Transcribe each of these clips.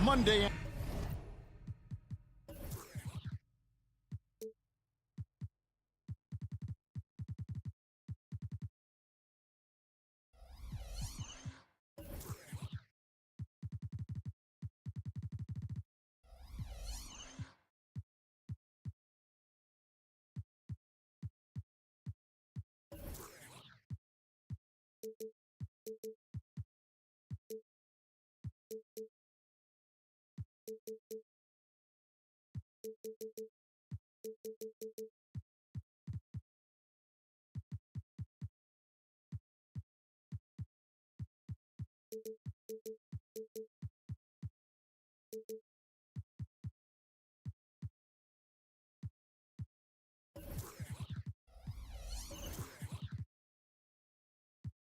Monday.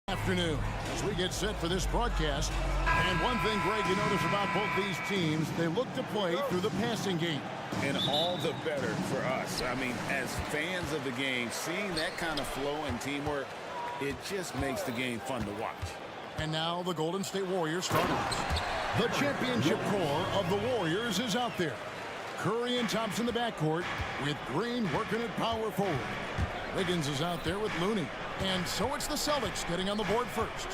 Afternoon as we get set for this broadcast. And one thing, Greg, you notice about both these teams, they look to play through the passing game. And all the better for us. I mean, as fans of the game, seeing that kind of flow and teamwork, it just makes the game fun to watch. And now the Golden State Warriors starters. The championship core of the Warriors is out there. Curry and Thompson in the backcourt with Green working at power forward. Wiggins is out there with Looney. And so it's the Celtics getting on the board first.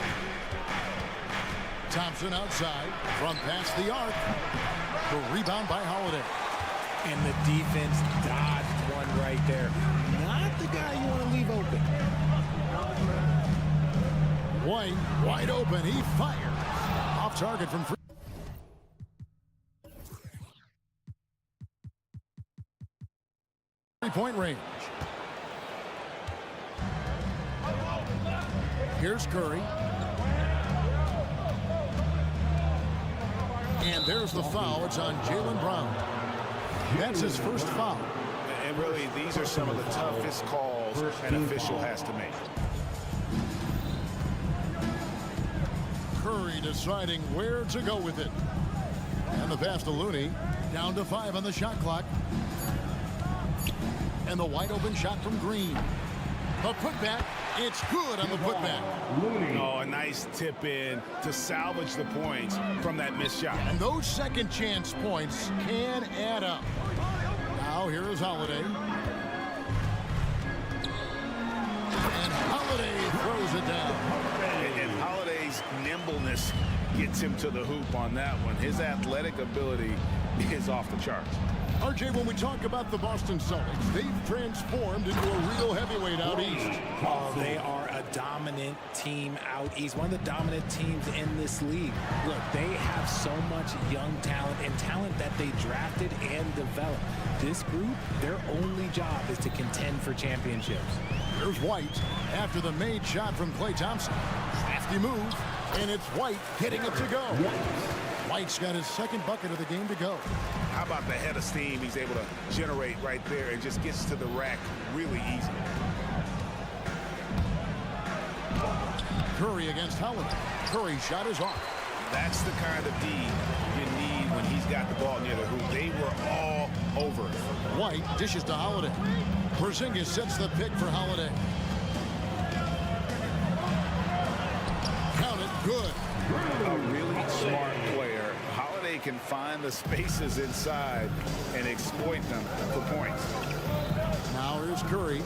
Thompson outside from past the arc. The rebound by Holiday. And the defense dodged one right there. Not the guy you want to leave open. White wide open. He fires. Off target from 3-point range. Here's Curry. And there's the foul. It's on Jaylen Brown. That's his first foul. And really, these are some of the toughest calls an official has to make. Curry deciding where to go with it. And the pass to Looney. Down to 5 on the shot clock. And the wide open shot from Green. The putback. It's good on the putback. Oh, a nice tip in to salvage the points from that missed shot. And those second chance points can add up. Now here is Holiday. And Holiday throws it down. And Holiday's nimbleness gets him to the hoop on that one. His athletic ability is off the charts. RJ, when we talk about the Boston Celtics, they've transformed into a real heavyweight out east. Oh, they are a dominant team out east. One of the dominant teams in this league. Look, they have so much young talent and talent that they drafted and developed. This group, their only job is to contend for championships. Here's White after the made shot from Klay Thompson. Crafty move, and it's White getting it to go. White's got his second bucket of the game to go. How about the head of steam he's able to generate right there and just gets to the rack really easy. Curry against Holiday. Curry's shot is off. That's the kind of D you need when he's got the ball near the hoop. They were all over it. White dishes to Holiday. Porzingis sets the pick for Holiday. Count it, good. A really smart player. Holiday can find the spaces inside and exploit them for points. Now here's Curry.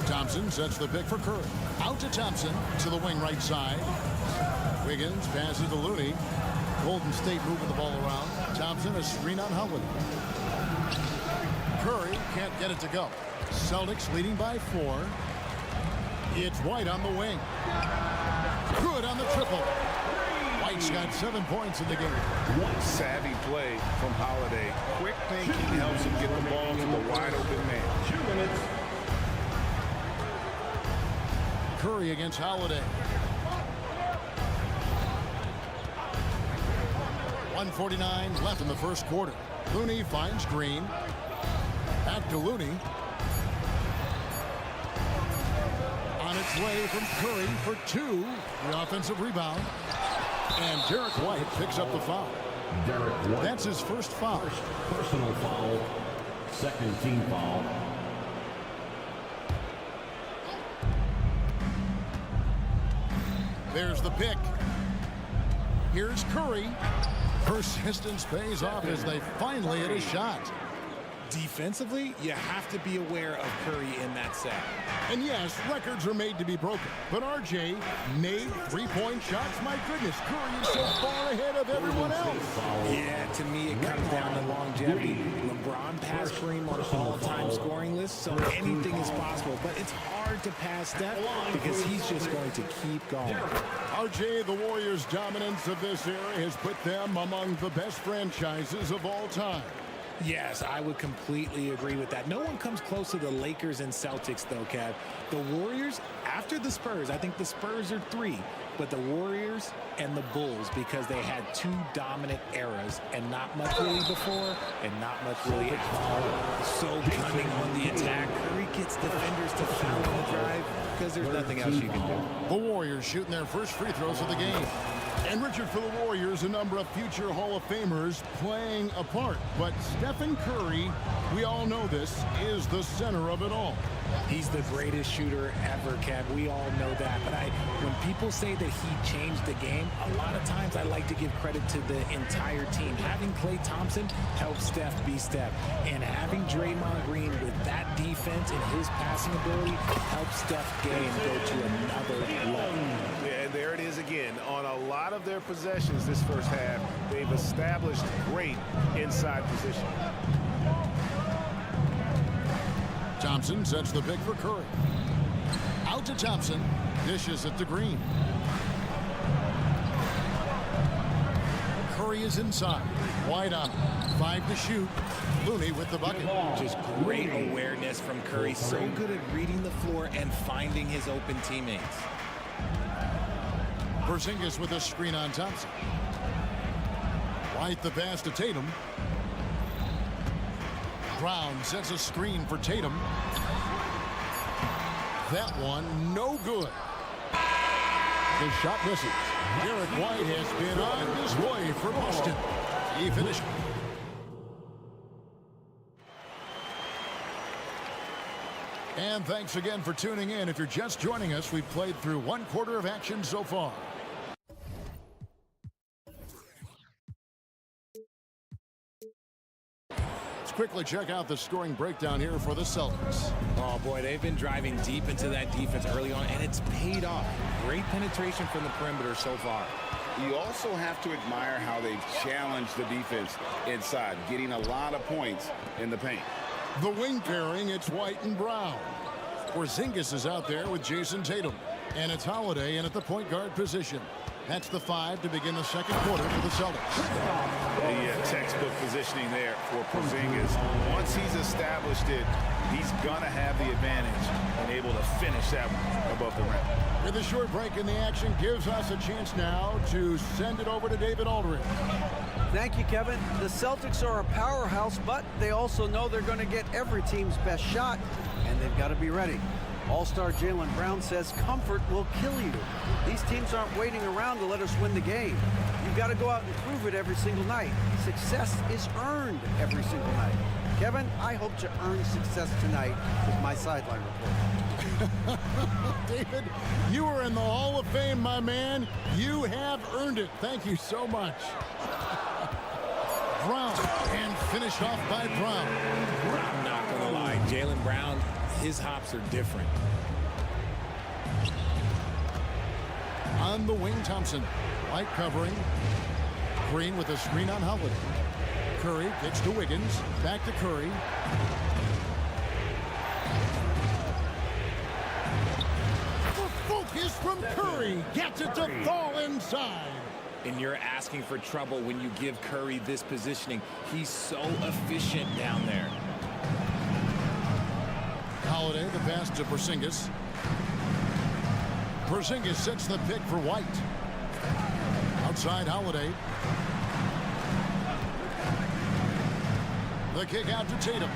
Thompson sets the pick for Curry. Out to Thompson to the wing right side. Wiggins passes to Looney. Golden State moving the ball around. Thompson a screen on Holiday. Curry can't get it to go. Celtics leading by 4. It's White on the wing. Good on the triple. White's got 7 points in the game. Savvy play from Holiday. Quick thinking helps him get the ball to the wide open man. 2 minutes. Curry against Holiday. 1:49 left in the first quarter. Looney finds Green. Back to Looney. On its way from Curry for 2. The offensive rebound. And Derek White picks up the foul. Derek White. That's his first foul. First personal foul. Second team foul. There's the pick. Here's Curry. Persistence pays off as they finally hit a shot. Defensively, you have to be aware of Curry in that set. And yes, records are made to be broken. But RJ made three-point shots. My goodness, Curry is so far ahead of everyone else. Yeah, to me, it comes down to longevity. LeBron passed Kareem on the all-time scoring list, so anything is possible. But it's hard to pass Steph because he's just going to keep going. RJ, the Warriors' dominance of this era has put them among the best franchises of all time. Yes, I would completely agree with that. No one comes close to the Lakers and Celtics, though, Kev. The Warriors, after the Spurs, I think the Spurs are 3, but the Warriors and the Bulls, because they had 2 dominant eras and not much really before and not much really after. So cunning on the attack. Curry gets defenders to foul on the drive because there's nothing else you can do. The Warriors shooting their first free throws of the game. And Richard, for the Warriors, a number of future Hall of Famers playing a part. But Stephen Curry, we all know this, is the center of it all. He's the greatest shooter ever, Kev. We all know that. But when people say that he changed the game, a lot of times I like to give credit to the entire team. Having Klay Thompson help Steph be Steph. And having Draymond Green with that defense and his passing ability helps Steph game go to another level. Yeah, and there it is again. On a lot of their possessions this first half, they've established great inside position. Thompson sets the pick for Curry. Out to Thompson. Dishes it to Green. Curry is inside. Wide on. 5 to shoot. Looney with the bucket. Just great awareness from Curry. So good at reading the floor and finding his open teammates. Porzingis with a screen on Thompson. White the pass to Tatum. Brown sets a screen for Tatum. That one no good. The shot misses. Derek White has been on his way for Boston. He finished. And thanks again for tuning in. If you're just joining us, we've played through 1/4 of action so far. Quickly check out the scoring breakdown here for the Celtics. Oh boy, they've been driving deep into that defense early on, and it's paid off. Great penetration from the perimeter so far. You also have to admire how they've challenged the defense inside, getting a lot of points in the paint. The wing pairing, it's White and Brown. Porzingis is out there with Jason Tatum, and it's Holiday in at the point guard position. That's the 5 to begin the second quarter for the Celtics. The textbook positioning there for Porzingis. Once he's established it, he's going to have the advantage and able to finish that one above the rim. With a short break in the action, gives us a chance now to send it over to David Aldridge. Thank you, Kevin. The Celtics are a powerhouse, but they also know they're going to get every team's best shot, and they've got to be ready. All-star Jaylen Brown says comfort will kill you. These teams aren't waiting around to let us win the game. You've got to go out and prove it every single night. Success is earned every single night. Kevin, I hope to earn success tonight with my sideline report. David, you are in the Hall of Fame, my man. You have earned it. Thank you so much. Brown, and finished off by Brown. I'm not going to lie. Jaylen Brown, his hops are different. On the wing, Thompson. White covering. Green with a screen on Holiday. Curry kicks to Wiggins. Back to Curry. The focus from Curry. Gets it to fall inside. And you're asking for trouble when you give Curry this positioning. He's so efficient down there. Holiday, the pass to Porzingis. Porzingis sets the pick for White. Outside Holiday. The kick out to Tatum.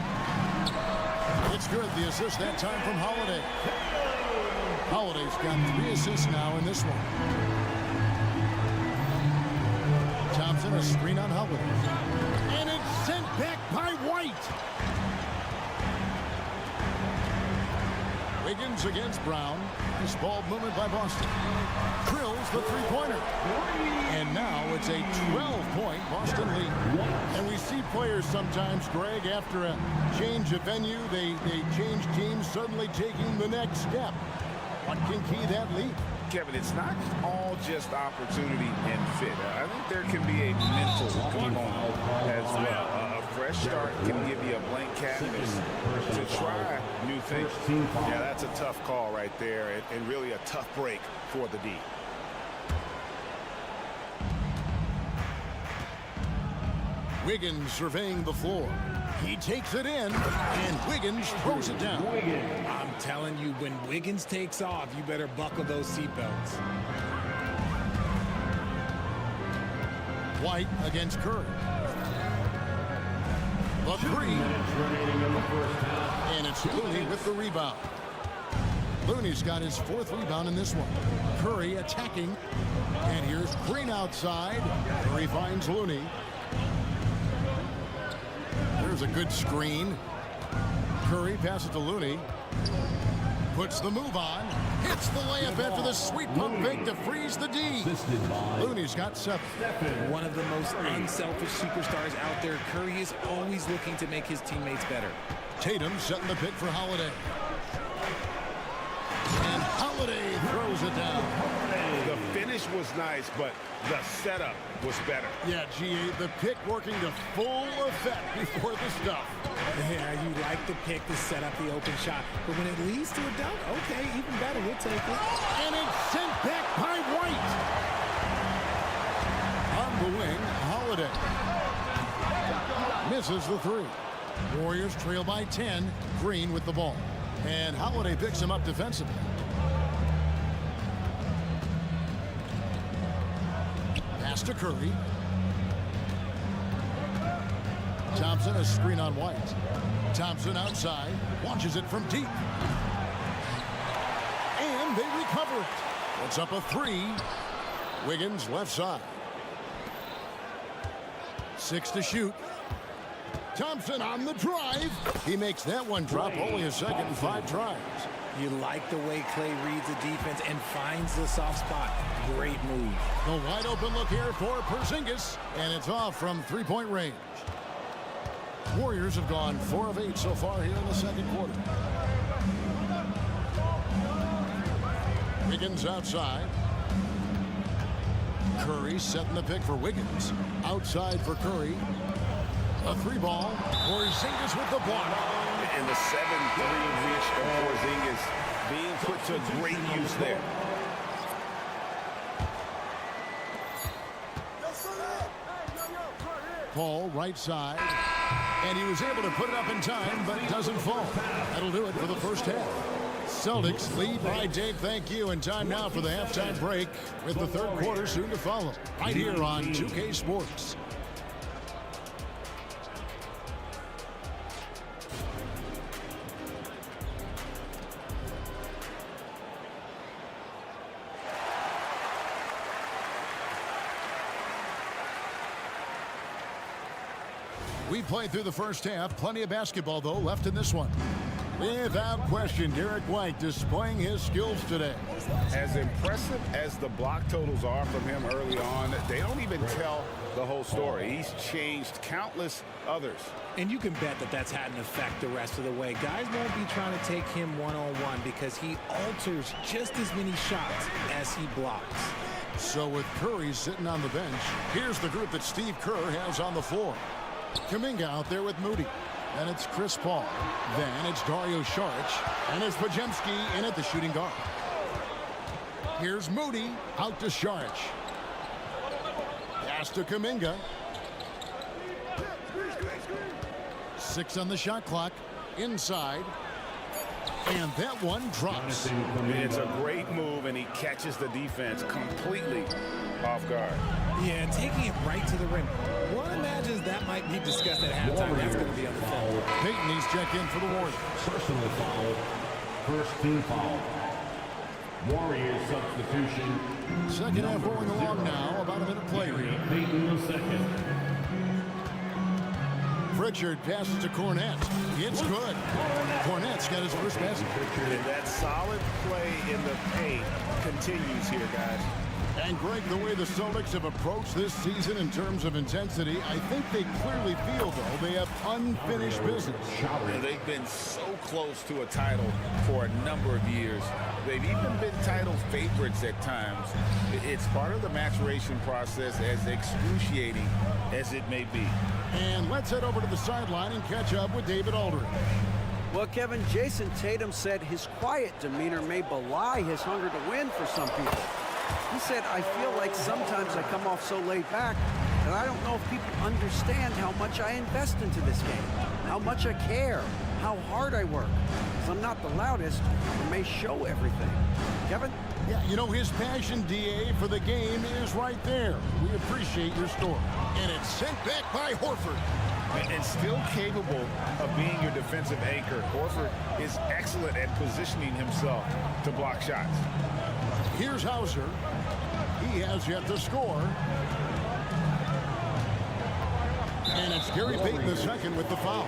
It's good. The assist that time from Holiday. Holiday's got 3 assists now in this one. Thompson, a screen on Holiday. And it's sent back by White. Wiggins Williams against Brown. This ball movement by Boston. Drills the three-pointer. And now it's a 12-point Boston lead. And we see players sometimes, Greg, after a change of venue, they change teams, suddenly taking the next step. What can key that lead? Kevin, it's not all just opportunity and fit. I think there can be a mental component as well. A fresh start can give you a blank canvas to try new things. Yeah, that's a tough call right there, and really a tough break for the D. Wiggins surveying the floor. He takes it in, and Wiggins throws it down. I'm telling you, when Wiggins takes off, you better buckle those seatbelts. White against Curry. The three. And it's Looney with the rebound. Looney's got his 4th rebound in this one. Curry attacking. And here's Green outside. Curry finds Looney. There's a good screen. Curry passes to Looney. Puts the move on. Hits the layup after the sweet pump fake to freeze the D. Looney's got 7. One of the most unselfish superstars out there. Curry is always looking to make his teammates better. Tatum setting the pick for Holiday. And Holiday throws it down. The finish was nice, but the setup was better. Yeah, G8, the pick working to full effect before the stuff. Yeah, you like the pick to set up the open shot. But when it leads to a dunk, okay, even better, we'll take it. And it's sent back by White. On the wing, Holiday. Misses the 3. Warriors trail by 10. Green with the ball. And Holiday picks him up defensively. Pass to Curry. Thompson, a screen on White. Thompson outside, launches it from deep. And they recover it. It's up a 3. Wiggins left side. 6 to shoot. Thompson on the drive. He makes that one drop, only a second in 5 tries. You like the way Clay reads the defense and finds the soft spot. Great move. The wide open look here for Porzingis, and it's off from 3-point range. Warriors have gone 4 of 8 so far here in the second quarter. Wiggins outside. Curry setting the pick for Wiggins. Outside for Curry. A 3-ball. Porzingis with the block. And the 7-3 reach of Porzingis being put to great use there. Paul right side. And he was able to put it up in time, but doesn't fall. That'll do it for the first half. Celtics lead by Dave, thank you. And time now for the halftime break with the third quarter soon to follow. Right here on 2K Sports. We played through the first half. Plenty of basketball, though, left in this one. Without question, Derek White displaying his skills today. As impressive as the block totals are from him early on, they don't even tell the whole story. He's changed countless others. And you can bet that that's had an effect the rest of the way. Guys won't be trying to take him one-on-one because he alters just as many shots as he blocks. So with Curry sitting on the bench, here's the group that Steve Kerr has on the floor. Kuminga out there with Moody. Then it's Chris Paul. Then it's Dario Saric. And it's Podziemski in at the shooting guard. Here's Moody out to Saric. Pass to Kuminga. 6 on the shot clock. Inside. And that one drops. It's a great move, and he catches the defense completely off guard. Yeah, taking it right to the rim. One imagines that might be discussed at halftime. That's going to be on the foul. Peyton, he's checked in for the Warriors. Personal foul. First team foul. Warriors substitution. Second half rolling along now. About a minute play. Peyton the second. Pritchard passes to Cornette. It's good. Cornette's got his first basket. And that solid play in the paint continues here, guys. And Greg, the way the Celtics have approached this season in terms of intensity, I think they clearly feel, though, they have unfinished business. And they've been so close to a title for a number of years. They've even been title favorites at times. It's part of the maturation process, as excruciating as it may be. And let's head over to the sideline and catch up with David Aldridge. Well, Kevin, Jason Tatum said his quiet demeanor may belie his hunger to win for some people. He said, I feel like sometimes I come off so laid back that I don't know if people understand how much I invest into this game, how much I care, how hard I work. Because I'm not the loudest or may show everything. Kevin? Yeah, you know, his passion, DA, for the game is right there. We appreciate your story. And it's sent back by Horford. And still capable of being your defensive anchor. Horford is excellent at positioning himself to block shots. Here's Hauser. He has yet to score. And it's Gary Payton II with the foul.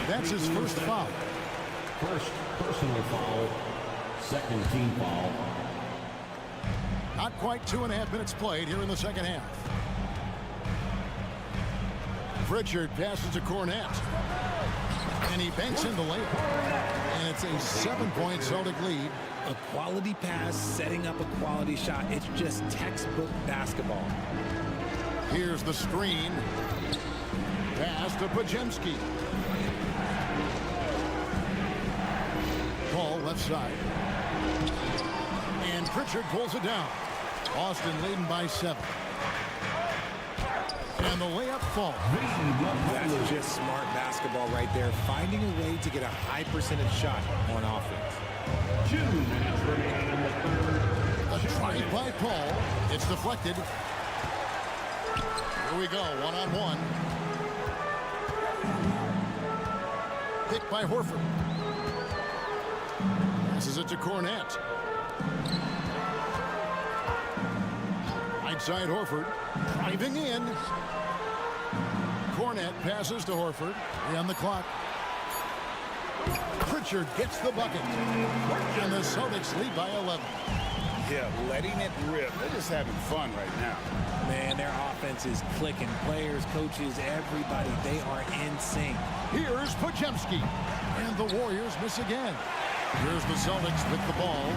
That's his first foul. First personal foul, second team foul. Not quite 2.5 minutes played here in the second half. Pritchard passes to Cornette. And he banks in the layup. And it's a 7-point Celtic lead. A quality pass, setting up a quality shot. It's just textbook basketball. Here's the screen. Pass to Pajemski. Ball left side. And Pritchard pulls it down. Austin leading by 7. And the layup falls. That's just smart basketball right there. Finding a way to get a high percentage shot on offense. 2 minutes remaining in the third. A try by Paul. It's deflected. Here we go, one-on-one. Picked by Horford. Passes it to Cornette. Right side Horford. Driving in. Cornette passes to Horford. 3 on the clock. Pritchard gets the bucket. And the Celtics lead by 11. Yeah, letting it rip. They're just having fun right now. Man, their offense is clicking. Players, coaches, everybody, they are in sync. Here's Pajemski. And the Warriors miss again. Here's the Celtics with the ball.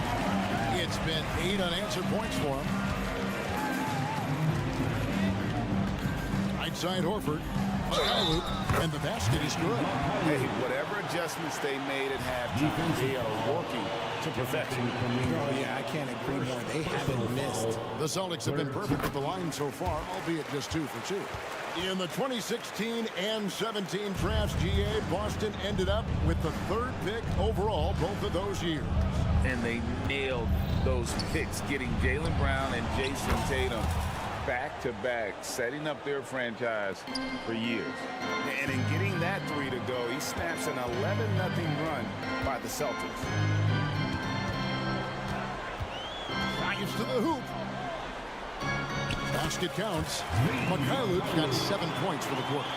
It's been 8 unanswered points for them. Right side Horford. And the basket is good. Hey, whatever adjustments they made at halftime, they are working to perfection. Oh, yeah, I can't agree more. They haven't missed. The Celtics have been perfect with the line so far, albeit just 2 for 2. In the 2016 and 17 drafts, GA, Boston ended up with the 3rd pick overall both of those years. And they nailed those picks, getting Jaylen Brown and Jason Tatum back-to-back, setting up their franchise for years. And in getting that 3 to go, he snaps an 11-0 run by the Celtics. Drives to the hoop. Basket counts. Mikhailov's got 7 points for the quarter.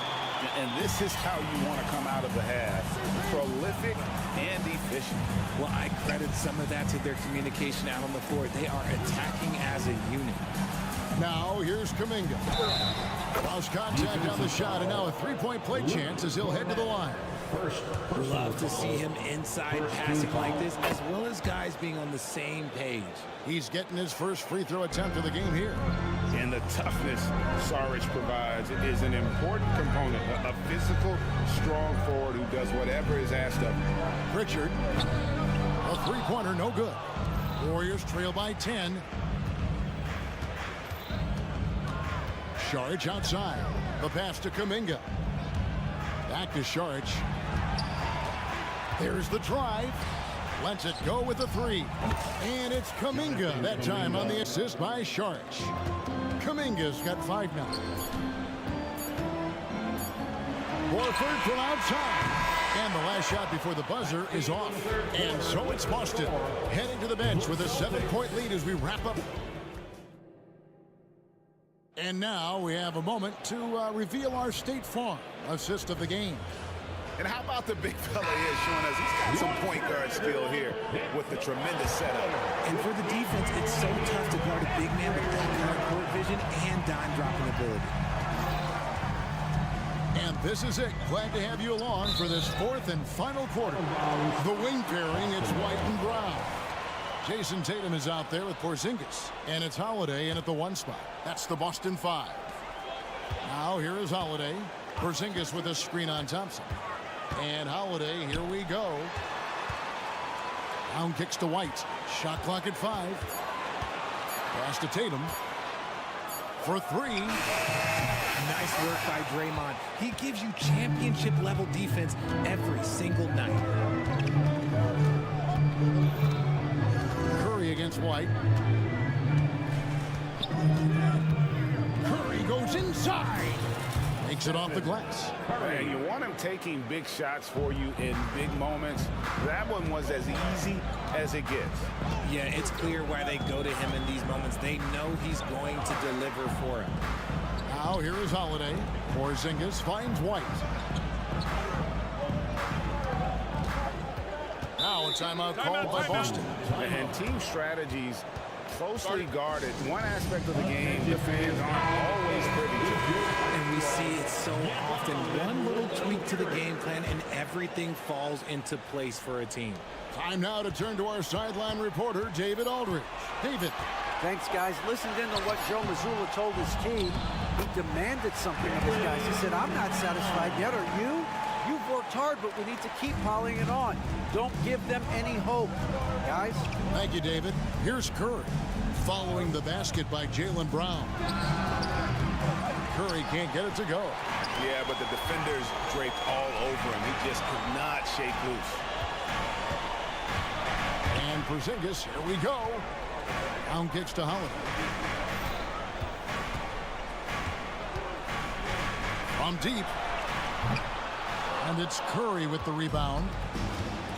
And this is how you want to come out of the half. Prolific and efficient. Well, I credit some of that to their communication out on the floor. They are attacking as a unit. Now, here's Kuminga. Lost contact on the shot, and now a 3-point play chance as he'll head to the line. Love to see him inside passing like this, as well as guys being on the same page. He's getting his first free throw attempt of the game here. And the toughness Saric provides is an important component. A physical, strong forward who does whatever is asked of him. Pritchard, a 3-pointer, no good. Warriors trail by 10. Saric outside. The pass to Kuminga. Back to Saric. There's the drive. Lets it go with the 3. And it's Kuminga that time on the assist by Saric. Kuminga's got 5 now. Horford from outside. And the last shot before the buzzer is off. And so it's Boston heading to the bench with a 7-point lead as we wrap up. And now we have a moment to reveal our State Farm assist of the game. And how about the big fella here showing us he's got some point guard skill here with the tremendous setup. And for the defense, it's so tough to guard a big man with that kind of court vision and dime dropping ability. And this is it. Glad to have you along for this fourth and final quarter. The wing pairing, it's White and Brown. Jason Tatum is out there with Porzingis. And it's Holiday in at the 1 spot. That's the Boston 5. Now here is Holiday. Porzingis with a screen on Thompson. And Holiday, here we go. Brown kicks to White. Shot clock at 5. Pass to Tatum. For 3. Nice work by Draymond. He gives you championship level defense every single night. Curry against White. Curry goes inside. Takes it off the glass. And you want him taking big shots for you in big moments. That one was as easy as it gets. Yeah, it's clear why they go to him in these moments. They know he's going to deliver for him. Now here is Holiday. Porzingis finds White. Now a timeout called by Boston. And team strategies closely guarded. One aspect of the game the fans aren't always privy to. And we see it so often. One little tweak to the game plan and everything falls into place for a team. Time now to turn to our sideline reporter, David Aldridge. David. Thanks, guys. Listened in to what Joe Mazzulla told his team. He demanded something of his guys. He said, I'm not satisfied yet. Are you? You've worked hard, but we need to keep piling it on. Don't give them any hope. Guys? Thank you, David. Here's Curry. Following the basket by Jaylen Brown. Curry can't get it to go. Yeah, but the defenders draped all over him. He just could not shake loose. And Porzingis, here we go. Brown kicks to Holiday. From deep. And it's Curry with the rebound.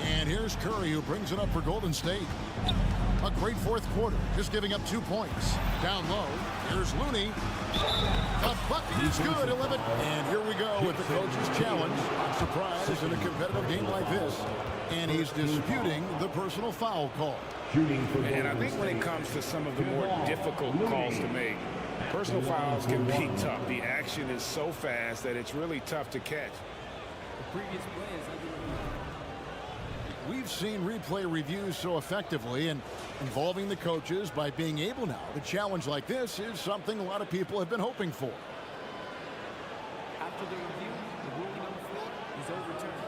And here's Curry who brings it up for Golden State. A great fourth quarter, just giving up 2 points. Down low, here's Looney. The bucket is good, 11. And here we go with the coach's challenge. Not surprised in a competitive game like this. And he's disputing the personal foul call. And I think when it comes to some of the more difficult calls to make, personal fouls can be tough. The action is so fast that it's really tough to catch. We've seen replay reviews so effectively and involving the coaches by being able now to challenge like this is something a lot of people have been hoping for. After the review, the ruling on the floor is overturned.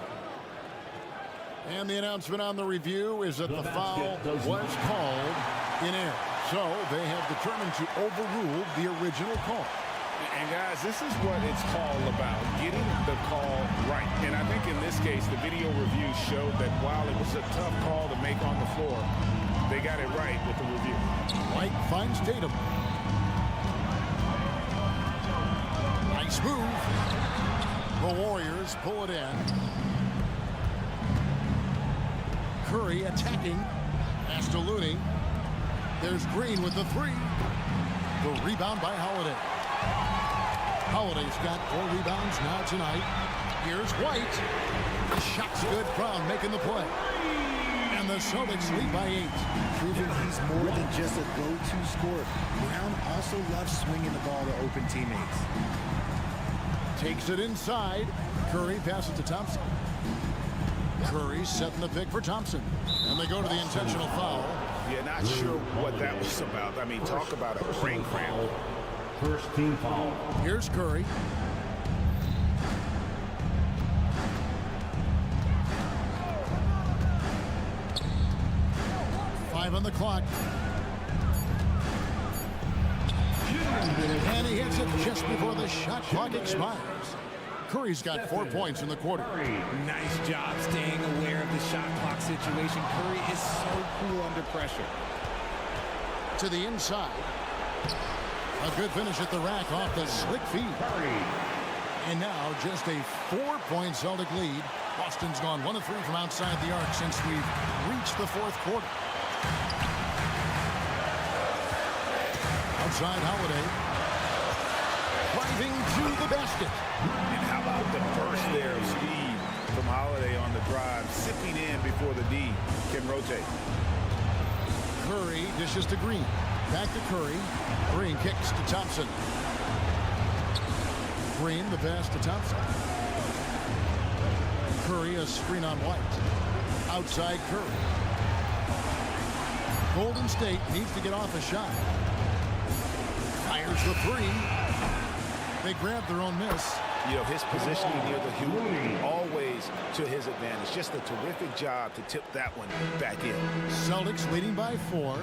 And the announcement on the review is that the foul was called in error. So they have determined to overrule the original call. And guys, this is what it's all about, getting the call right. And I think in this case, the video review showed that while it was a tough call to make on the floor, they got it right with the review. White finds Tatum. Nice move. The Warriors pull it in. Curry attacking. Pass to Looney. There's Green with the 3. The rebound by Holiday. Holiday's got 4 rebounds now tonight. Here's White. The shot's good. Brown making the play. And the Celtics lead by 8. Proving he's more than just a go-to scorer. Brown also loves swinging the ball to open teammates. Takes it inside. Curry passes to Thompson. Curry setting the pick for Thompson. And they go to the intentional foul. Yeah, not sure what that was about. I mean, talk about a brain cramp. First team foul. Here's Curry. Five on the clock. And he hits it just before the shot clock expires. Curry's got 4 points in the quarter. Nice job staying aware of the shot clock situation. Curry is so cool under pressure. To the inside. A good finish at the rack off the slick feed. And now just a 4-point Celtic lead. Boston's gone 1 of 3 from outside the arc since we've reached the fourth quarter. Outside Holiday. driving to the basket. And how about the burst there of speed from Holiday on the drive, sipping in before the D can rotate. Curry dishes to Green. Back to Curry. Green kicks to Thompson. Green, the pass to Thompson. Curry, a screen on White. Outside Curry. Golden State needs to get off a shot. Fires the three. They grab their own miss. You know, his positioning near the hoop, always to his advantage. Just a terrific job to tip that one back in. Celtics leading by 4.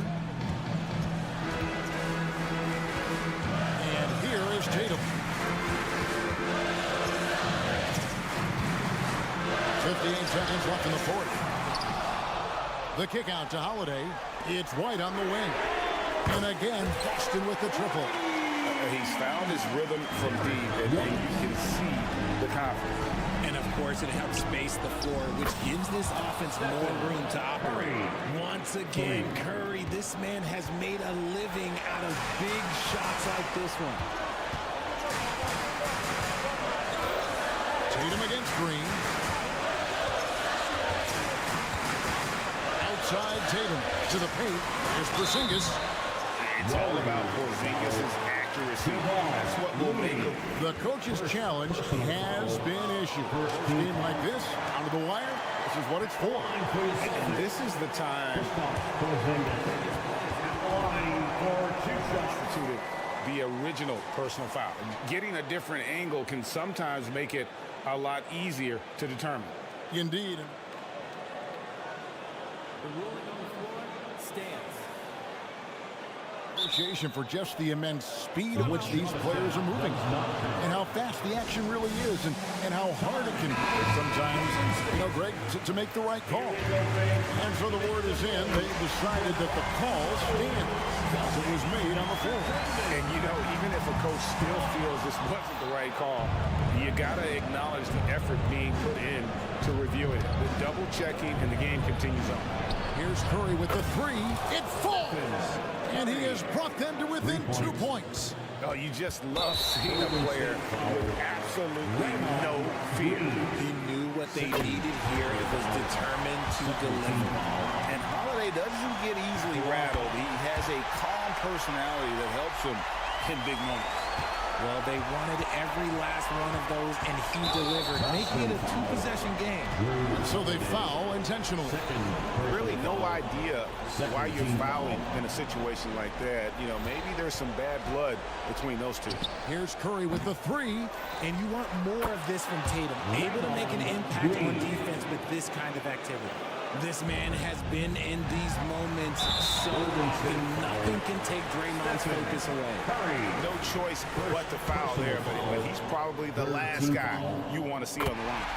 And here is Tatum. 58 seconds left in the fourth. The kick out to Holiday. It's White on the wing. And again, Boston with the triple. He's found his rhythm from deep, and you can see the confidence. And of course, it helps space the floor, which gives this offense more room to operate. Once again, Curry, this man has made a living out of big shots like this one. Tatum against Green. Outside Tatum to the paint. Here's Porzingis. It's all about Porzingis' accuracy. That's what will make him. The coach's challenge has been issued. A game like this, down to the wire, this is what it's for. And this is the time substituted the original personal foul. Getting a different angle can sometimes make it a lot easier to determine. Indeed. The ruling on the floor stands. Appreciation for just the immense speed at which these players are moving and how fast the action really is and how hard it can be sometimes, you know, Greg, to make the right call. And so the word is in. They decided that the call stands as it was made on the floor. And, you know, even if a coach still feels this wasn't the right call, you got to acknowledge the effort being put in to review it. The double checking, and the game continues on. Here's Curry with the three. It falls! And he has brought them to within 2 points. Oh, you just love seeing a player with absolutely no fear. He knew what they needed here and was determined to deliver. And Holiday doesn't get easily rattled. He has a calm personality that helps him in big moments. Well, they wanted every last one of those, and he delivered, making it a two-possession game. So they foul intentionally. Really no idea why you're fouling in a situation like that. You know, maybe there's some bad blood between those two. Here's Curry with the three. And you want more of this from Tatum, able to make an impact on defense with this kind of activity. This man has been in these moments so often. Nothing can take Draymond's focus away. No choice but to foul there, but he's probably the last guy you want to see on the line.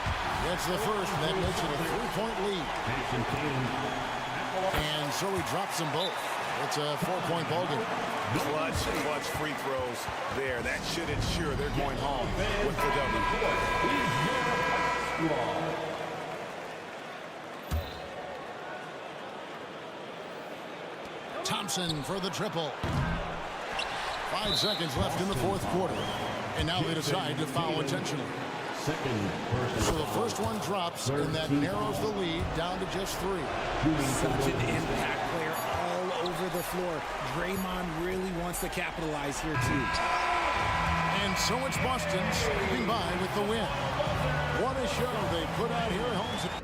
That's the first, and that makes it a 3-point lead. And so he drops them both. It's a 4-point ballgame. Clutch free throws there. That should ensure they're going home with the W. Thompson for the triple. 5 seconds left in the fourth quarter. And now they decide to foul intentionally. So the first one drops, and that narrows the lead down to just 3. Such an impact player all over the floor. Draymond really wants to capitalize here, too. And so it's Boston scraping by with the win. What a show they put out here at home.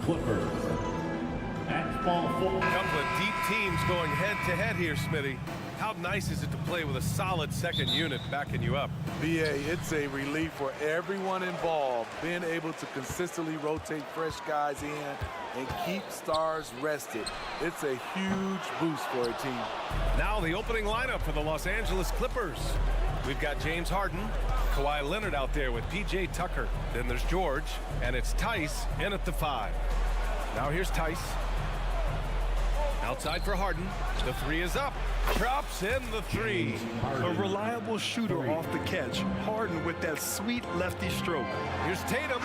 Clippers. Match ball 4. Couple of deep teams going head-to-head here, Smitty. How nice is it to play with a solid second unit backing you up? BA, it's a relief for everyone involved, being able to consistently rotate fresh guys in and keep stars rested. It's a huge boost for a team. Now the opening lineup for the Los Angeles Clippers. We've got James Harden, Kawhi Leonard out there with P.J. Tucker. Then there's George, and it's Tice in at the 5. Now here's Tice. Outside for Harden. The 3 is up. Drops in the 3. A reliable shooter off the catch. Harden with that sweet lefty stroke. Here's Tatum.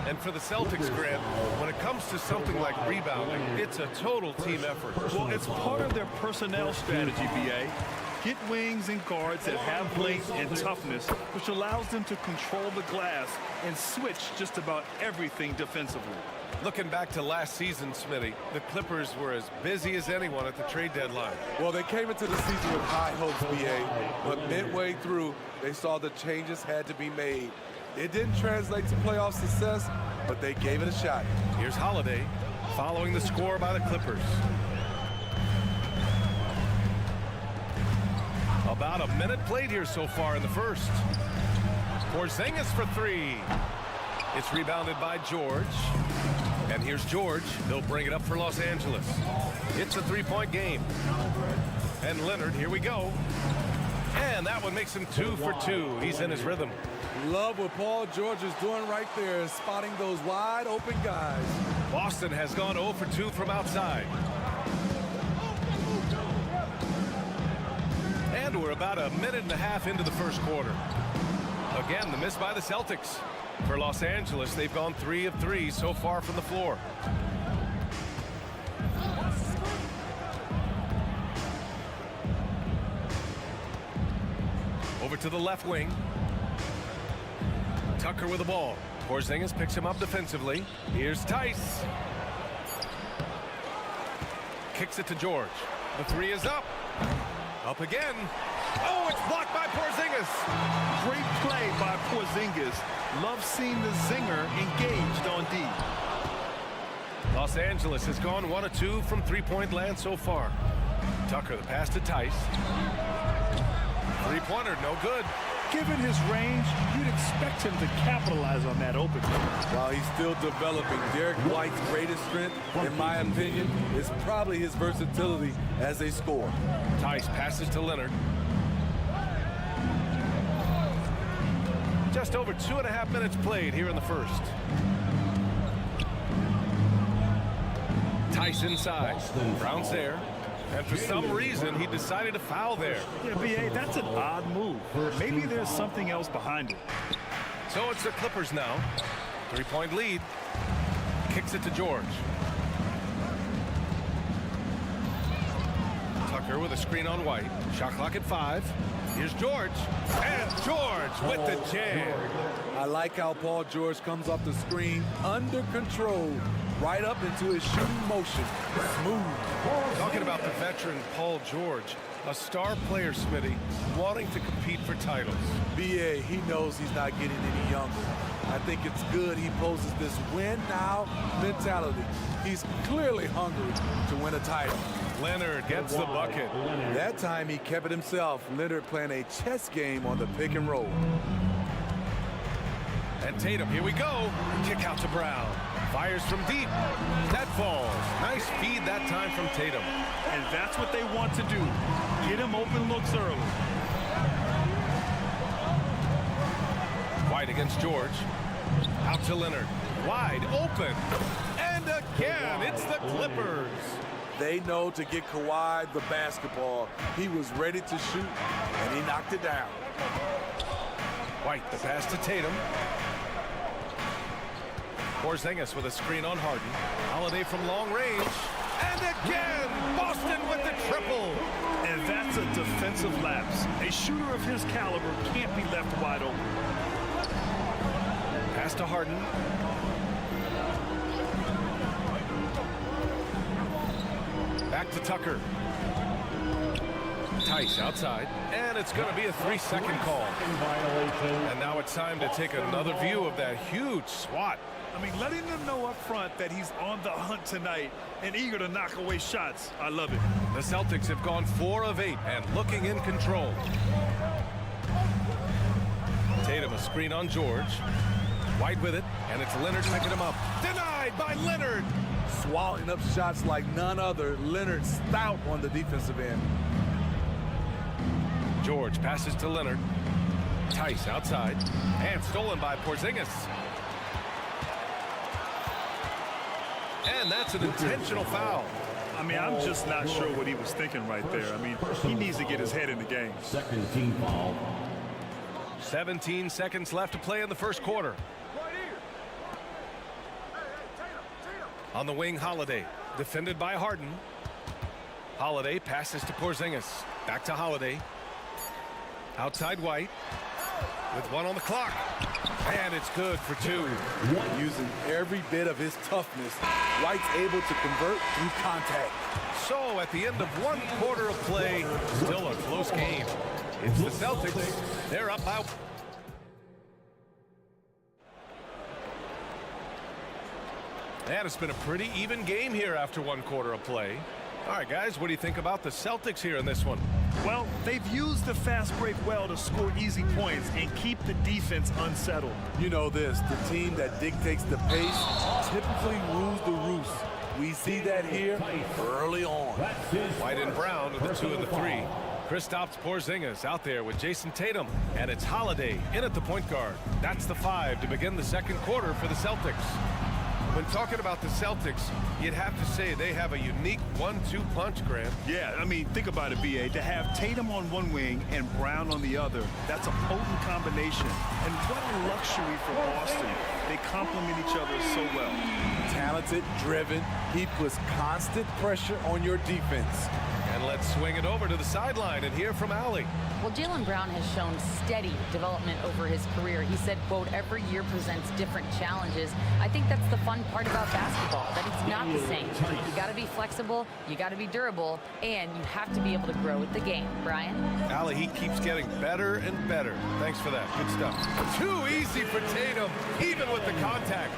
And for the Celtics, Grant, when it comes to something like rebounding, it's a total team effort. Well, it's part of their personnel strategy, BA. Get wings and guards that have length and toughness, which allows them to control the glass and switch just about everything defensively. Looking back to last season, Smitty, the Clippers were as busy as anyone at the trade deadline. Well, they came into the season with high hopes, BA, but midway through, they saw the changes had to be made. It didn't translate to playoff success, but they gave it a shot. Here's Holiday following the score by the Clippers. About a minute played here so far in the first. Porzingis for 3. It's rebounded by George. And here's George. They'll bring it up for Los Angeles. It's a 3-point game. And Leonard, here we go. And that one makes him 2 for 2. He's in his rhythm. Love what Paul George is doing right there, spotting those wide open guys. Boston has gone 0 for 2 from outside. And we're about a minute and a half into the first quarter. Again, the miss by the Celtics. For Los Angeles, they've gone 3 of 3 so far from the floor. Over to the left wing. Tucker with the ball. Porzingis picks him up defensively. Here's Tice. Kicks it to George. The 3 is up. Up again. Oh, it's blocked by Porzingis. Great play by Porzingis. Love seeing the zinger engaged on D. Los Angeles has gone 1 of 2 from three-point land so far. Tucker, the pass to Tice. Three-pointer, no good. Given his range, you'd expect him to capitalize on that opening. While he's still developing, Derek White's greatest strength, in my opinion, is probably his versatility as a scorer. Tice passes to Leonard. Just over 2.5 minutes played here in the first. Tice inside. Brown's there. And for some reason, he decided to foul there. Yeah, BA, that's an odd move. Maybe there's something else behind it. So it's the Clippers now. 3-point lead. Kicks it to George. Tucker with a screen on White. Shot clock at 5. Here's George. And George with the jam. I like how Paul George comes off the screen under control, right up into his shooting motion. Smooth. Talking about the veteran Paul George, a star player, Smitty, wanting to compete for titles. BA, he knows he's not getting any younger. I think it's good he poses this win now mentality. He's clearly hungry to win a title. Leonard gets the bucket. That time he kept it himself. Leonard playing a chess game on the pick and roll. And Tatum, here we go. Kick out to Brown. Fires from deep. That falls. Nice feed that time from Tatum. And that's what they want to do. Get him open looks early. White against George. Out to Leonard. Wide open. And again, it's the Clippers. They know to get Kawhi the basketball. He was ready to shoot, and he knocked it down. White, the pass to Tatum. Porzingis with a screen on Harden. Holiday from long range. And again, Boston with the triple. And that's a defensive lapse. A shooter of his caliber can't be left wide open. Pass to Harden. Back to Tucker. Tice outside. And it's going to be a 3-second call. And now it's time to take another view of that huge swat. I mean, letting them know up front that he's on the hunt tonight and eager to knock away shots. I love it. The Celtics have gone 4 of 8 and looking in control. Tatum a screen on George. White with it, and it's Leonard picking him up. Denied by Leonard. Swallowing up shots like none other. Leonard stout on the defensive end. George passes to Leonard. Tice outside, and stolen by Porzingis. And that's an intentional foul. I mean, I'm just not sure what he was thinking right there. I mean, he needs to get his head in the game. Second team foul. 17 seconds left to play in the first quarter. On the wing, Holiday, defended by Harden. Holiday passes to Porzingis. Back to Holiday. Outside White. With 1 on the clock. And it's good for 2. Using every bit of his toughness, White's able to convert through contact. So at the end of 1 quarter of play, still a close game. It's the Celtics. They're up by... And it's been a pretty even game here after 1 quarter of play. All right, guys, what do you think about the Celtics here in this one? Well, they've used the fast break well to score easy points and keep the defense unsettled. You know this, the team that dictates the pace typically rules the roost. We see that here early on. White and Brown with the 2 and the 3. Kristaps Porzingis out there with Jason Tatum. And it's Holiday in at the point guard. That's the 5 to begin the second quarter for the Celtics. When talking about the Celtics, you'd have to say they have a unique 1-2 punch, Grant. Yeah, I mean, think about it, B.A. To have Tatum on one wing and Brown on the other, that's a potent combination. And what a luxury for Boston. They complement each other so well. Talented, driven, he puts constant pressure on your defense. And let's swing it over to the sideline and hear from Allie. Well, Jaylen Brown has shown steady development over his career. He said, quote, every year presents different challenges. I think that's the fun part about basketball, that it's not the same. You got to be flexible, you got to be durable, and you have to be able to grow with the game. Brian? Allie, he keeps getting better and better. Thanks for that. Good stuff. Too easy for Tatum, even with the contact.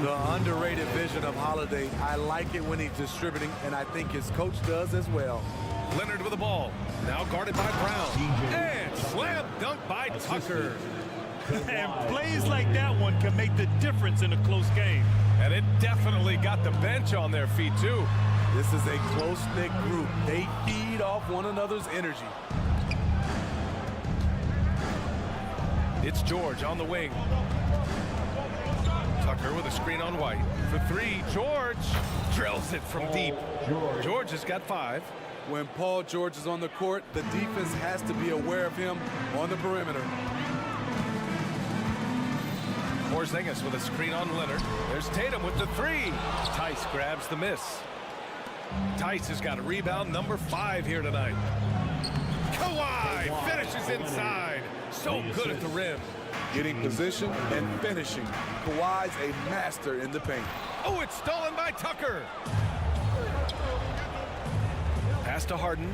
The underrated vision of Holiday. I like it when he's distributing, and I think his coach does as well. Leonard with the ball. Now guarded by Brown. And slam dunk by Tucker. And plays like that one can make the difference in a close game. And it definitely got the bench on their feet, too. This is a close-knit group. They feed off one another's energy. It's George on the wing. Tucker with a screen on White. For 3, George drills it from deep. George has got 5. When Paul George is on the court, the defense has to be aware of him on the perimeter. Porzingis with a screen on Leonard. There's Tatum with the 3. Tice grabs the miss. Tice has got a rebound number 5 here tonight. Kawhi finishes inside. So good at the rim. Getting position and finishing. Kawhi's a master in the paint. Oh, it's stolen by Tucker. Pass to Harden.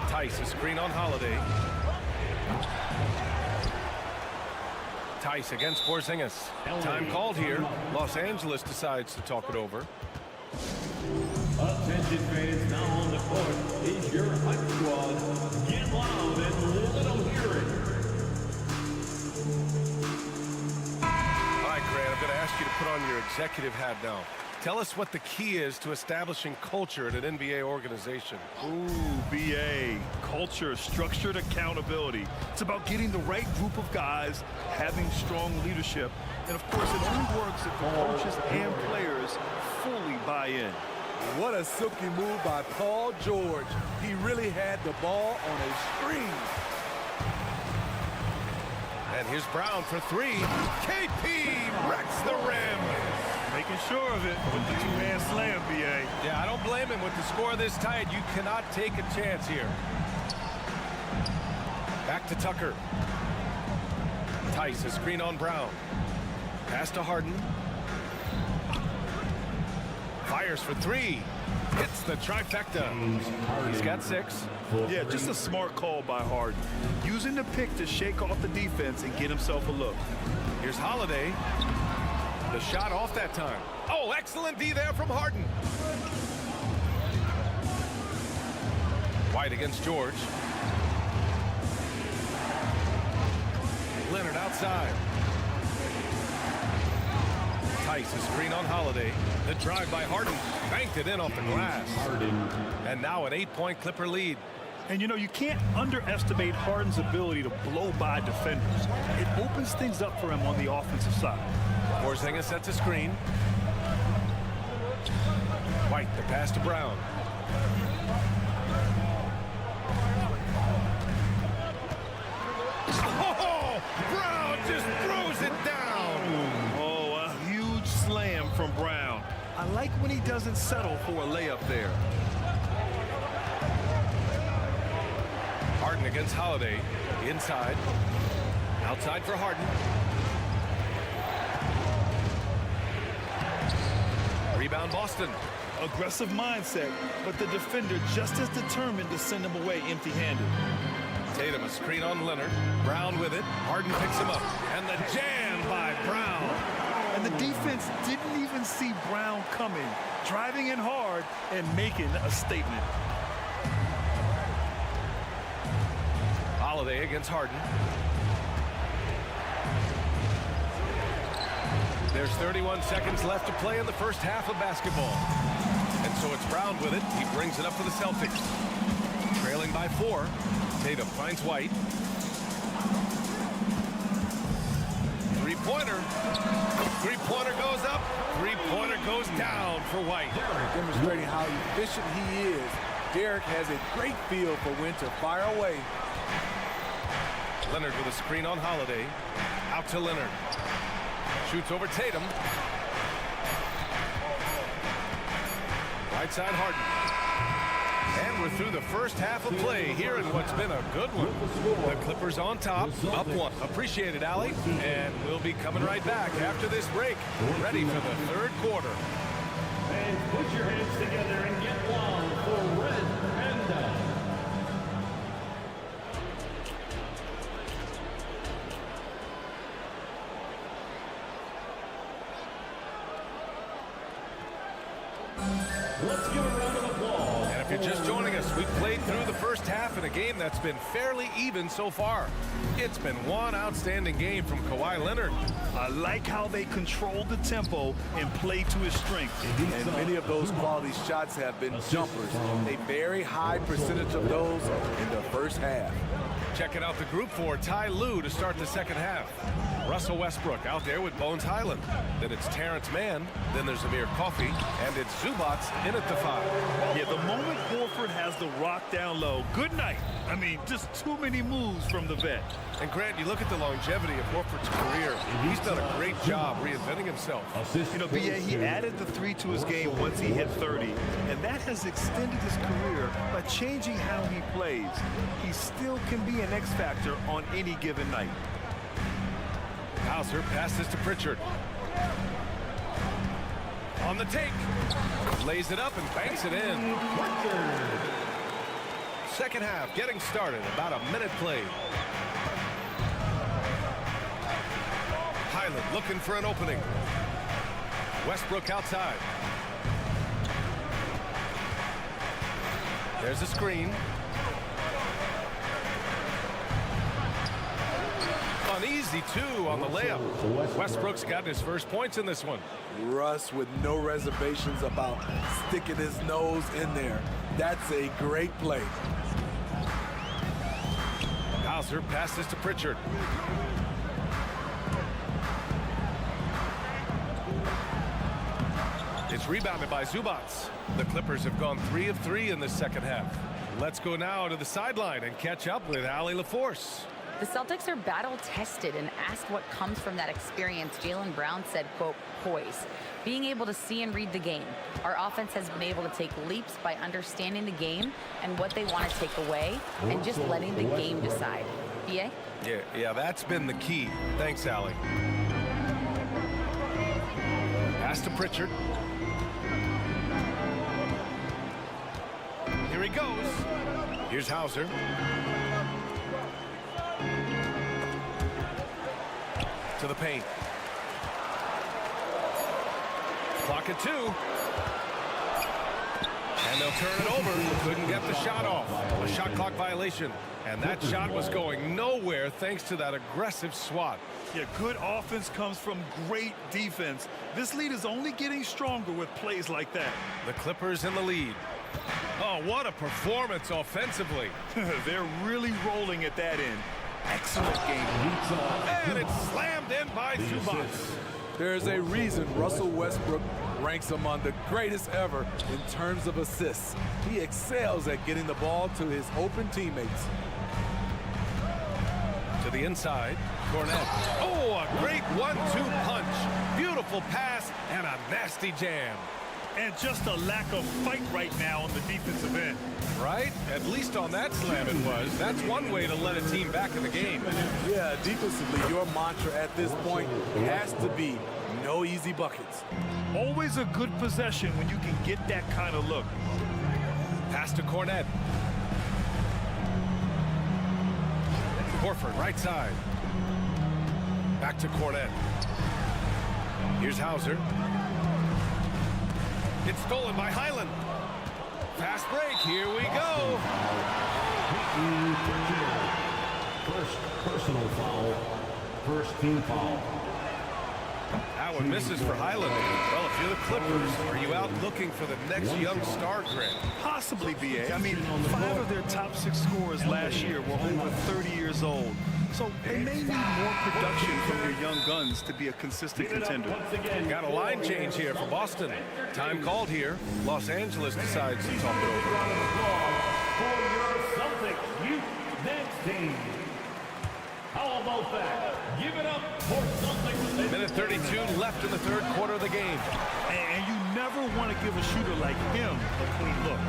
Tice, a screen on Holiday. Tice against Porzingis. Time called here. Los Angeles decides to talk it over. Attention fans, now on the court is your hype squad. Get loud and let them hear it. All right, Grant, I'm going to ask you to put on your executive hat now. Tell us what the key is to establishing culture at an NBA organization. Ooh, BA. Culture, structured accountability. It's about getting the right group of guys, having strong leadership, and of course it only works if the coaches and players fully buy in. What a silky move by Paul George. He really had the ball on a string. And here's Brown for three. KP wrecks the rim. Making sure of it with the two-man slam, BA. Yeah, I don't blame him. With the score this tight, you cannot take a chance here. Back to Tucker. Tice, a screen on Brown. Pass to Harden. Fires for three. Hits the trifecta. He's got 6. Yeah, just a smart call by Harden. Using the pick to shake off the defense and get himself a look. Here's Holiday. The shot off that time. Oh, excellent D there from Harden. White against George. Leonard outside. Tice, a screen on Holiday. The drive by Harden. Banked it in off the glass. And now an 8-point Clipper lead. And you know, you can't underestimate Harden's ability to blow by defenders. It opens things up for him on the offensive side. Porzingis sets a screen. White, the pass to Brown. Oh, Brown just throws it down. Oh, a huge slam from Brown. I like when he doesn't settle for a layup there. Harden against Holiday. Inside. Outside for Harden. Rebound Boston. Aggressive mindset, but the defender just as determined to send him away empty-handed. Tatum, a screen on Leonard. Brown with it. Harden picks him up. And the jam by Brown. And the defense didn't even see Brown coming, driving in hard and making a statement. Holiday against Harden. There's 31 seconds left to play in the first half of basketball. And so it's Brown with it. He brings it up for the Celtics. Trailing by 4. Tatum finds White. Three-pointer. Three-pointer goes up. Three-pointer goes down for White. Demonstrating how efficient he is. Derek has a great feel for when to fire away. Leonard with a screen on Holiday. Out to Leonard. Shoots over Tatum. Right side Harden. And we're through the first half of play here in what's been a good one. The Clippers on top, up 1. Appreciate it, Allie. And we'll be coming right back after this break. Ready for the third quarter. And put your hands together and get loud for Red Panda. Let's give a round of applause. And if you're just joining us, we've played through the first half in a game that's been fairly even so far. It's been one outstanding game from Kawhi Leonard. I like how they controlled the tempo and played to his strengths. And many of those quality shots have been jumpers. A very high percentage of those in the first half. Checking out the group for Ty Lue to start the second half. Russell Westbrook out there with Bones Highland. Then it's Terrence Mann. Then there's Amir Coffey. And it's Zubats in at the 5. Yeah, the moment Horford has the rock down low, good night. I mean, just too many moves from the vet. And Grant, you look at the longevity of Horford's career. He's done a great job reinventing himself. You know, BA, he added the 3 to his game once he hit 30. And that has extended his career by changing how he plays. He still can be an X factor on any given night. Hauser passes to Pritchard. On the take. Lays it up and banks it in. Second half getting started. About a minute played. Highland looking for an opening. Westbrook outside. There's a screen. Uneasy easy, too, on the layup. Westbrook's gotten his first points in this one. Russ with no reservations about sticking his nose in there. That's a great play. Hauser passes to Pritchard. It's rebounded by Zubats. The Clippers have gone 3 of 3 in the second half. Let's go now to the sideline and catch up with Allie LaForce. The Celtics are battle-tested, and asked what comes from that experience, Jaylen Brown said, quote, poise. Being able to see and read the game. Our offense has been able to take leaps by understanding the game and what they want to take away and just letting the game decide. BA? Yeah, that's been the key. Thanks, Allie. Pass to Pritchard. Here he goes. Here's Hauser. To the paint. Clock at 2. And they'll turn it over. Couldn't get the shot off. A shot clock violation. And that shot was going nowhere thanks to that aggressive swat. Yeah, good offense comes from great defense. This lead is only getting stronger with plays like that. The Clippers in the lead. Oh, what a performance offensively. They're really rolling at that end. Excellent game. And it's slammed in by Zubats. There's a reason Russell Westbrook ranks among the greatest ever in terms of assists. He excels at getting the ball to his open teammates. To the inside, Cornette. Oh, a great 1-2 punch. Beautiful pass and a nasty jam. And just a lack of fight right now on the defensive end. Right? At least on that slam it was. That's one way to let a team back in the game. Yeah, defensively, your mantra at this point has to be no easy buckets. Always a good possession when you can get that kind of look. Pass to Cornette. Horford, right side. Back to Cornette. Here's Hauser. It's stolen by Highland. Fast break. Here we go. First personal foul. First team foul. That one misses for Highland. Well, if you're the Clippers, are you out looking for the next young star grid? Possibly, BA. I mean, 5 of their top 6 scorers last year were over 30 years old. So they may need more production from your young guns to be a consistent contender. Got a line change here for Boston. Time called here. Los Angeles decides to talk it over. For your Celtics youth next team. How about that? Give it up for Celtics. Minute 32 left in the third quarter of the game. And you never want to give a shooter like him a clean look.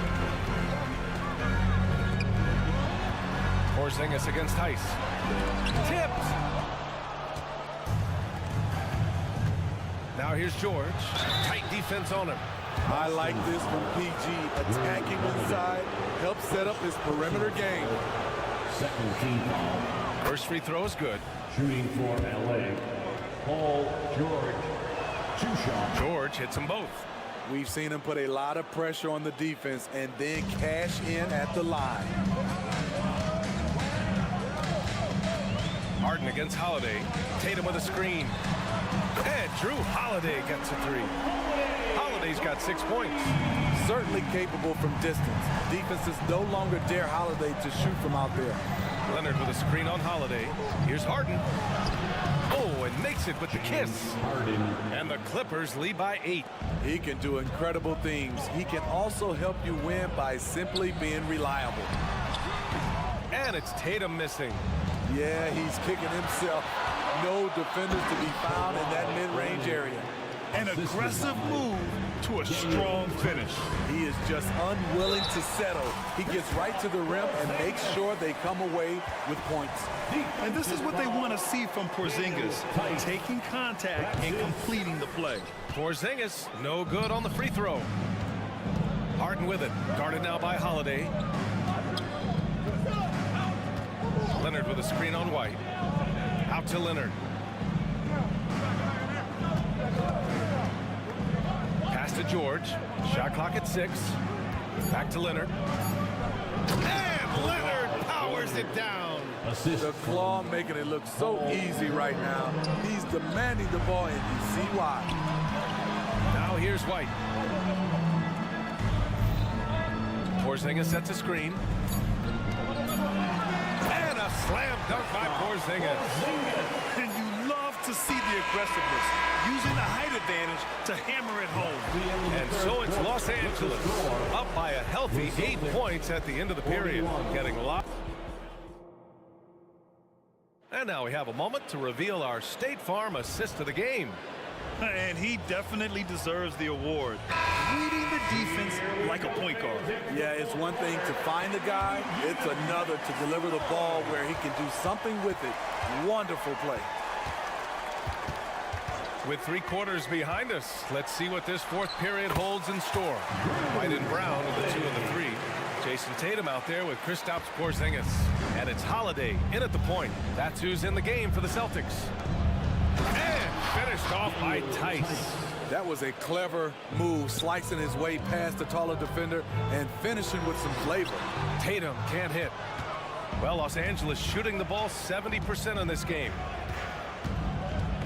Porzingis against Heiss. Tipped. Now here's George. Tight defense on him. I like this from PG. Attacking inside helps set up his perimeter game. Second team foul. First free throw is good. Shooting for LA. Paul George. 2 shots. George hits them both. We've seen him put a lot of pressure on the defense and then cash in at the line. Harden against Holiday. Tatum with a screen. And Drew Holiday gets a 3. Holiday's got 6 points. Certainly capable from distance. Defenses no longer dare Holiday to shoot from out there. Leonard with a screen on Holiday. Here's Harden. Oh, and makes it with the kiss. Harden. And the Clippers lead by 8. He can do incredible things. He can also help you win by simply being reliable. And it's Tatum missing. Yeah, he's kicking himself. No defenders to be found in that mid-range area. An aggressive move to a strong finish. He is just unwilling to settle. He gets right to the rim and makes sure they come away with points. And this is what they want to see from Porzingis, taking contact and completing the play. Porzingis, no good on the free throw. Harden with it, guarded now by Holiday. Leonard with a screen on White. Out to Leonard. Pass to George. Shot clock at 6. Back to Leonard. And Leonard powers it down. The claw making it look so easy right now. He's demanding the ball, and you see why. Now here's White. Porzingis sets a screen. And a slam dunk by Porzingis. And you love to see the aggressiveness, using the height advantage to hammer it home. And so it's Los Angeles, up by a healthy 8 points at the end of the period, getting a lot. And now we have a moment to reveal our State Farm assist of the game. And he definitely deserves the award. Reading the defense like a point guard. Yeah, it's one thing to find the guy. It's another to deliver the ball where he can do something with it. Wonderful play. With 3 quarters behind us, let's see what this fourth period holds in store. White and Brown with the 2 and the 3. Jason Tatum out there with Kristaps Porzingis. And it's Holiday in at the point. That's who's in the game for the Celtics. And finished off by Tice. That was a clever move, slicing his way past the taller defender and finishing with some flavor. Tatum can't hit. Well, Los Angeles shooting the ball 70% in this game.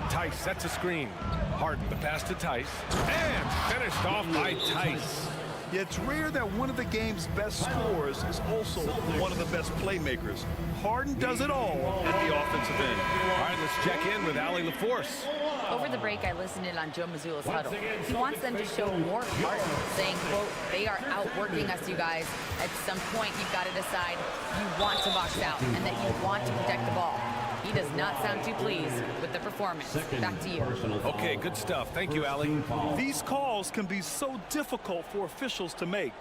Tice sets a screen. Harden the pass to Tice. And finished off by Tice. Yet it's rare that one of the game's best scorers is also one of the best playmakers. Harden does it all at the offensive end. All right, let's check in with Allie LaForce. Over the break, I listened in on Joe Mazzulla's huddle. He wants them to show more heart, saying, quote, they are outworking us, you guys. At some point, you've got to decide you want to box out and that you want to protect the ball. He does not sound too pleased with the performance. Back to you. Okay, good stuff. Thank you, Allie. These calls can be so difficult for officials to make.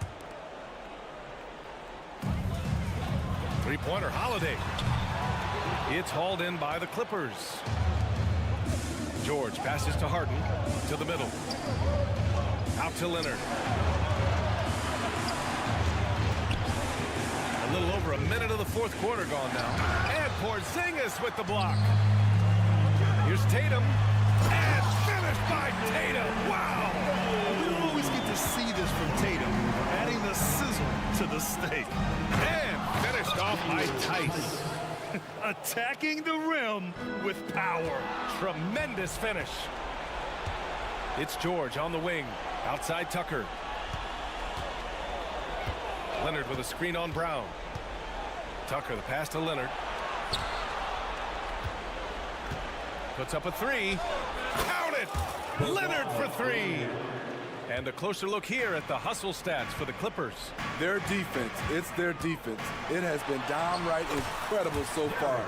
Three-pointer Holiday. It's hauled in by the Clippers. George passes to Harden, to the middle. Out to Leonard. A little over a minute of the fourth quarter gone now. And Porzingis with the block. Here's Tatum. And finished by Tatum. Wow. We don't always get to see this from Tatum, adding the sizzle to the steak. And finished off by Tice. Attacking the rim with power. Tremendous finish. It's George on the wing. Outside Tucker. Leonard with a screen on Brown. Tucker, the pass to Leonard. Puts up a 3. Count it! Leonard for 3. And a closer look here at the hustle stats for the Clippers. Their defense, it's their defense. It has been downright incredible so far.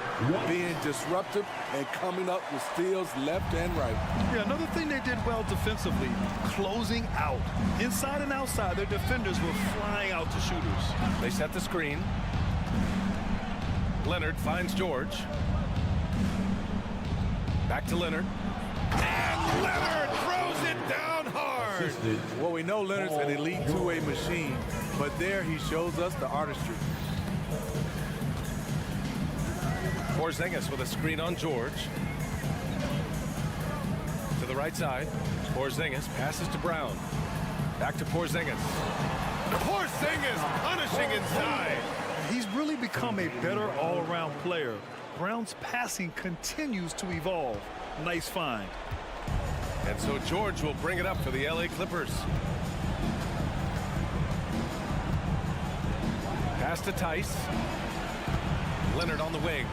Being disruptive and coming up with steals left and right. Yeah, another thing they did well defensively, closing out. Inside and outside, their defenders were flying out to shooters. They set the screen. Leonard finds George. Back to Leonard. And Leonard throws it down hard. Well, we know Leonard's an elite two-way machine, but there he shows us the artistry. Porzingis with a screen on George. To the right side. Porzingis passes to Brown. Back to Porzingis. Porzingis punishing inside. He's really become a better all-around player. Brown's passing continues to evolve. Nice find. And so George will bring it up for the LA Clippers. Pass to Tice. Leonard on the wing.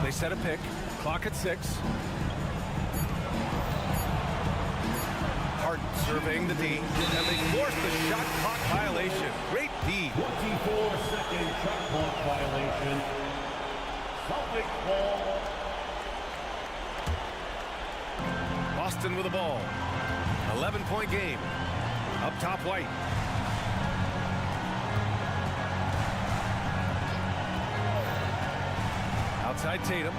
They set a pick. Clock at 6. Harden surveying the D. And they force the shot clock violation. Great D. 24-second shot clock violation. Celtics ball. Boston with the ball. 11-point game. Up top, White. Outside Tatum.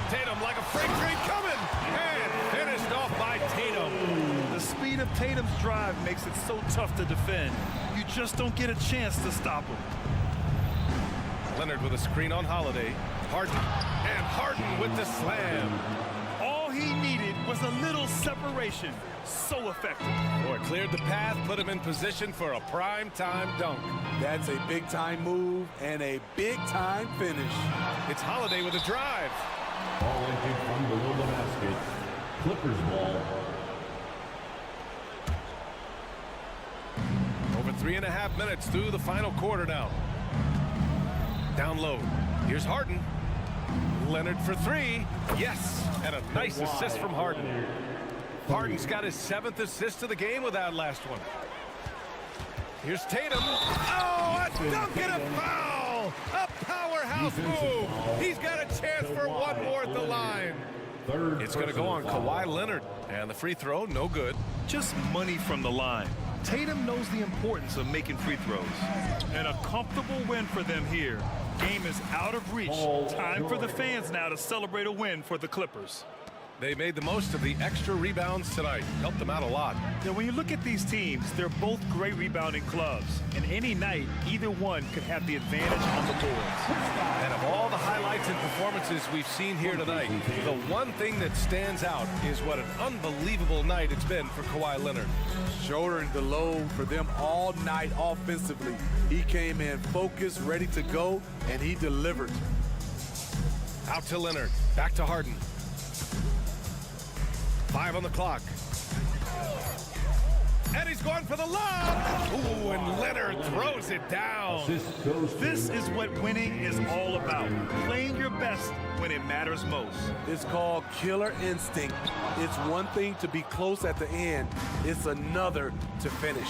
Tatum like a freight train coming. And finished off by Tatum. The speed of Tatum's drive makes it so tough to defend. You just don't get a chance to stop him. Leonard with a screen on Holiday. Harden. And Harden with the slam. All he needed was a little separation. So effective. Boy, cleared the path, put him in position for a prime-time dunk. That's a big-time move and a big-time finish. It's Holiday with a drive. Ball entered from below the basket. Clippers ball. Over 3.5 minutes through the final quarter now. Down low. Here's Harden. Leonard for three. Yes, and a nice assist from Harden. Harden's got his 7th assist of the game with that last one. Here's Tatum. Oh, a dunk and a foul! A powerhouse move. He's got a chance for one more at the line. It's going to go on Kawhi Leonard. And the free throw, no good. Just money from the line. Tatum knows the importance of making free throws. And a comfortable win for them here. Game is out of reach. Time for the fans now to celebrate a win for the Clippers. They made the most of the extra rebounds tonight. Helped them out a lot. Now, when you look at these teams, they're both great rebounding clubs. And any night, either one could have the advantage on the boards. And of all the highlights and performances we've seen here tonight, the one thing that stands out is what an unbelievable night it's been for Kawhi Leonard. Shouldering the load for them all night offensively. He came in focused, ready to go, and he delivered. Out to Leonard. Back to Harden. 5 on the clock. And he's going for the lob. Ooh, and Leonard throws it down. This is what winning is all about. Playing your best when it matters most. It's called killer instinct. It's one thing to be close at the end. It's another to finish.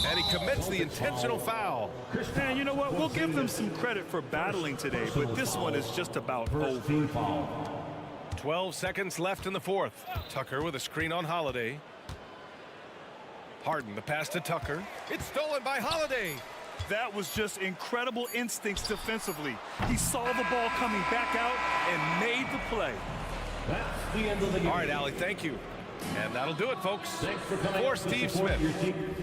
And he commits the intentional foul. And you know what? We'll give them some credit for battling today, but this one is just about over. 12 seconds left in the fourth. Tucker with a screen on Holiday. Harden, the pass to Tucker. It's stolen by Holiday. That was just incredible instincts defensively. He saw the ball coming back out and made the play. That's the end of the game. All right, Allie, thank you. And that'll do it, folks. Thanks for coming For out to Steve support Smith. your team.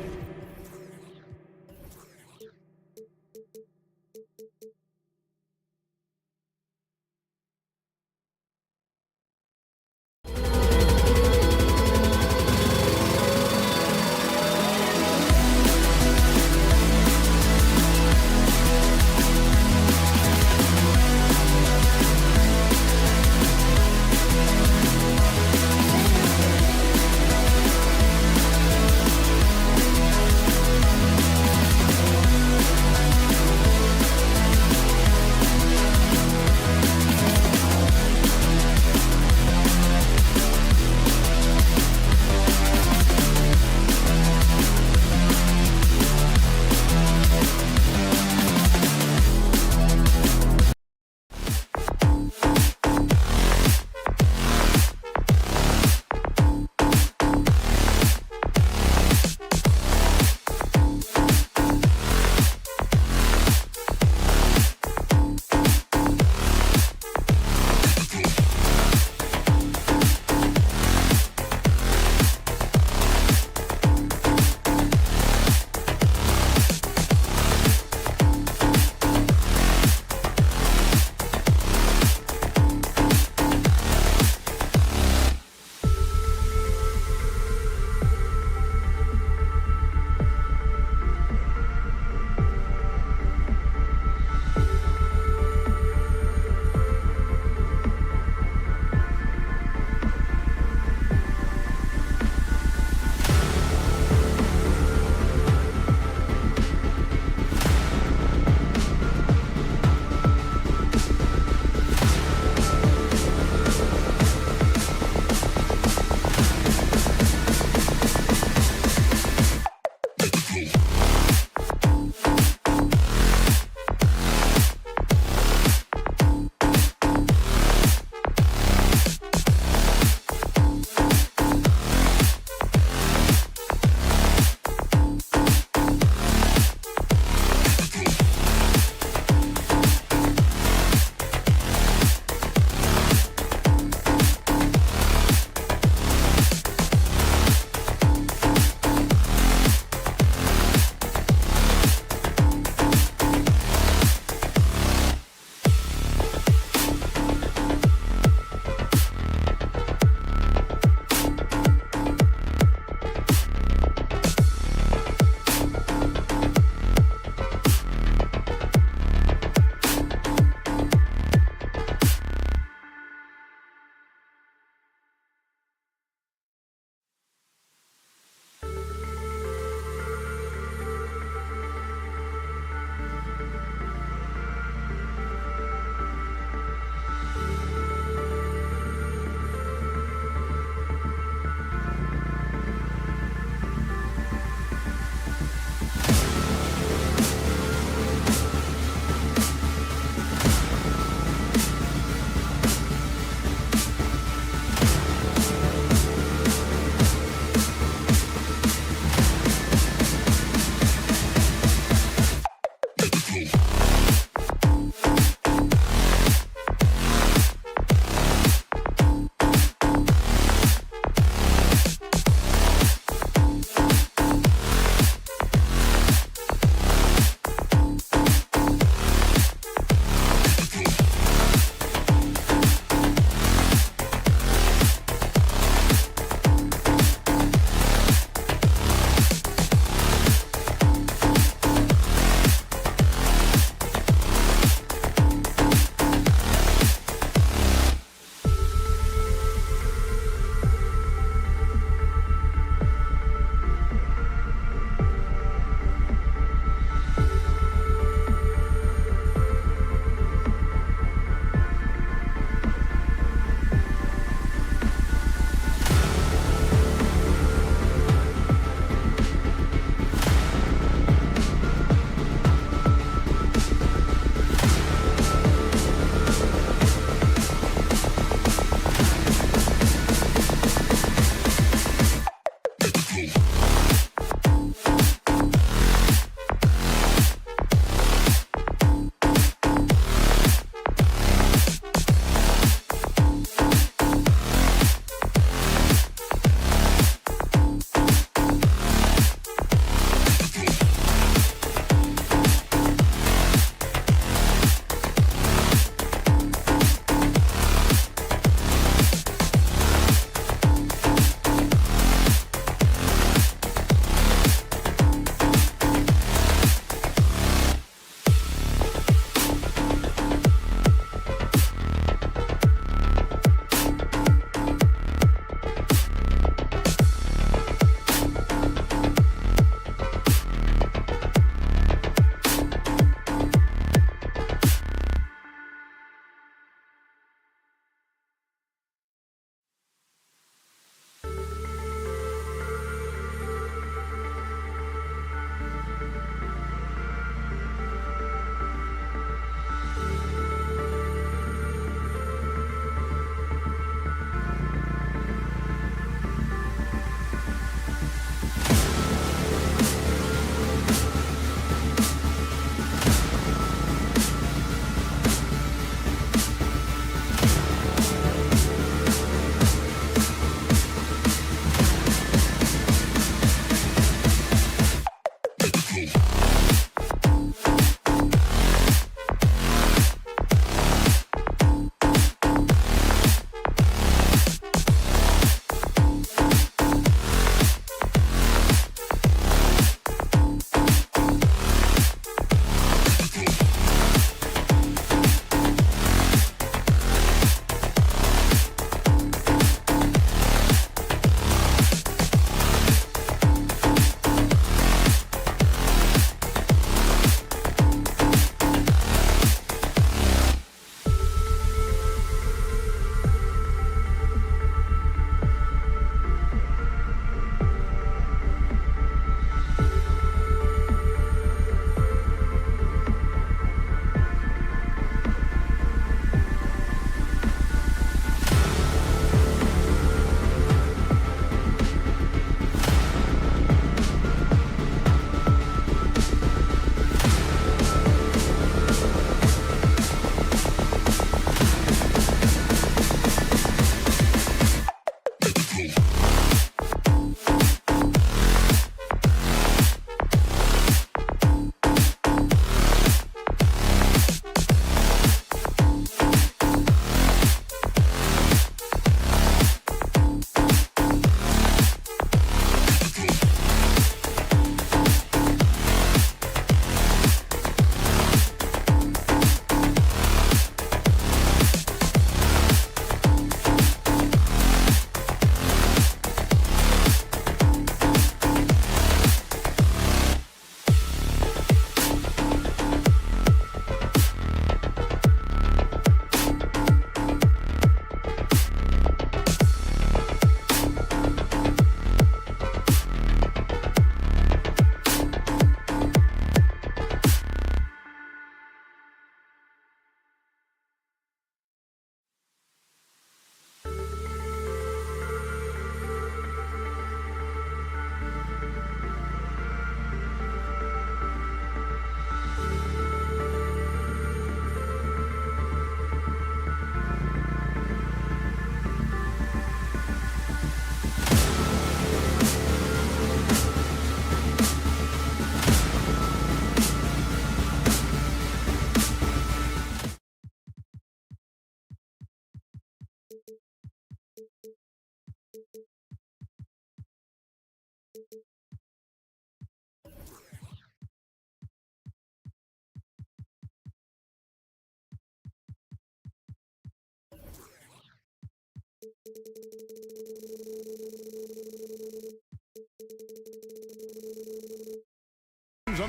On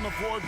the floor.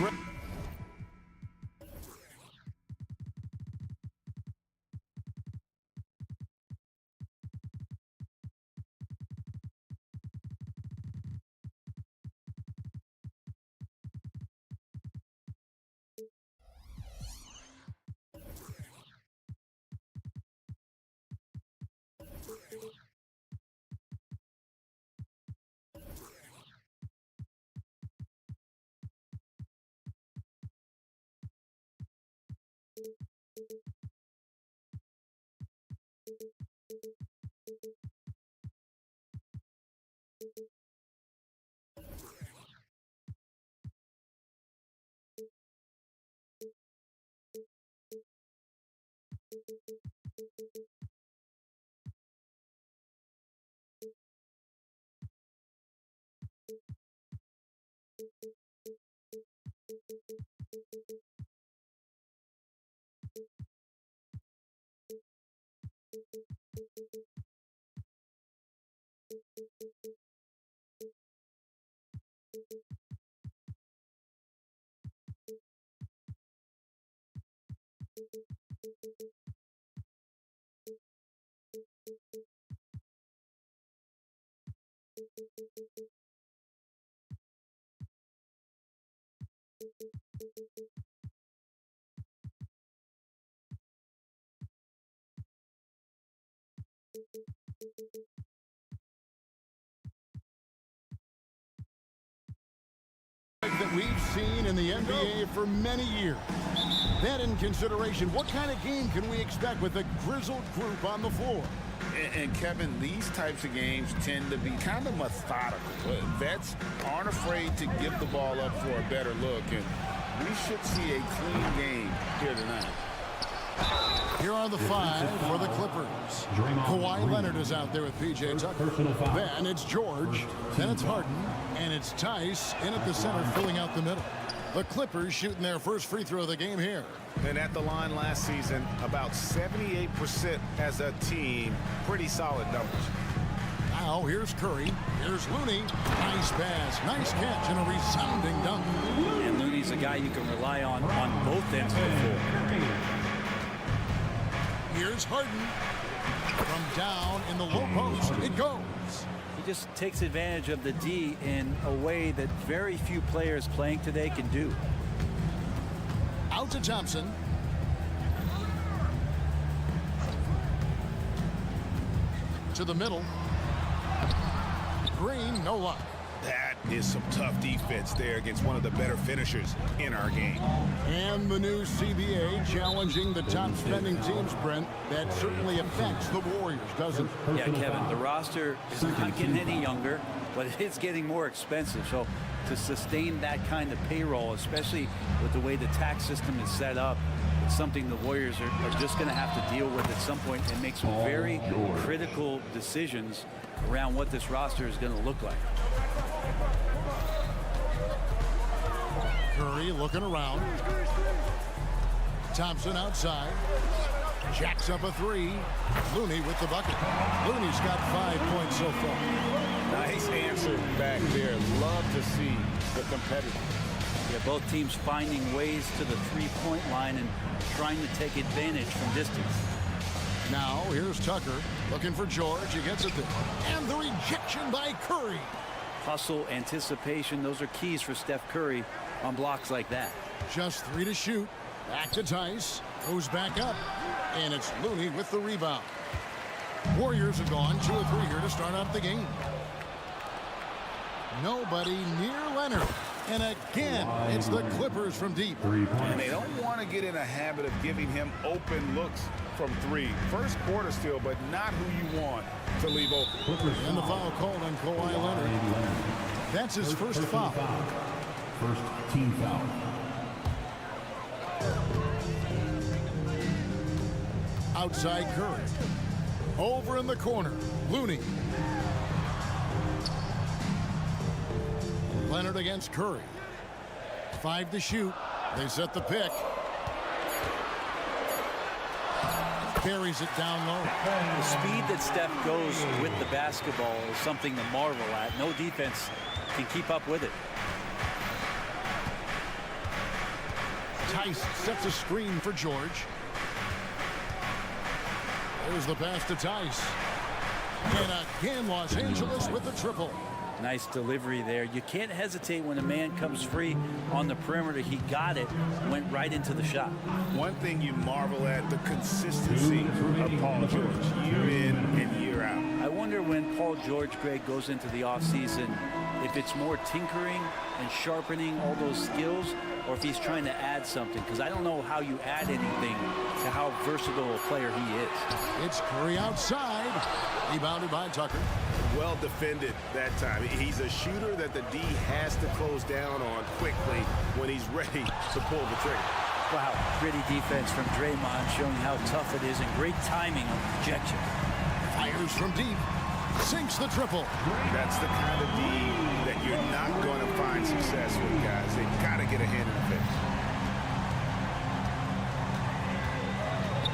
That we've seen in the NBA for many years. That in consideration, what kind of game can we expect with a grizzled group on the floor? And Kevin, these types of games tend to be kind of methodical. Vets aren't afraid to give the ball up for a better look, and we should see a clean game here tonight. Here are the five for the Clippers. Kawhi Leonard is out there with P.J. Tucker. Then it's George. Then it's Harden. And it's Tice in at the center, filling out the middle. The Clippers shooting their first free throw of the game here. And at the line last season, about 78% as a team. Pretty solid numbers. Now here's Curry. Here's Looney. Nice pass. Nice catch and a resounding dunk. And Looney's a guy you can rely on both ends of the floor. Here's Harden. From down in the low post, it goes. He just takes advantage of the D in a way that very few players playing today can do. Out to Thompson. To the middle. Green, no luck. That is some tough defense there against one of the better finishers in our game. And the new CBA challenging the top spending teams, Brent. That certainly affects the Warriors, doesn't it? Yeah, Kevin, the roster is not getting any younger, but it's getting more expensive. So to sustain that kind of payroll, especially with the way the tax system is set up, it's something the Warriors are just going to have to deal with at some point and make some very critical decisions around what this roster is going to look like. Curry looking around. Thompson outside. Jacks up a three. Looney with the bucket. Looney's got 5 points so far. Nice answer back there. Love to see the competitive. Yeah, both teams finding ways to the three-point line and trying to take advantage from distance. Now here's Tucker looking for George. He gets it there. And the rejection by Curry. Hustle, anticipation, those are keys for Steph Curry on blocks like that. Just 3 to shoot. Back to Tice. Goes back up. And it's Looney with the rebound. Warriors have gone 2 of 3 here to start out the game. Nobody near Leonard. And again, it's the Clippers from deep. And they don't want to get in a habit of giving him open looks from 3. First quarter still, but not who you want to leave open. And the foul called on Kawhi Leonard. That's his first foul. First team foul. Outside Curry. Over in the corner, Looney. Leonard against Curry. 5 to shoot. They set the pick. Carries it down low. The speed that Steph goes with the basketball is something to marvel at. No defense can keep up with it. Tice sets a screen for George. There's the pass to Tice. And again, Los Angeles with the triple. Nice delivery there. You can't hesitate when a man comes free on the perimeter. He got it, went right into the shot. One thing you marvel at, the consistency of Paul George, year in and year out. I wonder when Paul George, Greg, goes into the offseason, if it's more tinkering and sharpening all those skills, or if he's trying to add something, because I don't know how you add anything to how versatile a player he is. It's Curry outside. Rebounded by Tucker. Well defended that time. He's a shooter that the D has to close down on quickly when he's ready to pull the trigger. Wow, gritty defense from Draymond, showing how tough it is, and great timing on projection. Fires from deep. Sinks the triple. That's the kind of D that you're not going to find success with, guys. They've got to get a hand in the face.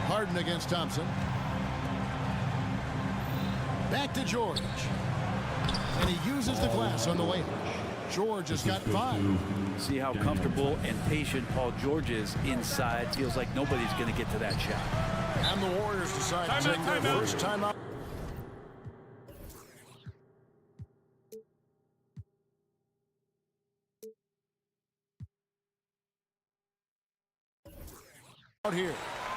Harden against Thompson. Back to George. And he uses the glass on the way. George has got 5. See how comfortable and patient Paul George is inside. Feels like nobody's going to get to that shot. And the Warriors decide to take their first timeout. Out here.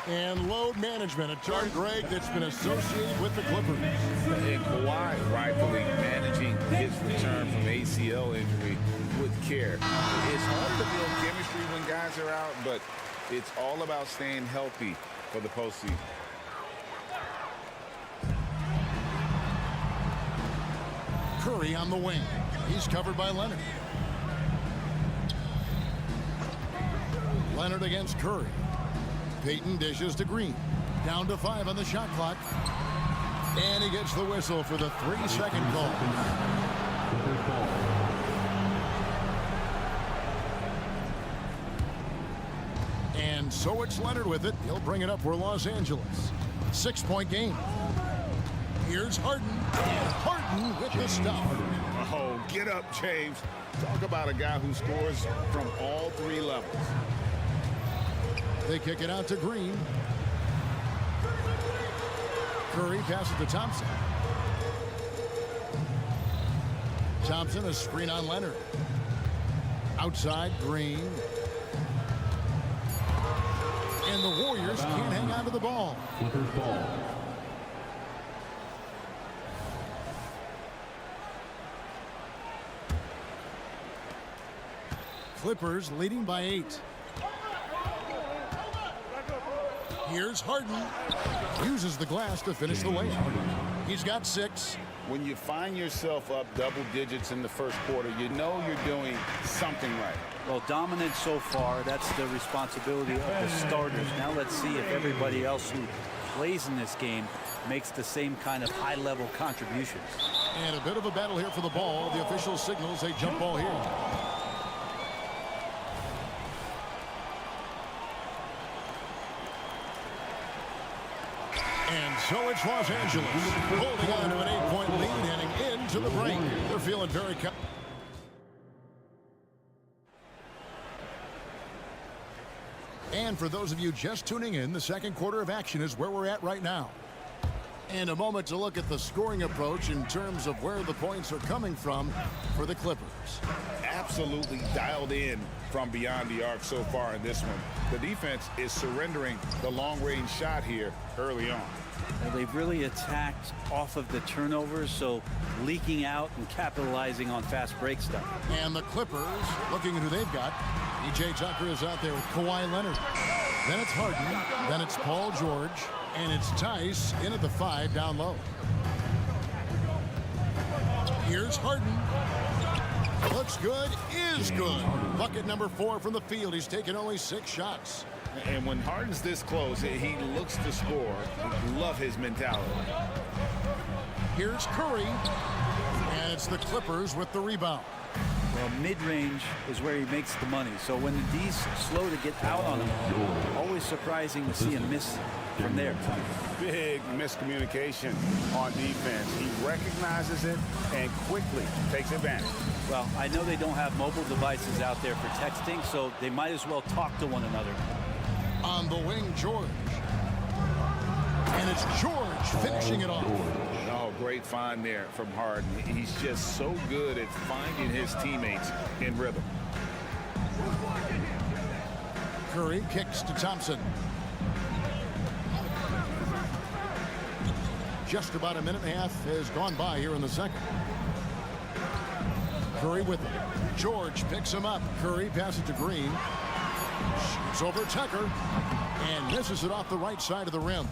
And load management, a term, Greg, that's been associated with the Clippers. And Kawhi rightfully managing his return from ACL injury with care. It's hard to build chemistry when guys are out, but it's all about staying healthy for the postseason. Curry on the wing. He's covered by Leonard. Leonard against Curry. Payton dishes to Green. Down to 5 on the shot clock. And he gets the whistle for the 3-second call. And so it's Leonard with it. He'll bring it up for Los Angeles. 6-point game. Here's Harden. And Harden with the stop. Oh, get up, James. Talk about a guy who scores from all 3 levels. They kick it out to Green. Curry passes to Thompson. Thompson, a screen on Leonard. Outside, Green. And the Warriors can't hang on to the ball. Clippers ball. Clippers leading by 8. Here's Harden. Uses the glass to finish the layup. He's got 6. When you find yourself up double digits in the first quarter, you know you're doing something right. Well, dominant so far. That's the responsibility of the starters. Now let's see if everybody else who plays in this game makes the same kind of high-level contributions. And a bit of a battle here for the ball. The official signals a jump ball here. And so it's Los Angeles holding on to an 8-point lead heading into the break. They're feeling very And for those of you just tuning in, the second quarter of action is where we're at right now. And a moment to look at the scoring approach in terms of where the points are coming from for the Clippers. Absolutely dialed in from beyond the arc so far in this one. The defense is surrendering the long-range shot here early on. Well, they've really attacked off of the turnovers, so leaking out and capitalizing on fast break stuff. And the Clippers, looking at who they've got. E.J. Tucker is out there with Kawhi Leonard. Then it's Harden. Then it's Paul George. And it's Tice in at the 5 down low. Here's Harden. Looks good, is good. Bucket number 4 from the field. He's taken only 6 shots. And when Harden's this close, he looks to score. Love his mentality. Here's Curry. And it's the Clippers with the rebound. Well, mid-range is where he makes the money. So when the D's slow to get out on him, always surprising to see him miss from there. Big miscommunication on defense. He recognizes it and quickly takes advantage. Well, I know they don't have mobile devices out there for texting, so they might as well talk to one another. On the wing, George. And it's George finishing it off. Oh, great find there from Harden. He's just so good at finding his teammates in rhythm. Curry kicks to Thompson. Just about a minute and a half has gone by here in the second. Curry with him. George picks him up. Curry passes to Green. Shoots over Tucker. And misses it off the right side of the rim.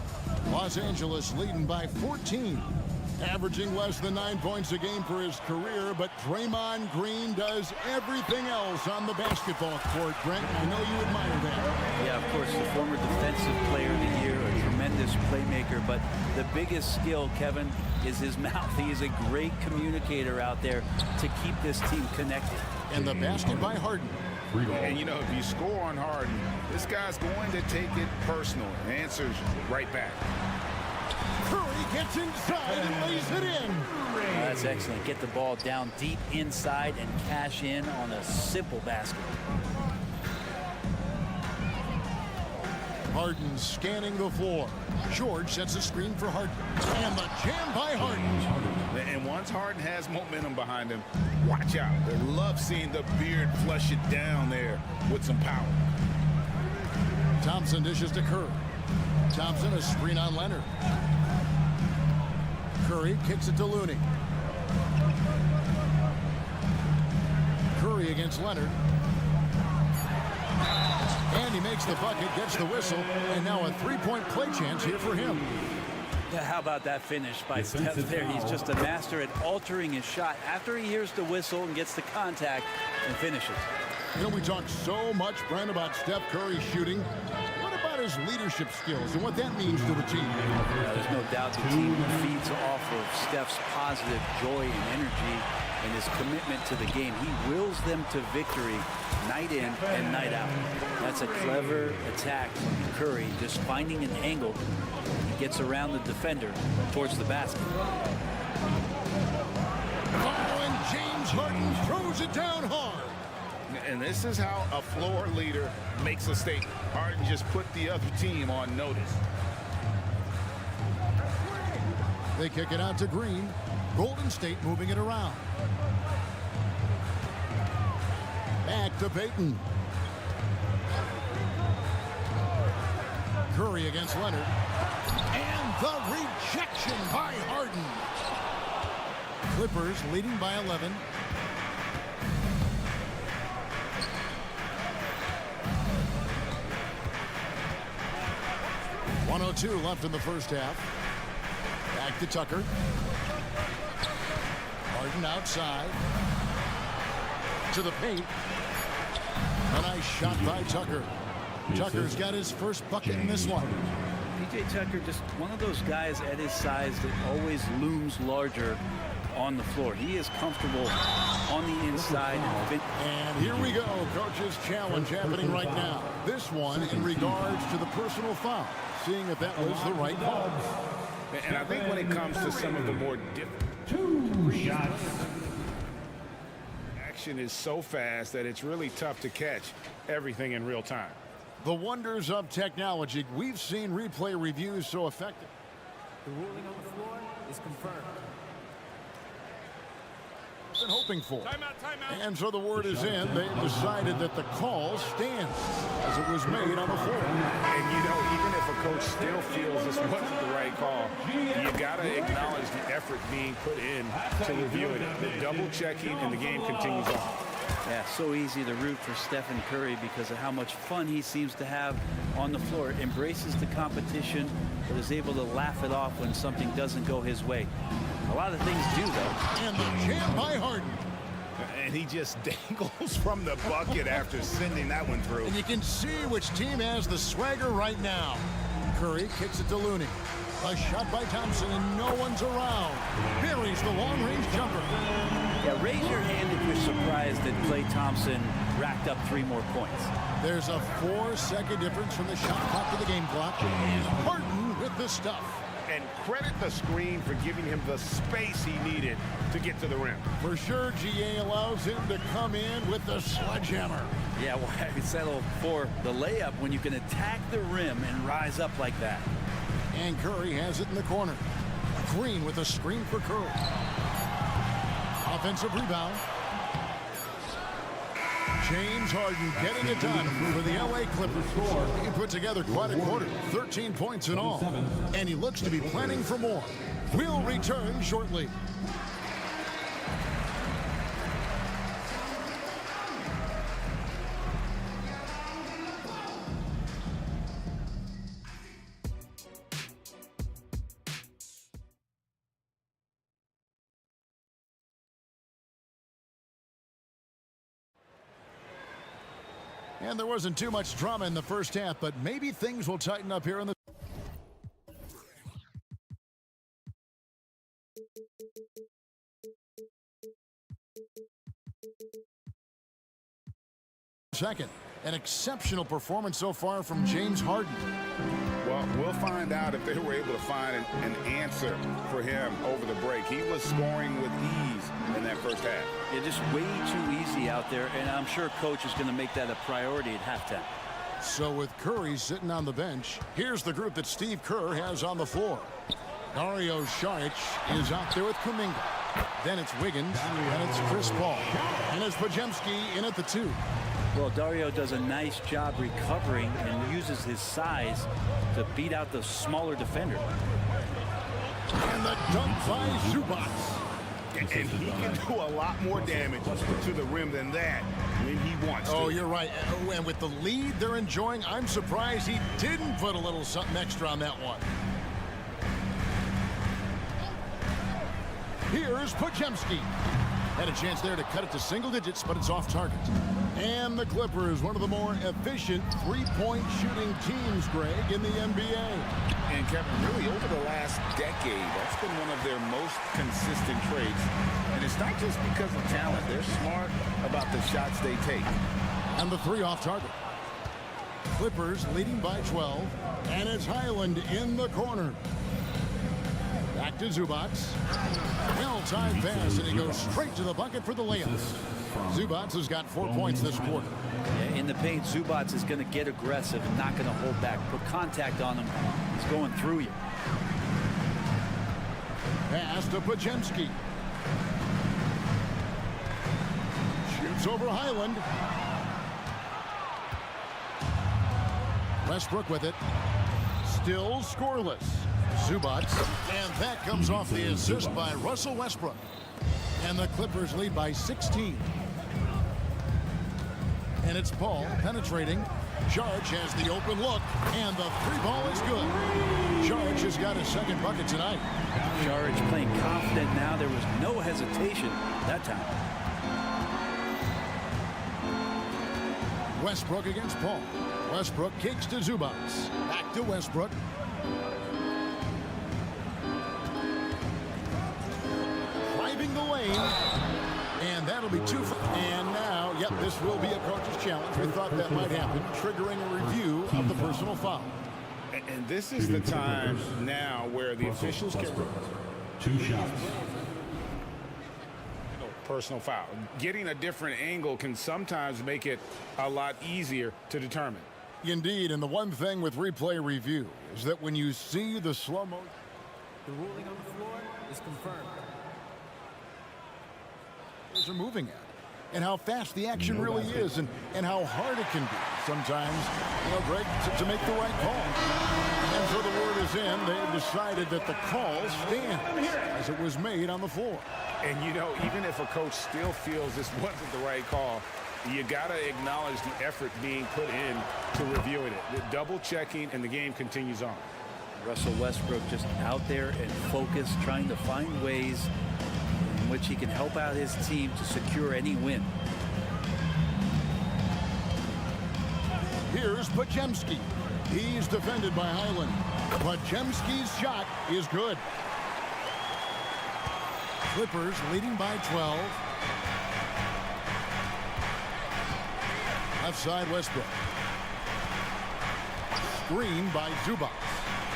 Los Angeles leading by 14. Averaging less than 9 points a game for his career, but Draymond Green does everything else on the basketball court. Brent, I know you admire that. Yeah, of course, the former defensive player of the year, a tremendous playmaker, but the biggest skill, Kevin, is his mouth. He is a great communicator out there to keep this team connected. And the basket by Harden. And, you know, if you score on Harden, this guy's going to take it personal and answers right back. Curry gets inside and lays it in. That's excellent. Get the ball down deep inside and cash in on a simple basket. Harden scanning the floor. George sets a screen for Harden. And the jam by Harden. And once Harden has momentum behind him, watch out. They love seeing the beard flush it down there with some power. Thompson dishes to Curry. Thompson, a screen on Leonard. Curry kicks it to Looney. Curry against Leonard. And he makes the bucket, gets the whistle, and now a three-point play chance here for him. Yeah, how about that finish by Steph there? He's just a master at altering his shot after he hears the whistle and gets the contact and finishes. You know, we talk so much, Brent, about Steph Curry shooting. What about his leadership skills and what that means to the team? There's no doubt the team feeds off of Steph's positive joy and energy and his commitment to the game. He wills them to victory night in and night out. That's a clever attack from Curry, just finding an angle. He gets around the defender towards the basket. Oh, and James Harden throws it down hard. And this is how a floor leader makes a statement. Harden just put the other team on notice. They kick it out to Green. Golden State moving it around. Back to Payton. Curry against Leonard. And the rejection by Harden. Clippers leading by 11. .102 left in the first half. Back to Tucker. Harden outside. To the paint. A nice shot by Tucker. Tucker's got his first bucket in this one. P.J. Tucker, just one of those guys at his size that always looms larger on the floor. He is comfortable on the inside. And here we go. Coach's challenge happening right now. This one in regards to the personal foul. Seeing if that was the right call. And I think when it comes to some of the more different 2 shots. action is so fast that it's really tough to catch everything in real time. The wonders of technology. We've seen replay reviews so effective. The ruling on the floor is confirmed. Been hoping for. Timeout, timeout. And so the word is in. They decided that the call stands as it was made on the floor. And you know, even if a coach still feels this wasn't the right call, you got to acknowledge the effort being put in to review it. The double checking and the game continues on. Yeah, so easy to root for Stephen Curry because of how much fun he seems to have on the floor. Embraces the competition, but is able to laugh it off when something doesn't go his way. A lot of things do, though. And the jam by Harden. And he just dangles from the bucket after sending that one through. And you can see which team has the swagger right now. Curry kicks it to Looney. A shot by Thompson, and no one's around. Buries the long-range jumper. Yeah, raise your hand if you're surprised that Klay Thompson racked up 3 more points. There's a 4-second difference from the shot clock to the game clock. And Harden with the stuff. And credit the screen for giving him the space he needed to get to the rim. For sure, GA allows him to come in with the sledgehammer. Yeah, why settle for the layup when you can attack the rim and rise up like that? And Curry has it in the corner. Green with a screen for Curry. Offensive rebound. James Harden getting it done for the LA Clippers. He put together quite a quarter, 13 points in all, and he looks to be planning for more. We'll return shortly. And there wasn't too much drama in the first half, but maybe things will tighten up here in the second. An exceptional performance so far from James Harden. Well, we'll find out if they were able to find an answer for him over the break. He was scoring with ease in that first half. Yeah, just way too easy out there, and I'm sure coach is going to make that a priority at halftime. So with Curry sitting on the bench, here's the group that Steve Kerr has on the floor. Dario Saric is out there with Kuminga. Then it's Wiggins, and it's Chris Paul. And it's Podziemski in at the 2. Well, Dario does a nice job recovering and uses his size to beat out the smaller defender. And the dunk by Zubac. And he can do a lot more damage to the rim than that when he wants to. Oh, you're right. And with the lead they're enjoying, I'm surprised he didn't put a little something extra on that one. Here's Podziemski. Had a chance there to cut it to single digits, but it's off target. And the Clippers, one of the more efficient three-point shooting teams, Greg, in the NBA. And Kevin, really over the last decade, that's been one of their most consistent traits. And it's not just because of talent. They're smart about the shots they take. And the 3 off target. Clippers leading by 12. And it's Highland in the corner. Back to Zubac. Well-timed pass, and he goes straight to the bucket for the layup. Zubac has got 4 points this quarter. Yeah, in the paint, Zubac is going to get aggressive and not going to hold back. Put contact on him. He's going through you. Pass to Podziemski. Shoots over Highland. Westbrook with it. Still scoreless. Zubac, and that comes off the assist by Russell Westbrook. And the Clippers lead by 16. And it's Paul penetrating. Saric has the open look, and the 3-ball is good. Saric has got his second bucket tonight. Saric playing confident now. There was no hesitation that time. Westbrook against Paul. Westbrook kicks to Zubac. Back to Westbrook. The lane, and that'll be 2 for, and now, yep, this will be a coach's challenge. We thought that might happen, triggering a review of the personal foul. And this is the time now where the officials can... 2 shots. Personal foul. Getting a different angle can sometimes make it a lot easier to determine. Indeed, and the one thing with replay review is that when you see the slow-mo... The ruling on the floor is confirmed. Are moving at, and how fast the action really is, and how hard it can be sometimes, Greg, to make the right call. And so the word is in. They have decided that the call stands as it was made on the floor. And even if a coach still feels this wasn't the right call, you got to acknowledge the effort being put in to reviewing it. The double checking, and the game continues on. Russell Westbrook just out there and focused, trying to find ways in which he can help out his team to secure any win. Here's Podziemski. He's defended by Highland. Podziemski's shot is good. Clippers leading by 12. Left side, Westbrook. Screen by Zubac.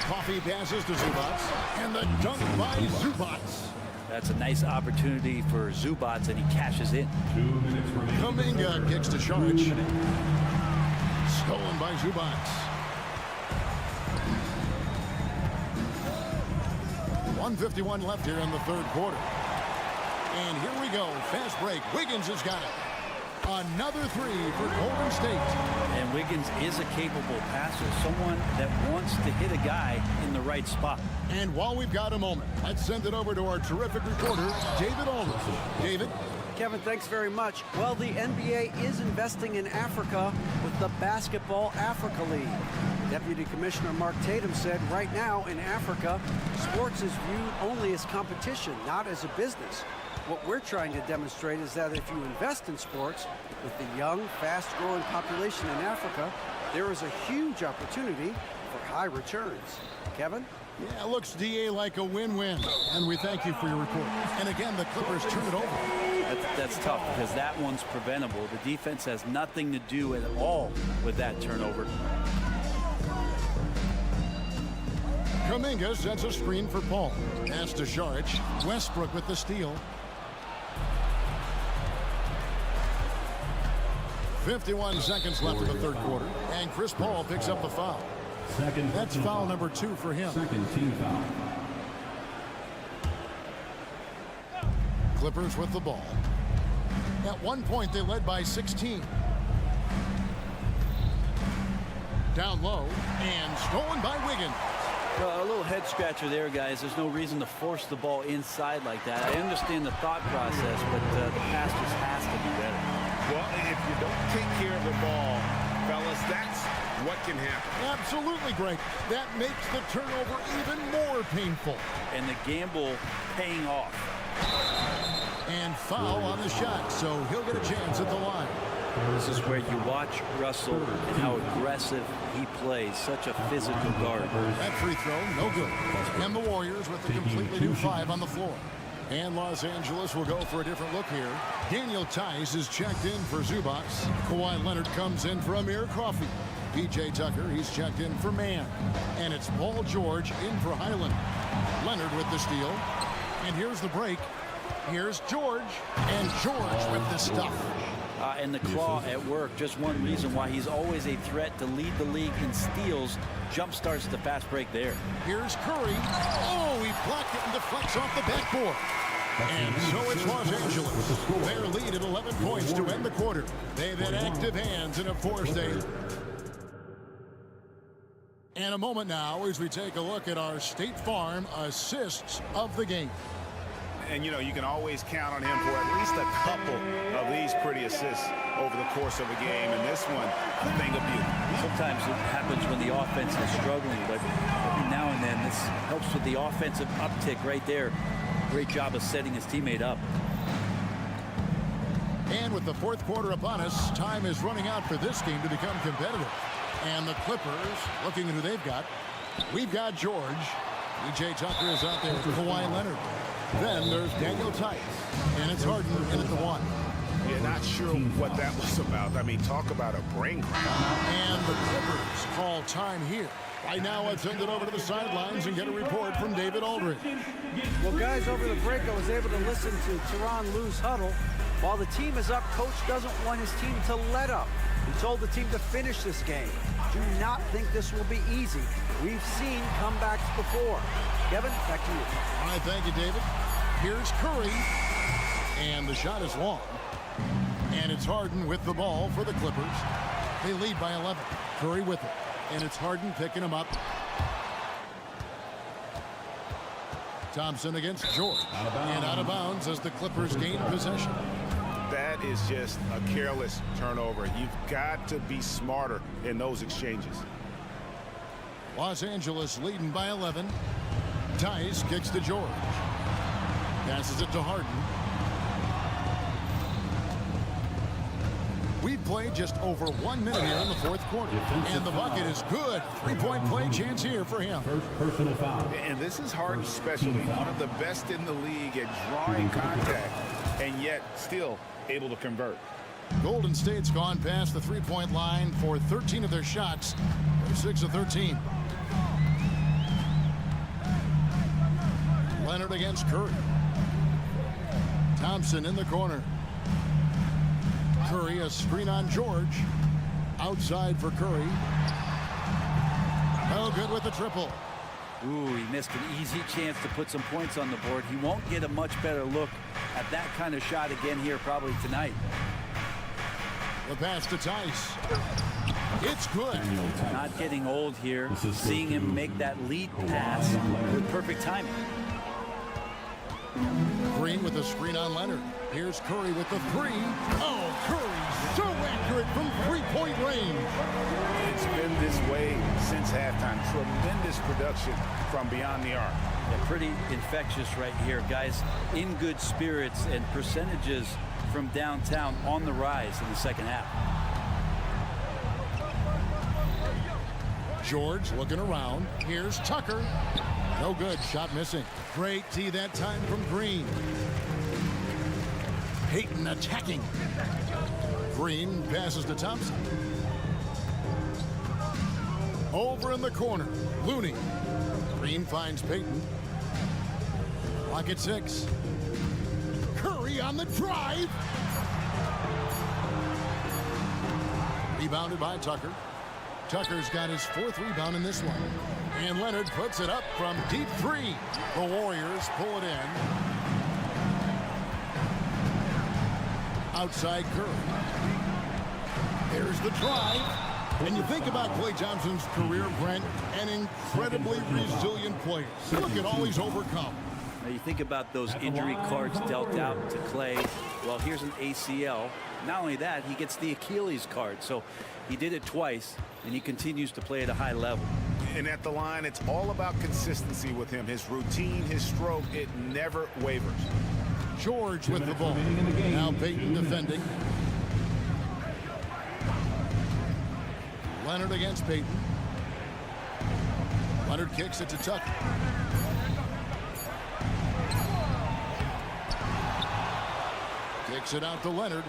Coffee passes to Zubac. And the dunk by Zubac. That's a nice opportunity for Zubac, and he cashes in. Kuminga kicks to Šarić. Stolen by Zubac. 1:51 left here in the third quarter. And here we go. Fast break. Wiggins has got it. Another three for Golden State. And Wiggins is a capable passer, someone that wants to hit a guy in the right spot. And while we've got a moment, let's send it over to our terrific reporter, David Aldridge. David? Kevin, thanks very much. Well, the NBA is investing in Africa with the Basketball Africa League. Deputy Commissioner Mark Tatum said right now in Africa, sports is viewed only as competition, not as a business. What we're trying to demonstrate is that if you invest in sports with the young, fast-growing population in Africa, there is a huge opportunity for high returns. Kevin? Yeah, it looks, DA, like a win-win. And we thank you for your report. And again, the Clippers turn it over. That's tough because that one's preventable. The defense has nothing to do at all with that turnover. Kuminga sets a screen for Paul. Pass to Šarić. Westbrook with the steal. 51 seconds left in the third quarter. And Chris Paul picks up the foul. That's foul number 2 for him. Second team foul. Clippers with the ball. At one point, they led by 16. Down low, and stolen by Wiggins. Well, a little head scratcher there, guys. There's no reason to force the ball inside like that. I understand the thought process, but the pass just has to be better. Well, if you don't take care of the ball, fellas, that's what can happen. Absolutely, Greg. That makes the turnover even more painful. And the gamble paying off. And foul on the shot, so he'll get a chance at the line. This is where you watch Russell and how aggressive he plays. Such a physical guard. That free throw, no good. And the Warriors with a completely new 5 on the floor. And Los Angeles will go for a different look here. Daniel Tice is checked in for Zubac. Kawhi Leonard comes in for Amir Coffey. P.J. Tucker, he's checked in for Mann. And it's Paul George in for Highland. Leonard with the steal. And here's the break. Here's George. And George with the stuff. And the claw at work, just one reason why he's always a threat to lead the league in steals. Jump starts the fast break there. Here's Curry. Oh, he blocked it and deflects off the backboard. And so it's Los Angeles. Their lead at 11 points to end the quarter. They've had active hands and have forced a... And a moment now as we take a look at our State Farm assists of the game. And, you know, you can always count on him for at least a couple of these pretty assists over the course of a game. And this one, a thing of beauty. Sometimes it happens when the offense is struggling, but every now and then this helps with the offensive uptick right there. Great job of setting his teammate up. And with the fourth quarter upon us, time is running out for this game to become competitive. And the Clippers, looking at who they've got, we've got George. P.J. Tucker is out there with Kawhi Leonard. Then there's Daniel Tice, and it's Harden in at the 1. Yeah, not sure what that was about. I mean, talk about a brain cramp. And the Clippers call time here. Right now, let's send it over to the sidelines and get a report from David Aldridge. Well, guys, over the break, I was able to listen to Tyronn Lue's huddle. While the team is up, Coach doesn't want his team to let up. He told the team to finish this game. Do not think this will be easy. We've seen comebacks before. Kevin, back to you. All right, thank you, David. Here's Curry. And the shot is long. And it's Harden with the ball for the Clippers. They lead by 11. Curry with it. And it's Harden picking him up. Thompson against George. And out of bounds as the Clippers gain possession. That is just a careless turnover. You've got to be smarter in those exchanges. Los Angeles leading by 11. Tice kicks to George. Passes it to Harden. We've played just over 1 minute here in the fourth quarter. And the bucket is good. Three-point play chance here for him. Personal foul. And this is Harden's specialty. One of the best in the league at drawing contact, and yet still able to convert. Golden State's gone past the three-point line for 13 of their shots. They're 6 of 13. Leonard against Curry. Thompson in the corner. Curry, a screen on George. Outside for Curry. No good with the triple. Ooh, he missed an easy chance to put some points on the board. He won't get a much better look at that kind of shot again here probably tonight. The pass to Tice. It's good. Not getting old here. Seeing him make that lead pass with perfect timing. Green with the screen on Leonard. Here's Curry with the three. Oh, Curry so accurate from three-point range. It's been this way since halftime. Tremendous production from beyond the arc. Yeah, pretty infectious right here, guys. In good spirits and percentages from downtown on the rise in the second half. George looking around. Here's Tucker. No good. Shot missing. Great tee that time from Green. Payton attacking. Green passes to Thompson. Over in the corner. Looney. Green finds Payton. Clock at 6. Curry on the drive. Rebounded by Tucker. Tucker's got his 4th rebound in this one. And Leonard puts it up from deep 3. The Warriors pull it in. Outside Curry. There's the drive. And you think about Klay Thompson's career, Brent, an incredibly resilient player. Look at all he's overcome. Now you think about those injury cards dealt out to Klay. Well, here's an ACL. Not only that, he gets the Achilles card. So he did it twice, and he continues to play at a high level. And at the line, it's all about consistency with him. His routine, his stroke, it never wavers. George with the ball. Now Payton defending. Leonard against Payton. Leonard kicks it to Tucker. Kicks it out to Leonard.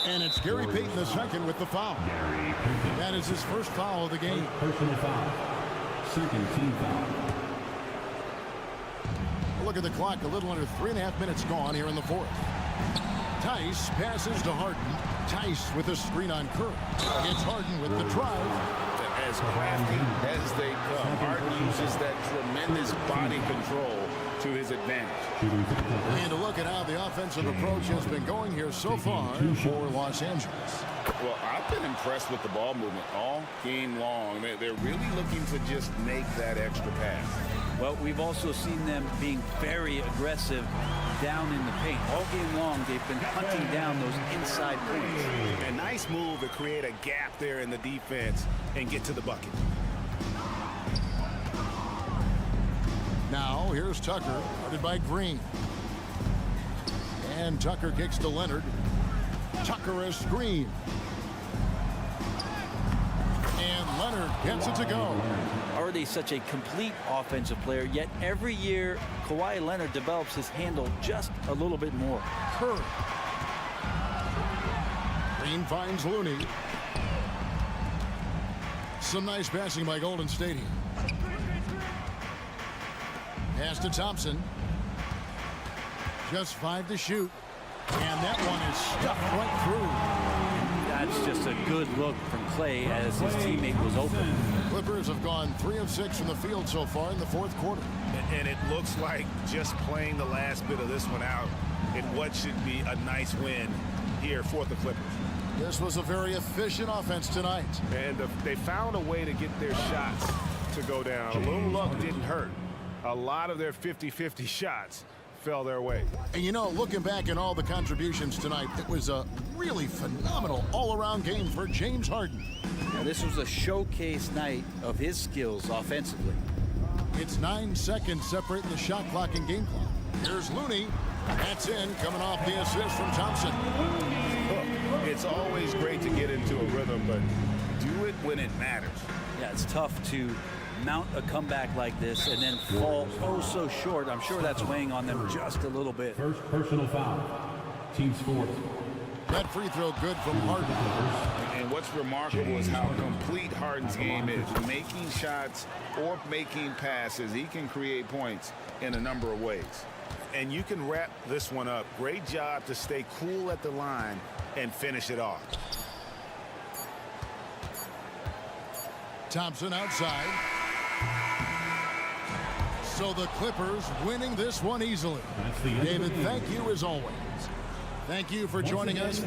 And it's Gary Payton II with the foul. That is his first foul of the game. Personal foul. Second team foul. Look at the clock. A little under 3.5 minutes gone here in the fourth. Tice passes to Harden. Tice with a screen on Curry. It's Harden with the drive. As crafty as they come, Harden uses that tremendous body control to his advantage. And to look at how the offensive approach has been going here so far for Los Angeles. Well, I've been impressed with the ball movement all game long. They're really looking to just make that extra pass. Well, we've also seen them being very aggressive down in the paint. All game long, they've been hunting down those inside points. A nice move to create a gap there in the defense and get to the bucket. Now, here's Tucker, guarded by Green. And Tucker kicks to Leonard. Tucker a screen. And Leonard gets it to go. Already such a complete offensive player, yet every year Kawhi Leonard develops his handle just a little bit more. Curry. Green finds Looney. Some nice passing by Golden State here. Pass to Thompson. Just 5 to shoot. And that one is stuffed right through. That's just a good look from Klay as his teammate was open. Clippers have gone 3 of 6 from the field so far in the fourth quarter. And it looks like just playing the last bit of this one out in what should be a nice win here for the Clippers. This was a very efficient offense tonight. And they found a way to get their shots to go down. A little luck didn't hurt. A lot of their 50-50 shots fell their way. And you know, looking back at all the contributions tonight, it was a really phenomenal all-around game for James Harden. Now, this was a showcase night of his skills offensively. It's 9 seconds separating the shot clock and game clock. Here's Looney. That's in, coming off the assist from Thompson. Look, It's always great to get into a rhythm, but do it when it matters. Yeah, it's tough to mount a comeback like this and then fall oh so short. I'm sure that's weighing on them just a little bit. First personal foul. Team's fourth. That free throw good from Harden. And what's remarkable is how complete Harden's game is. Making shots or making passes, he can create points in a number of ways. And you can wrap this one up. Great job to stay cool at the line and finish it off. Thompson outside. So the Clippers winning this one easily. David, thank you as always. Thank you for joining us.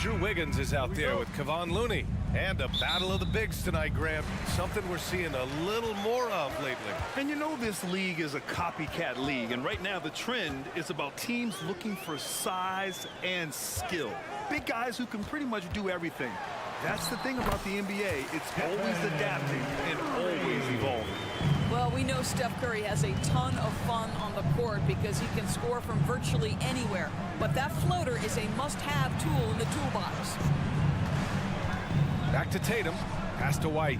Andrew Wiggins is out there with Kevon Looney. And a battle of the bigs tonight, Grant. Something we're seeing a little more of lately. And you know this league is a copycat league, and right now the trend is about teams looking for size and skill. Big guys who can pretty much do everything. That's the thing about the NBA. It's always adapting and always evolving. Well, we know Steph Curry has a ton of fun on the court because he can score from virtually anywhere. But that floater is a must-have tool in the toolbox. Back to Tatum. Pass to White.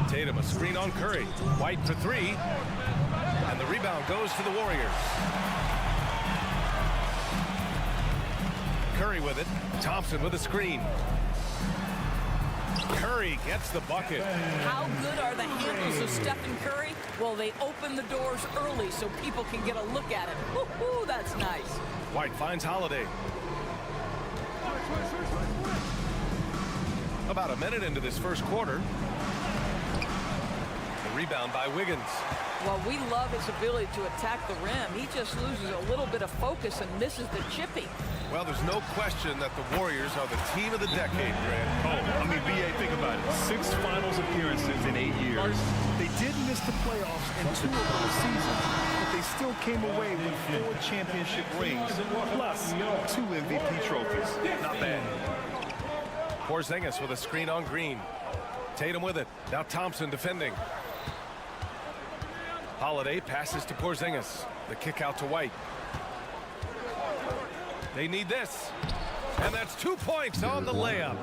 Tatum, a screen on Curry. White for three. And the rebound goes to the Warriors. Curry with it. Thompson with a screen. Curry gets the bucket. How good are the handles of Stephen Curry? Well, they open the doors early so people can get a look at it. Woo-hoo, that's nice. White finds Holiday. About a minute into this first quarter. The rebound by Wiggins. Well, we love his ability to attack the rim. He just loses a little bit of focus and misses the chippy. Well, there's no question that the Warriors are the team of the decade, Grant. Oh, I mean, BA, think about it. 6 finals appearances in 8 years. They did miss the playoffs in 2 of those seasons, but they still came away with 4 championship rings, plus 2 MVP trophies. Not bad. Porzingis with a screen on Green. Tatum with it. Now Thompson defending. Holiday passes to Porzingis. The kick out to White. They need this. And that's 2 points on the layup.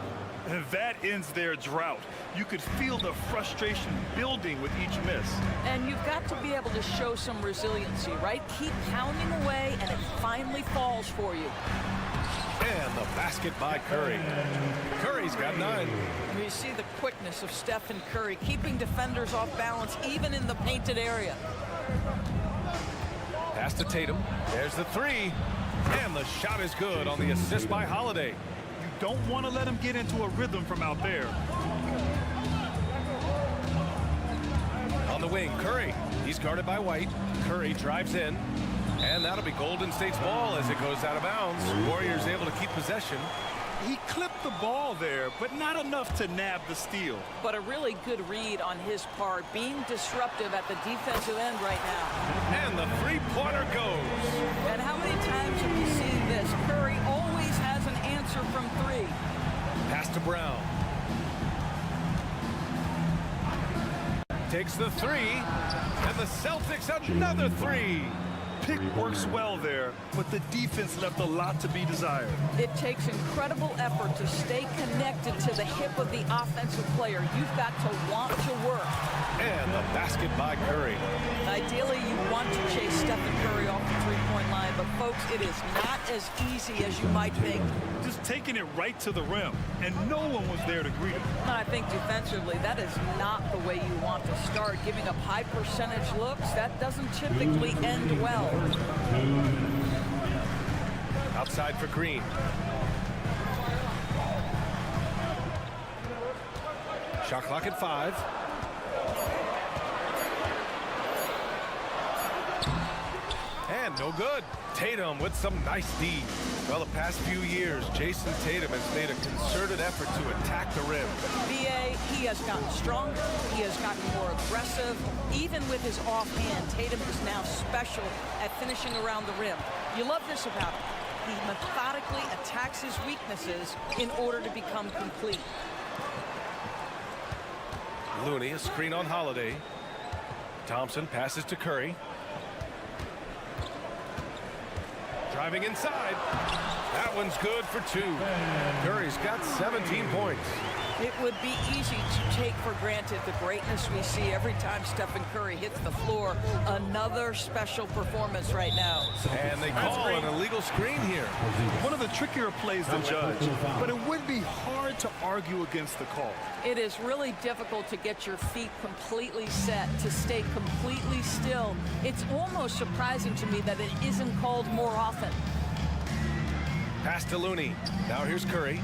And that ends their drought. You could feel the frustration building with each miss. And you've got to be able to show some resiliency, right? Keep pounding away, and it finally falls for you. And the basket by Curry. Curry's got 9. You see the quickness of Stephen Curry, keeping defenders off balance even in the painted area. Pass to Tatum. There's the 3. And the shot is good on the assist by Holiday. You don't want to let him get into a rhythm from out there. On the wing, Curry. He's guarded by White. Curry drives in. And that'll be Golden State's ball as it goes out of bounds. Warriors able to keep possession. He clipped the ball there, but not enough to nab the steal. But a really good read on his part, being disruptive at the defensive end right now. And the three-pointer goes. And how many times have you seen this? Curry always has an answer from 3. Pass to Brown. Takes the 3. And the Celtics another 3. Pick works well there, but the defense left a lot to be desired. It takes incredible effort to stay connected to the hip of the offensive player. You've got to want to work. And the basket by Curry. Ideally, you want to chase Stephen Curry off the three-point line, but folks, it is not as easy as you might think. Just taking it right to the rim, and no one was there to greet him. I think defensively, that is not the way you want to start. Giving up high percentage looks, that doesn't typically end well. Outside for Green. Shot clock at 5. And no good. Tatum with some nice D. Well, the past few years, Jason Tatum has made a concerted effort to attack the rim. BA, he has gotten stronger. He has gotten more aggressive. Even with his offhand, Tatum is now special at finishing around the rim. You love this about him. He methodically attacks his weaknesses in order to become complete. Looney, a screen on Holiday. Thompson passes to Curry. Driving inside. That one's good for 2. Curry's got 17 points. It would be easy to take for granted the greatness we see every time Stephen Curry hits the floor. Another special performance right now. And they call an illegal screen here. One of the trickier plays to judge, but it would be hard to argue against the call. It is really difficult to get your feet completely set, to stay completely still. It's almost surprising to me that it isn't called more often. Pass to Looney. Now here's Curry.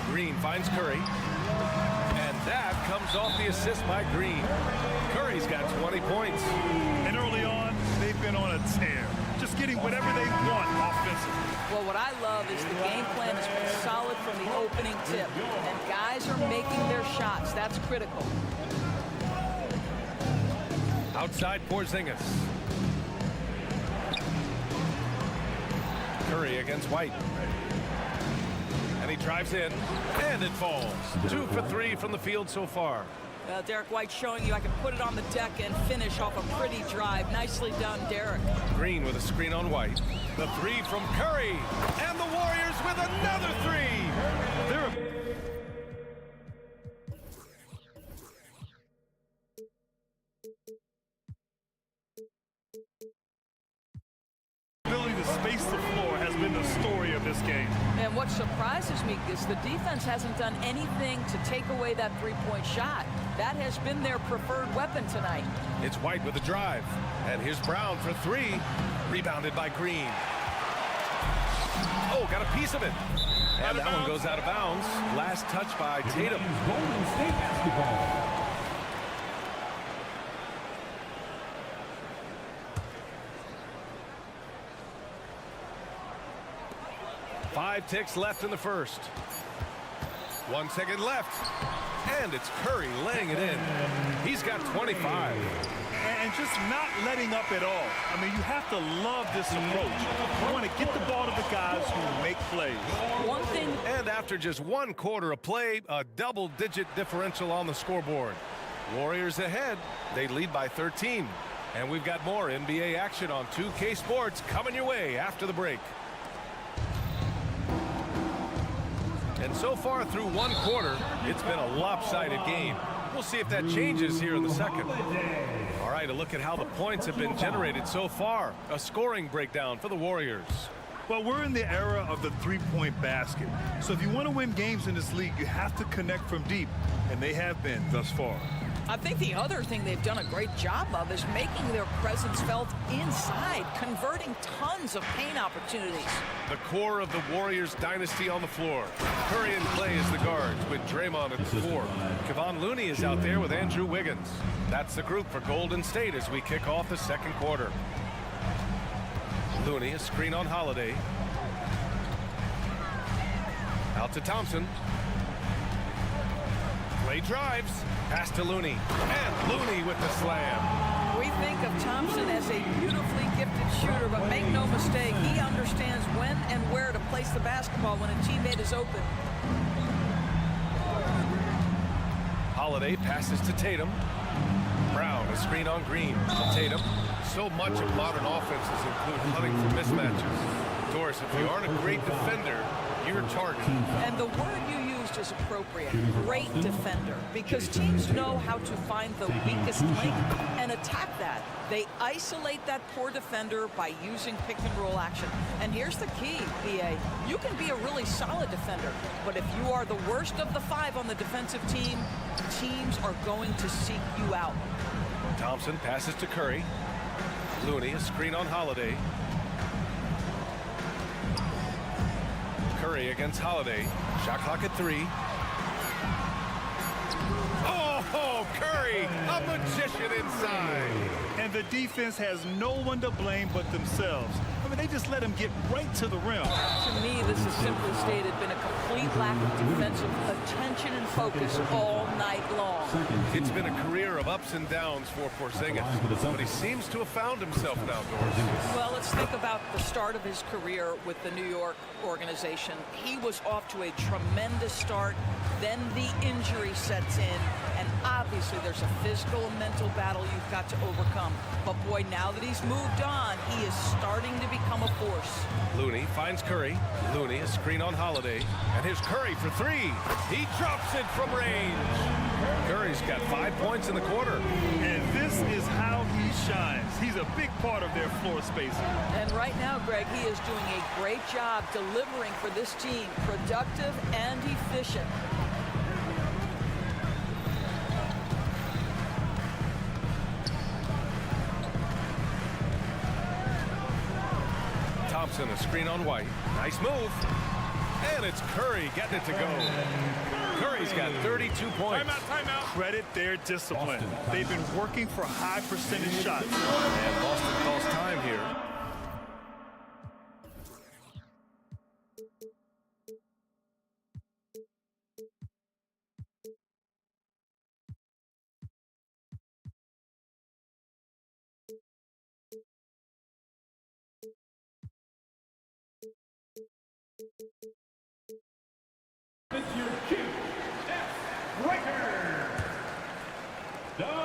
Green finds Curry. And that comes off the assist by Green. Curry's got 20 points. And early on, they've been on a tear. Just getting whatever they want offensively. what I love is the game plan has been solid from the opening tip. And guys are making their shots. That's critical. Outside Porzingis. Curry against White. And he drives in, and it falls. 2 for 3 from the field so far. Derek White showing you I can put it on the deck and finish off a pretty drive. Nicely done, Derek. Green with a screen on White. The 3 from Curry. And the Warriors with another 3. Ability to space the floor has been the story of this game. And what surprises me is the defense hasn't done anything to take away that three-point shot. That has been their preferred weapon tonight. It's White with a drive. And here's Brown for 3. Rebounded by Green. Oh, got a piece of it. And that one goes out of bounds. Last touch by Tatum. Golden State basketball. 5 ticks left in the first. 1 second left. And it's Curry laying it in. He's got 25. And just not letting up at all. I mean, you have to love this approach. You want to get the ball to the guys who make plays. One thing. And after just 1 quarter of play, a double-digit differential on the scoreboard. Warriors ahead. They lead by 13. And we've got more NBA action on 2K Sports coming your way after the break. And so far through 1 quarter, it's been a lopsided game. We'll see if that changes here in the second. All right, a look at how the points have been generated so far. A scoring breakdown for the Warriors. Well, we're in the era of the three-point basket. So if you want to win games in this league, you have to connect from deep. And they have been thus far. I think the other thing they've done a great job of is making their presence felt inside, converting tons of paint opportunities. The core of the Warriors dynasty on the floor. Curry and Clay as the guards with Draymond at the 4. Kevon Looney is out there with Andrew Wiggins. That's the group for Golden State as we kick off the second quarter. Looney, a screen on Holiday. Out to Thompson. Clay drives. Pass to Looney. And Looney with the slam. We think of Thompson as a beautifully gifted shooter, but make no mistake, he understands when and where to place the basketball when a teammate is open. Holiday passes to Tatum. Brown, a screen on Green. Tatum. So much of modern offenses include hunting for mismatches. Doris, if you aren't a great defender, you're targeted. And the word you used is appropriate. Great defender. Because teams know how to find the weakest link and attack that. They isolate that poor defender by using pick-and-roll action. And here's the key, PA. You can be a really solid defender, but if you are the worst of the 5 on the defensive team, teams are going to seek you out. Thompson passes to Curry. Looney, a screen on Holiday. Curry against Holiday. Shot clock at 3. Oh, Curry, a magician inside. And the defense has no one to blame but themselves. I mean, they just let him get right to the rim. To me, this has simply stated been a complete lack of defensive attention and focus all night long. It's been a career of ups and downs for Porzingis, but he seems to have found himself now, Doris. Well, let's think about the start of his career with the New York organization. He was off to a tremendous start. Then the injury sets in, and obviously there's a physical and mental battle you've got to overcome. But boy, now that he's moved on, he is starting to become a force. Looney finds Curry. Looney, a screen on Holiday. And here's Curry for 3. He drops it from range. Curry's got 5 points in the quarter. And this is how he shines. He's a big part of their floor spacing. And right now, Greg, he is doing a great job delivering for this team, productive and efficient. Thompson, a screen on White. Nice move. And it's Curry getting it to go. Curry's got 32 points. Timeout. Credit their discipline. They've been working for high percentage shots. And Boston calls time here. It's your cue, Breaker.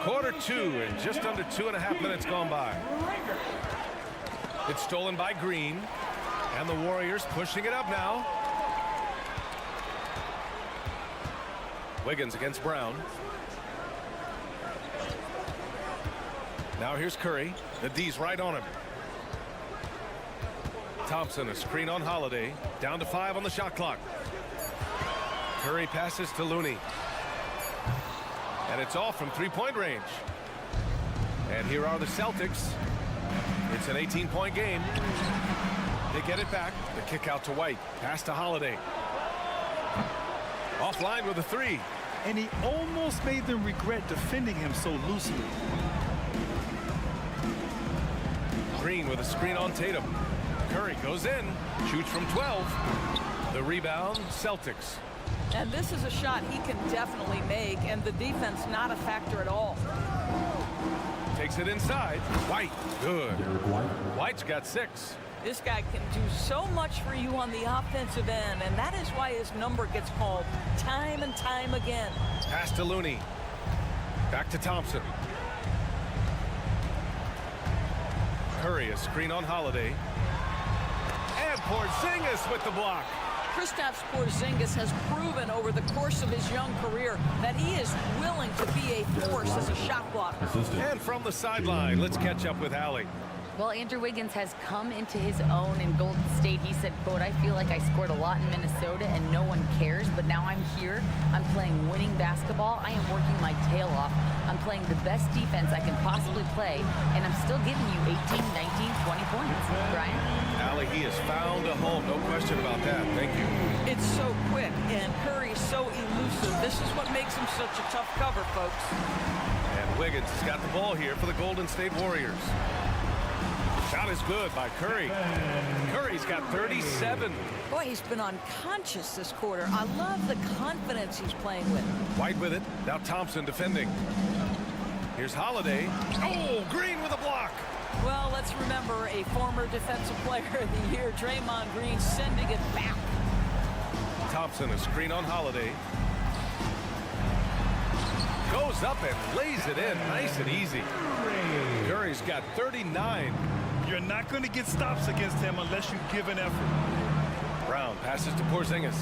Quarter two and just under 2.5 minutes gone by. It's stolen by Green. And the Warriors pushing it up now. Wiggins against Brown. Now here's Curry. The D's right on him. Thompson, a screen on Holiday. Down to 5 on the shot clock. Curry passes to Looney. And it's off from three-point range. And here are the Celtics. It's an 18-point game. They get it back. The kick out to White. Pass to Holiday. Offline with a 3. And he almost made them regret defending him so loosely. Green with a screen on Tatum. Curry goes in. Shoots from 12. The rebound, Celtics. And this is a shot he can definitely make, and the defense not a factor at all. Takes it inside. White, good. White's got 6. This guy can do so much for you on the offensive end, and that is why his number gets called time and time again. Pass to Looney. Back to Thompson. Curry, a screen on Holiday. And Porzingis with the block. Kristaps Porzingis has proven over the course of his young career that he is willing to be a force as a shot blocker. And from the sideline, let's catch up with Allie. Well, Andrew Wiggins has come into his own in Golden State. He said, quote, I feel like I scored a lot in Minnesota and no one cares, but now I'm here. I'm playing winning basketball. I am working my tail off. I'm playing the best defense I can possibly play, and I'm still giving you 18, 19, 20 points. Brian? Allie, he has found a home. No question about that. Thank you. It's so quick, and Curry's so elusive. This is what makes him such a tough cover, folks. And Wiggins has got the ball here for the Golden State Warriors. Shot is good by Curry. Curry's got 37. Boy, he's been unconscious this quarter. I love the confidence he's playing with. White with it. Now Thompson defending. Here's Holiday. Oh, Green with a block. Well, let's remember a former defensive player of the year, Draymond Green, sending it back. Thompson, a screen on Holiday. Goes up and lays it in. Nice and easy. Curry's got 39. You're not going to get stops against him unless you give an effort. Brown passes to Porzingis.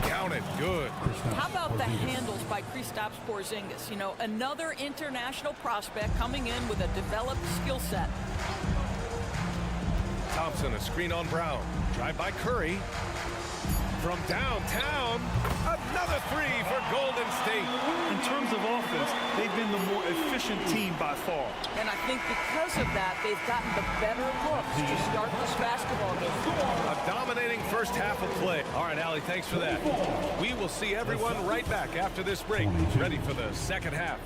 Count it. Good. How about the handles by Kristaps Porzingis? You know, another international prospect coming in with a developed skill set. Thompson, a screen on Brown. Drive by Curry. From downtown, another 3 for Golden State. In terms of offense, they've been the more efficient team by far. And I think because of that, they've gotten the better looks to start this basketball game. A dominating first half of play. All right, Allie, thanks for that. We will see everyone right back after this break, ready for the second half.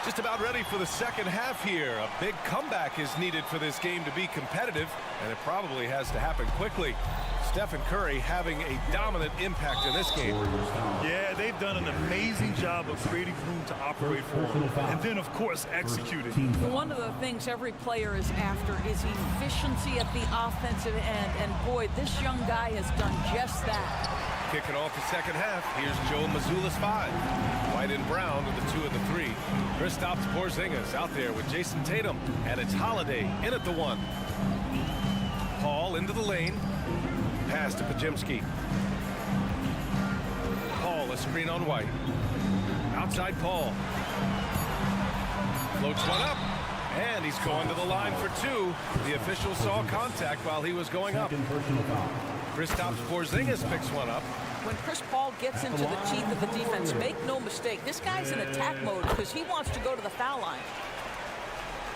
Just about ready for the second half here. A big comeback is needed for this game to be competitive, and it probably has to happen quickly. Stephen Curry having a dominant impact in this game. Yeah, they've done an amazing job of creating room to operate for him. And then, of course, executing. One of the things every player is after is efficiency at the offensive end. And boy, this young guy has done just that. Kicking off the second half, here's Joe Mazzulla's 5. White and Brown are the 2 and the 3. Kristaps Porzingis out there with Jason Tatum, and it's Holiday in at the 1. Paul into the lane. Pass to Pajimski. Paul, a screen on White. Outside Paul. Floats one up, and he's going to the line for 2. The official saw contact while he was going up. Kristaps Porzingis picks one up. When Chris Paul gets into the teeth of the defense, make no mistake, this guy's in attack mode because he wants to go to the foul line.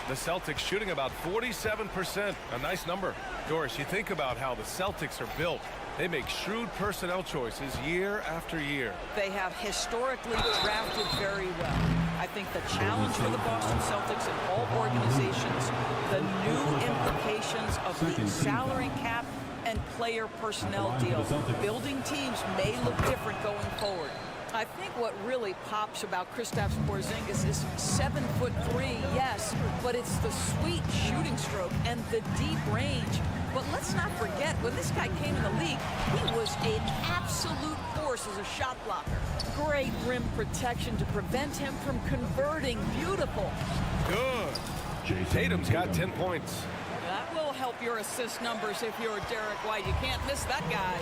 The Celtics shooting about 47%, a nice number. Doris, you think about how the Celtics are built. They make shrewd personnel choices year after year. They have historically drafted very well. I think think the challenge for the Boston Celtics and all organizations, the new implications of the salary cap and player personnel deal. Building teams may look different going forward. I think what really pops about Kristaps Porzingis is 7'3", yes, but it's the sweet shooting stroke and the deep range. But let's not forget, when this guy came in the league, he was an absolute force as a shot blocker. Great rim protection to prevent him from converting. Beautiful. Good. Tatum's got 10 points. That will help your assist numbers if you're Derek White. You can't miss that guy.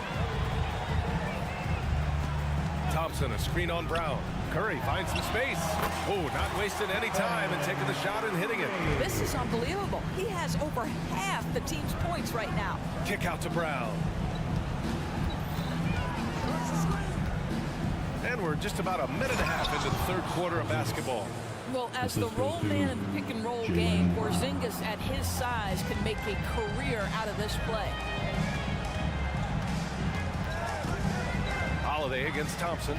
Thompson, a screen on Brown. Curry finds some space. Oh, not wasting any time and taking the shot and hitting it. This is unbelievable. He has over half the team's points right now. Kick out to Brown. And we're just about a minute and a half into the third quarter of basketball. Well, as the roll man in the pick-and-roll game, Porzingis at his size can make a career out of this play. Holiday against Thompson.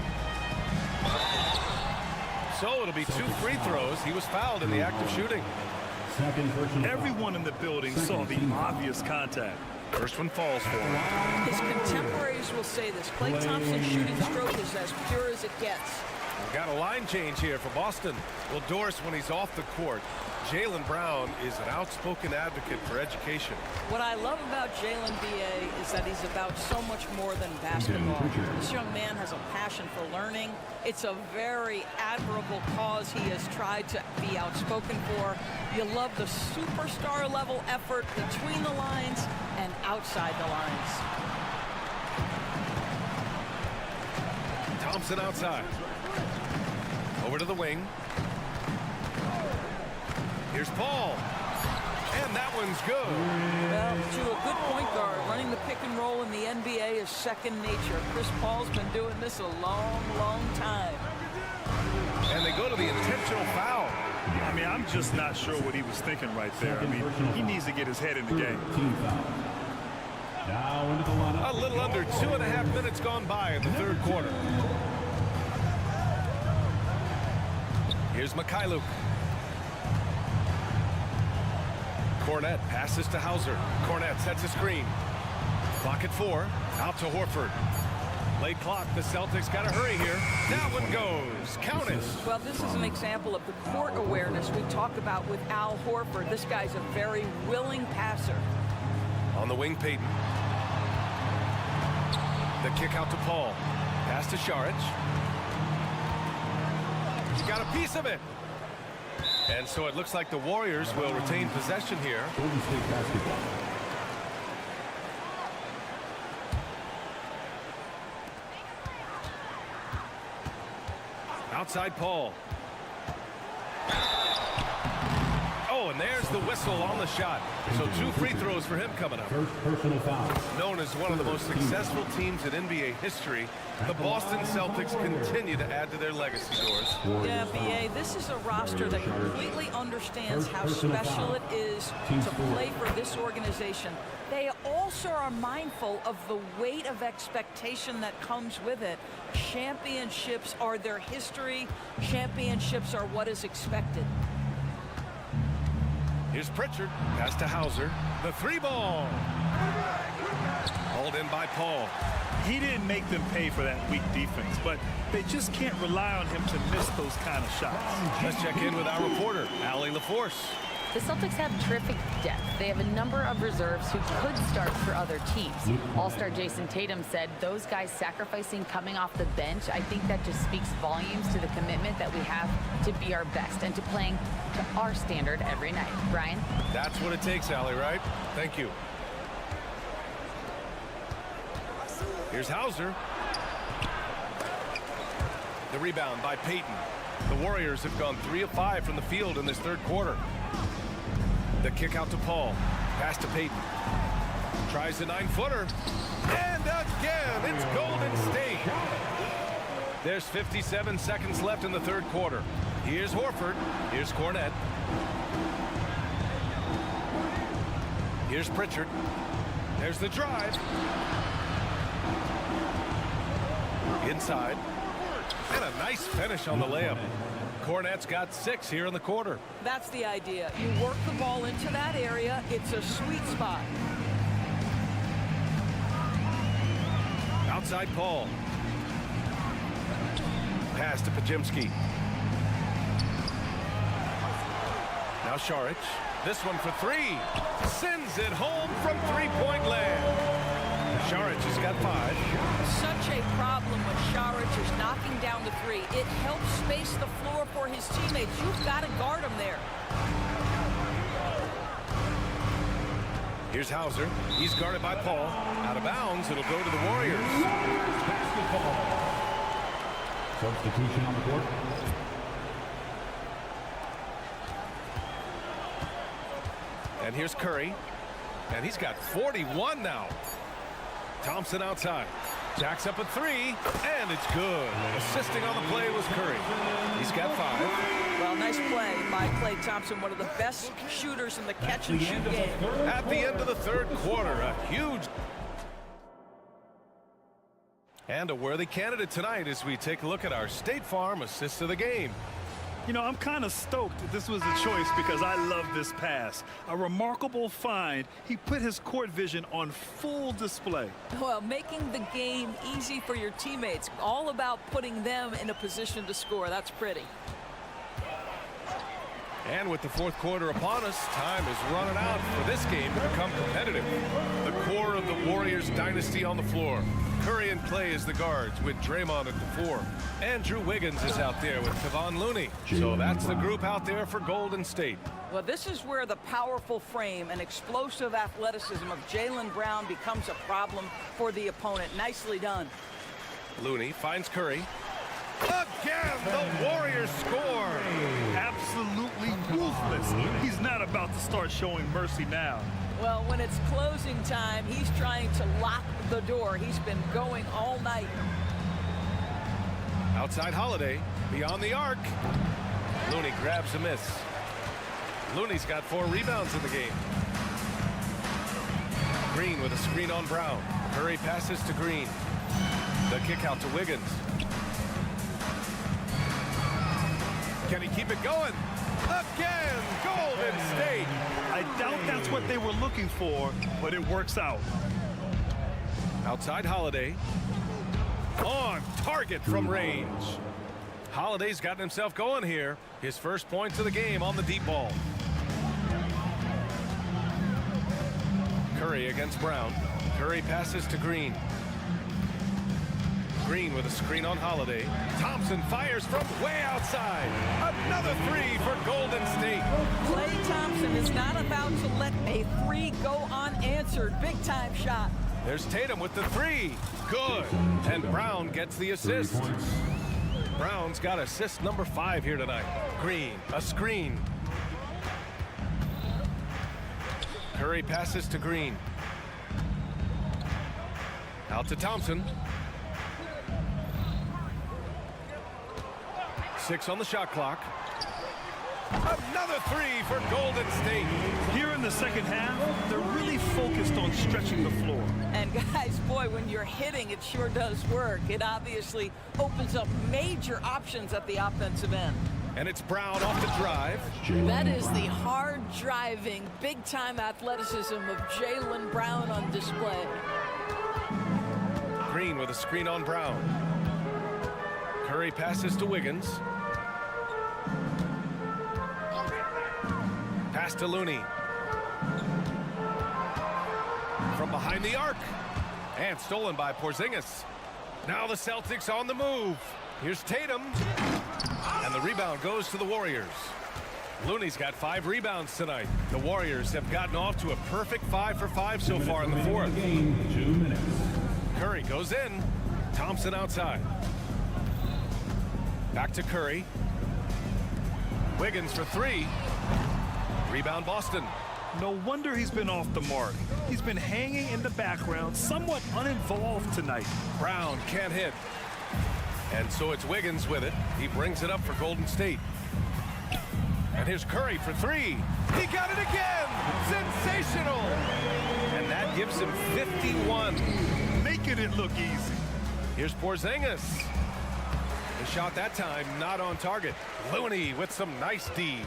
So it'll be 2 free throws. He was fouled in the act of shooting. Everyone in the building saw the obvious contact. First one falls for him. His contemporaries will say this. Klay Thompson's shooting stroke is as pure as it gets. We've got a line change here for Boston. Well, Doris, when he's off the court, Jaylen Brown is an outspoken advocate for education. What I love about Jaylen, B.A., is that he's about so much more than basketball. This young man has a passion for learning. It's a very admirable cause he has tried to be outspoken for. You love the superstar level effort between the lines and outside the lines. Thompson outside. Over to the wing. Here's Paul. And that one's good. Well, to a good point guard, running the pick and roll in the NBA is second nature. Chris Paul's been doing this a long, long time. And they go to the intentional foul. I mean, I'm just not sure what he was thinking right there. I mean, he needs to get his head in the game. A little under 2.5 minutes gone by in the third quarter. Here's Mikhailuk. Cornette passes to Hauser. Cornette sets a screen. Clock at 4. Out to Horford. Late clock. The Celtics got to hurry here. That one goes. Count it. Well, this is an example of the court awareness we talk about with Al Horford. This guy's a very willing passer. On the wing, Payton. The kick out to Paul. Pass to Šarić. He got a piece of it. And so it looks like the Warriors will retain possession here. Outside Paul. Oh, and there's the whistle on the shot. So 2 free throws for him coming up. First personal foul. Known as one of the most successful teams in NBA history, the Boston Celtics continue to add to their legacy, Doris. Yeah, B.A., this is a roster that completely understands how special it is to play for this organization. They also are mindful of the weight of expectation that comes with it. Championships are their history. Championships are what is expected. Here's Pritchard. Pass to Hauser. The 3-ball. Hauled in by Paul. He didn't make them pay for that weak defense, but they just can't rely on him to miss those kind of shots. Let's check in with our reporter, Allie LaForce. The Celtics have terrific depth. They have a number of reserves who could start for other teams. All-star Jason Tatum said those guys sacrificing coming off the bench, I think that just speaks volumes to the commitment that we have to be our best and to playing to our standard every night. Brian? That's what it takes, Allie, right? Thank you. Here's Hauser. The rebound by Payton. The Warriors have gone 3 of 5 from the field in this third quarter. The kick out to Paul. Pass to Payton. Tries the 9-footer. And again, it's Golden State. There's 57 seconds left in the third quarter. Here's Horford. Here's Cornette. Here's Pritchard. There's the drive. Inside. And a nice finish on the layup. Hornets got 6 here in the quarter. That's the idea. You work the ball into that area. It's a sweet spot. Outside Paul. Pass to Pajimski. Now Šarić. This one for 3. Sends it home from three-point land. Šarić has got 5. Such a problem when Šarić is knocking down the 3. It helps space the floor for his teammates. You've got to guard him there. Here's Hauser. He's guarded by Paul. Out of bounds. It'll go to the Warriors. Substitution on the court. And here's Curry. And he's got 41 now. Thompson outside. Jacks up a 3. And it's good. Assisting on the play was Curry. He's got 5. Well, nice play by Klay Thompson, one of the best shooters in the catch-and-shoot game. At the end of the third quarter, a huge and a worthy candidate tonight as we take a look at our State Farm assist of the game. You know, I'm kind of stoked that this was a choice because I love this pass. A remarkable find. He put his court vision on full display. Well, making the game easy for your teammates. All about putting them in a position to score. That's pretty. And with the fourth quarter upon us, time is running out for this game to become competitive. The core of the Warriors dynasty on the floor. Curry and Klay as the guards with Draymond at the 4. Andrew Wiggins is out there with Kevon Looney. So that's the group out there for Golden State. Well, this is where the powerful frame and explosive athleticism of Jaylen Brown becomes a problem for the opponent. Nicely done. Looney finds Curry. Again, the Warriors score. Absolutely ruthless. He's not about to start showing mercy now. Well, when it's closing time, he's trying to lock the door. He's been going all night. Outside Holiday, beyond the arc. Looney grabs a miss. Looney's got 4 rebounds in the game. Green with a screen on Brown. Curry passes to Green. The kick out to Wiggins. Can he keep it going? Again, Golden State. I doubt that's what they were looking for, but it works out. Outside Holiday. On target from range. Holiday's gotten himself going here. His first points of the game on the deep ball. Curry against Brown. Curry passes to Green. Green with a screen on Holiday. Thompson fires from way outside. Another 3 for Golden State. Klay Thompson is not about to let a 3 go unanswered. Big time shot. There's Tatum with the 3. Good. And Brown gets the assist. Brown's got assist number 5 here tonight. Green, a screen. Curry passes to Green. Out to Thompson. 6 on the shot clock. Another 3 for Golden State. Here in the second half, they're really focused on stretching the floor. And guys, boy, when you're hitting, it sure does work. It obviously opens up major options at the offensive end. And it's Brown off the drive. That is the hard driving, big time athleticism of Jaylen Brown on display. Green with a screen on Brown. Curry passes to Wiggins. Pass to Looney. From behind the arc. And stolen by Porzingis. Now the Celtics on the move. Here's Tatum. And the rebound goes to the Warriors. Looney's got 5 rebounds tonight. The Warriors have gotten off to a perfect 5 for 5 so far in the fourth. 2 minutes. Curry goes in. Thompson outside. Back to Curry. Wiggins for 3. Rebound Boston. No wonder he's been off the mark. He's been hanging in the background, somewhat uninvolved tonight. Brown can't hit. And so it's Wiggins with it. He brings it up for Golden State. And here's Curry for 3. He got it again! Sensational! And that gives him 51. Making it look easy. Here's Porzingis. shot that time, not on target. Looney with some nice D.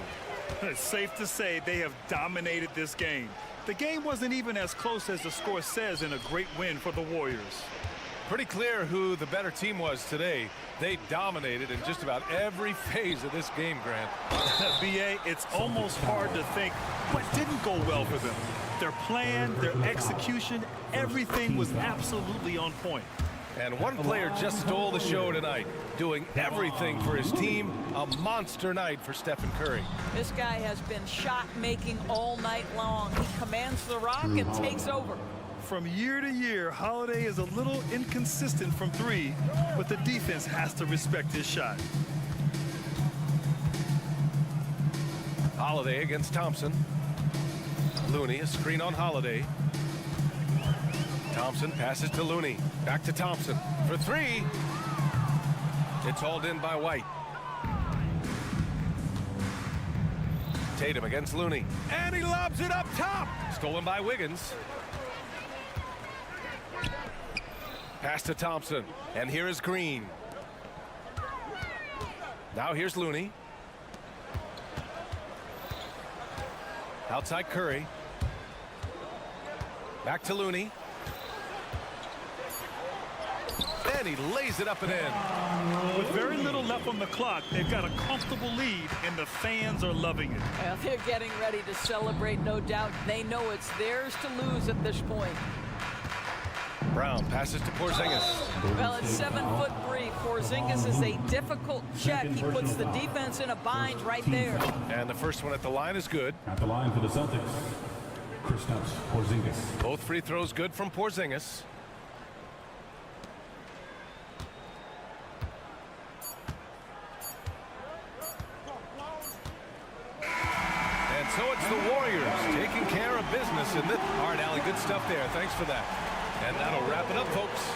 It's safe to say they have dominated this game. The game wasn't even as close as the score says in a great win for the Warriors. Pretty clear who the better team was today. They dominated in just about every phase of this game, Grant. BA, it's almost hard to think what didn't go well for them. Their plan, their execution, everything was absolutely on point. And one player just stole the show tonight, doing everything for his team. A monster night for Stephen Curry. This guy has been shot making all night long. He commands the rock and takes over. From year to year, Holiday is a little inconsistent from three, but the defense has to respect his shot. Holiday against Thompson. Looney, a screen on Holiday. Thompson passes to Looney. Back to Thompson for three. It's hauled in by White. Tatum against Looney. And he lobs it up top. Stolen by Wiggins. Pass to Thompson. And here is Green. Now here's Looney. Outside Curry. Back to Looney. And he lays it up and in. With very little left on the clock, they've got a comfortable lead, and the fans are loving it. Well, they're getting ready to celebrate, no doubt. They know it's theirs to lose at this point. Brown passes to Porzingis. Well, at 7'3", Porzingis is a difficult check. He puts the defense in a bind right there. And the first one at the line is good. At the line for the Celtics, Kristaps Porzingis. Both free throws good from Porzingis. And so it's the Warriors taking care of business in this. All right, Allie, good stuff there. Thanks for that. And that'll wrap it up, folks.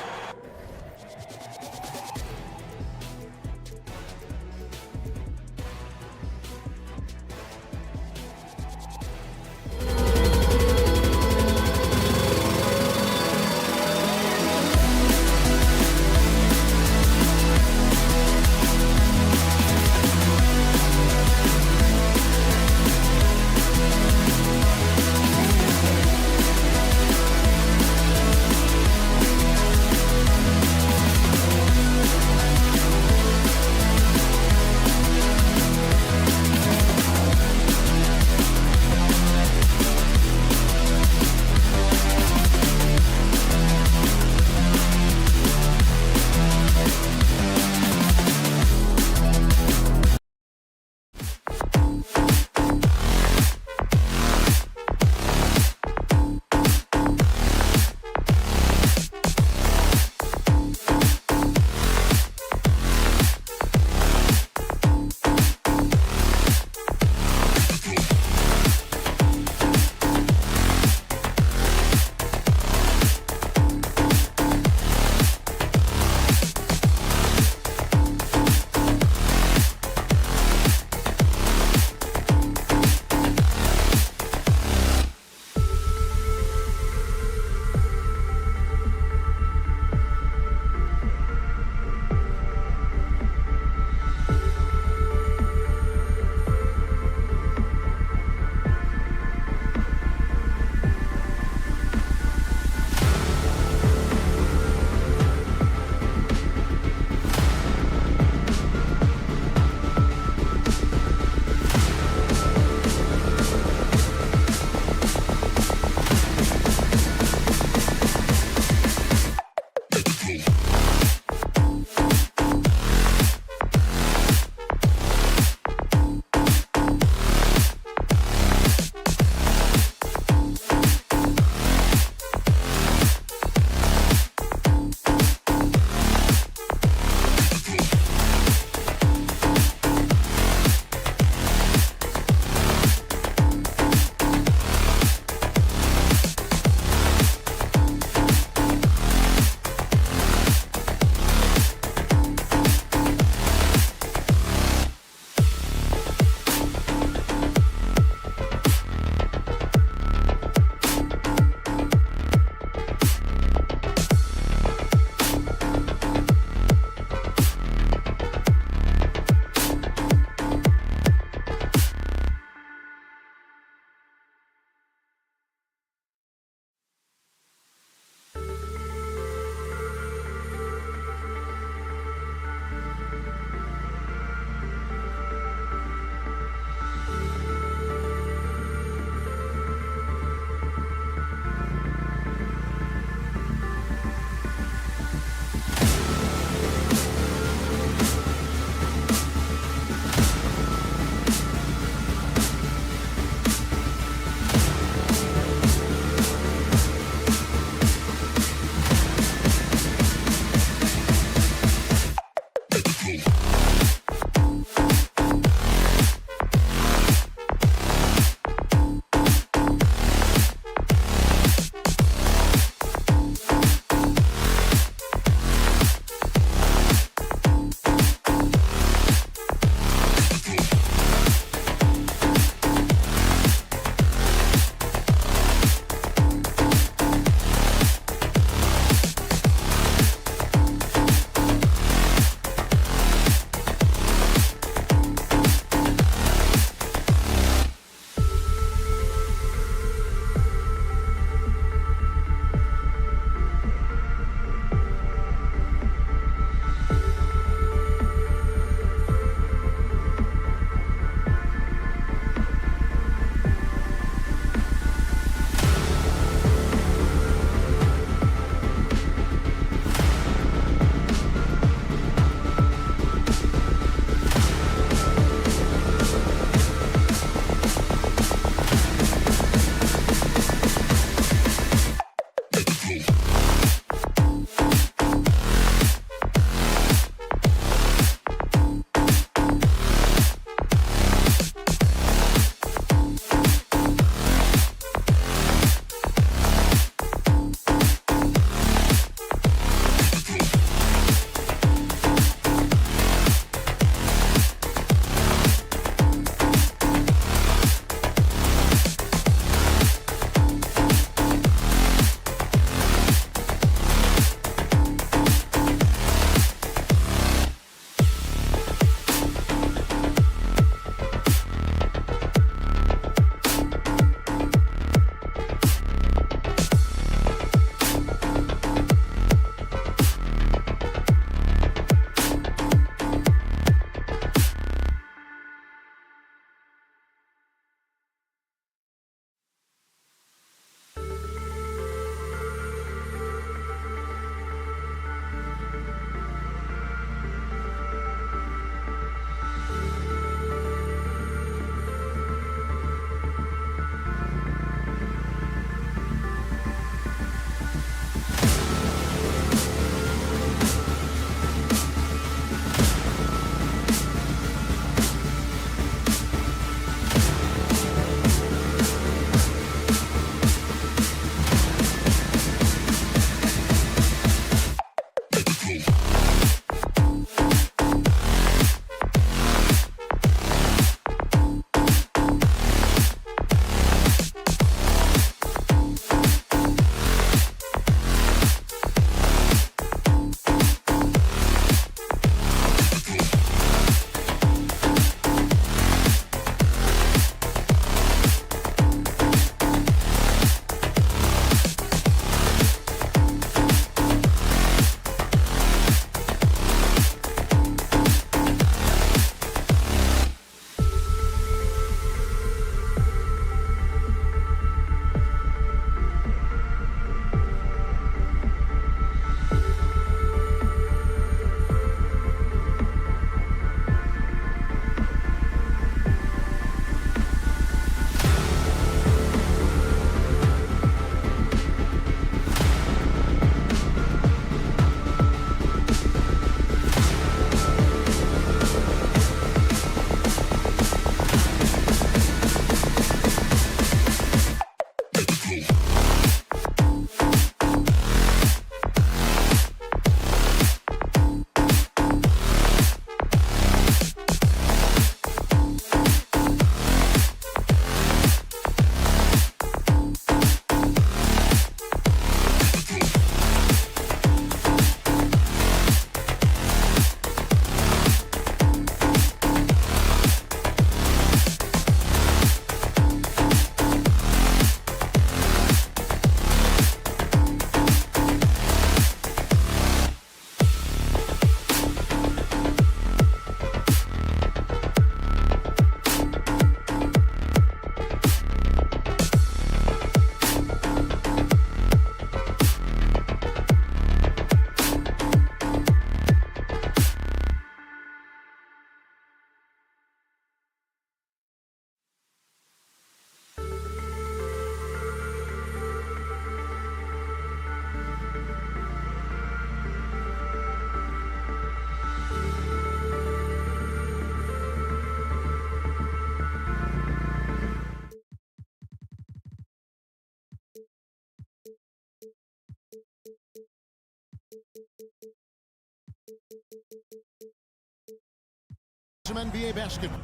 some NBA basketball.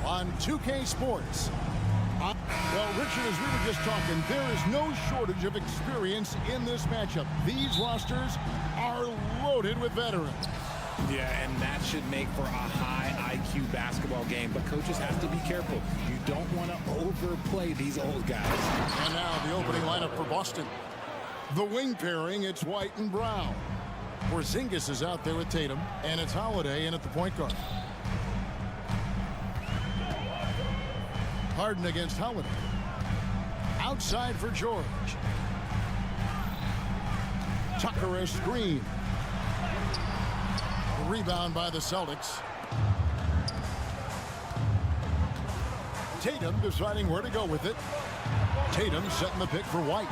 On 2K Sports. Well, Richard, as we were just talking, there is no shortage of experience in this matchup. These rosters are loaded with veterans. Yeah, and that should make for a high IQ basketball game, but coaches have to be careful. You don't want to overplay these old guys. And now the opening lineup for Boston. The wing pairing, it's White and Brown. Porzingis is out there with Tatum, and it's Holiday in at the point guard. Harden against Holiday. Outside for George. Tucker a screen. Rebound by the Celtics. Tatum deciding where to go with it. Tatum setting the pick for White.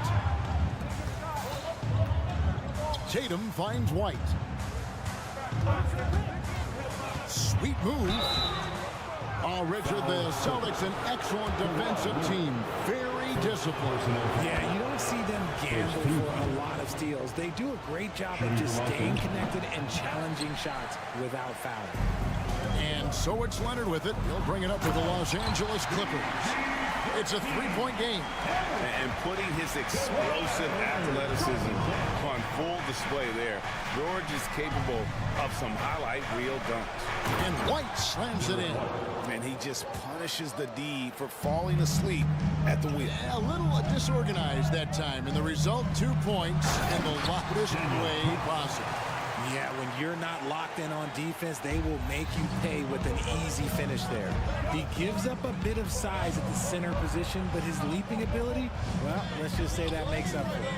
Tatum finds White. Sweet move. Oh, Richard, the Celtics, an excellent defensive team. Very disciplined. Yeah, you don't see them gamble for a lot of steals. They do a great job of just staying connected and challenging shots without fouling. And so it's Leonard with it. He'll bring it up with the Los Angeles Clippers. It's a three-point game. And putting his explosive athleticism on full display there. George is capable of some highlight reel dunks. And White slams it in. And he just punishes the D for falling asleep at the wheel. A little disorganized that time. And the result, 2 points in the loudest way possible. Yeah, when you're not locked in on defense, they will make you pay with an easy finish there. He gives up a bit of size at the center position, but his leaping ability, well, let's just say that makes up for it.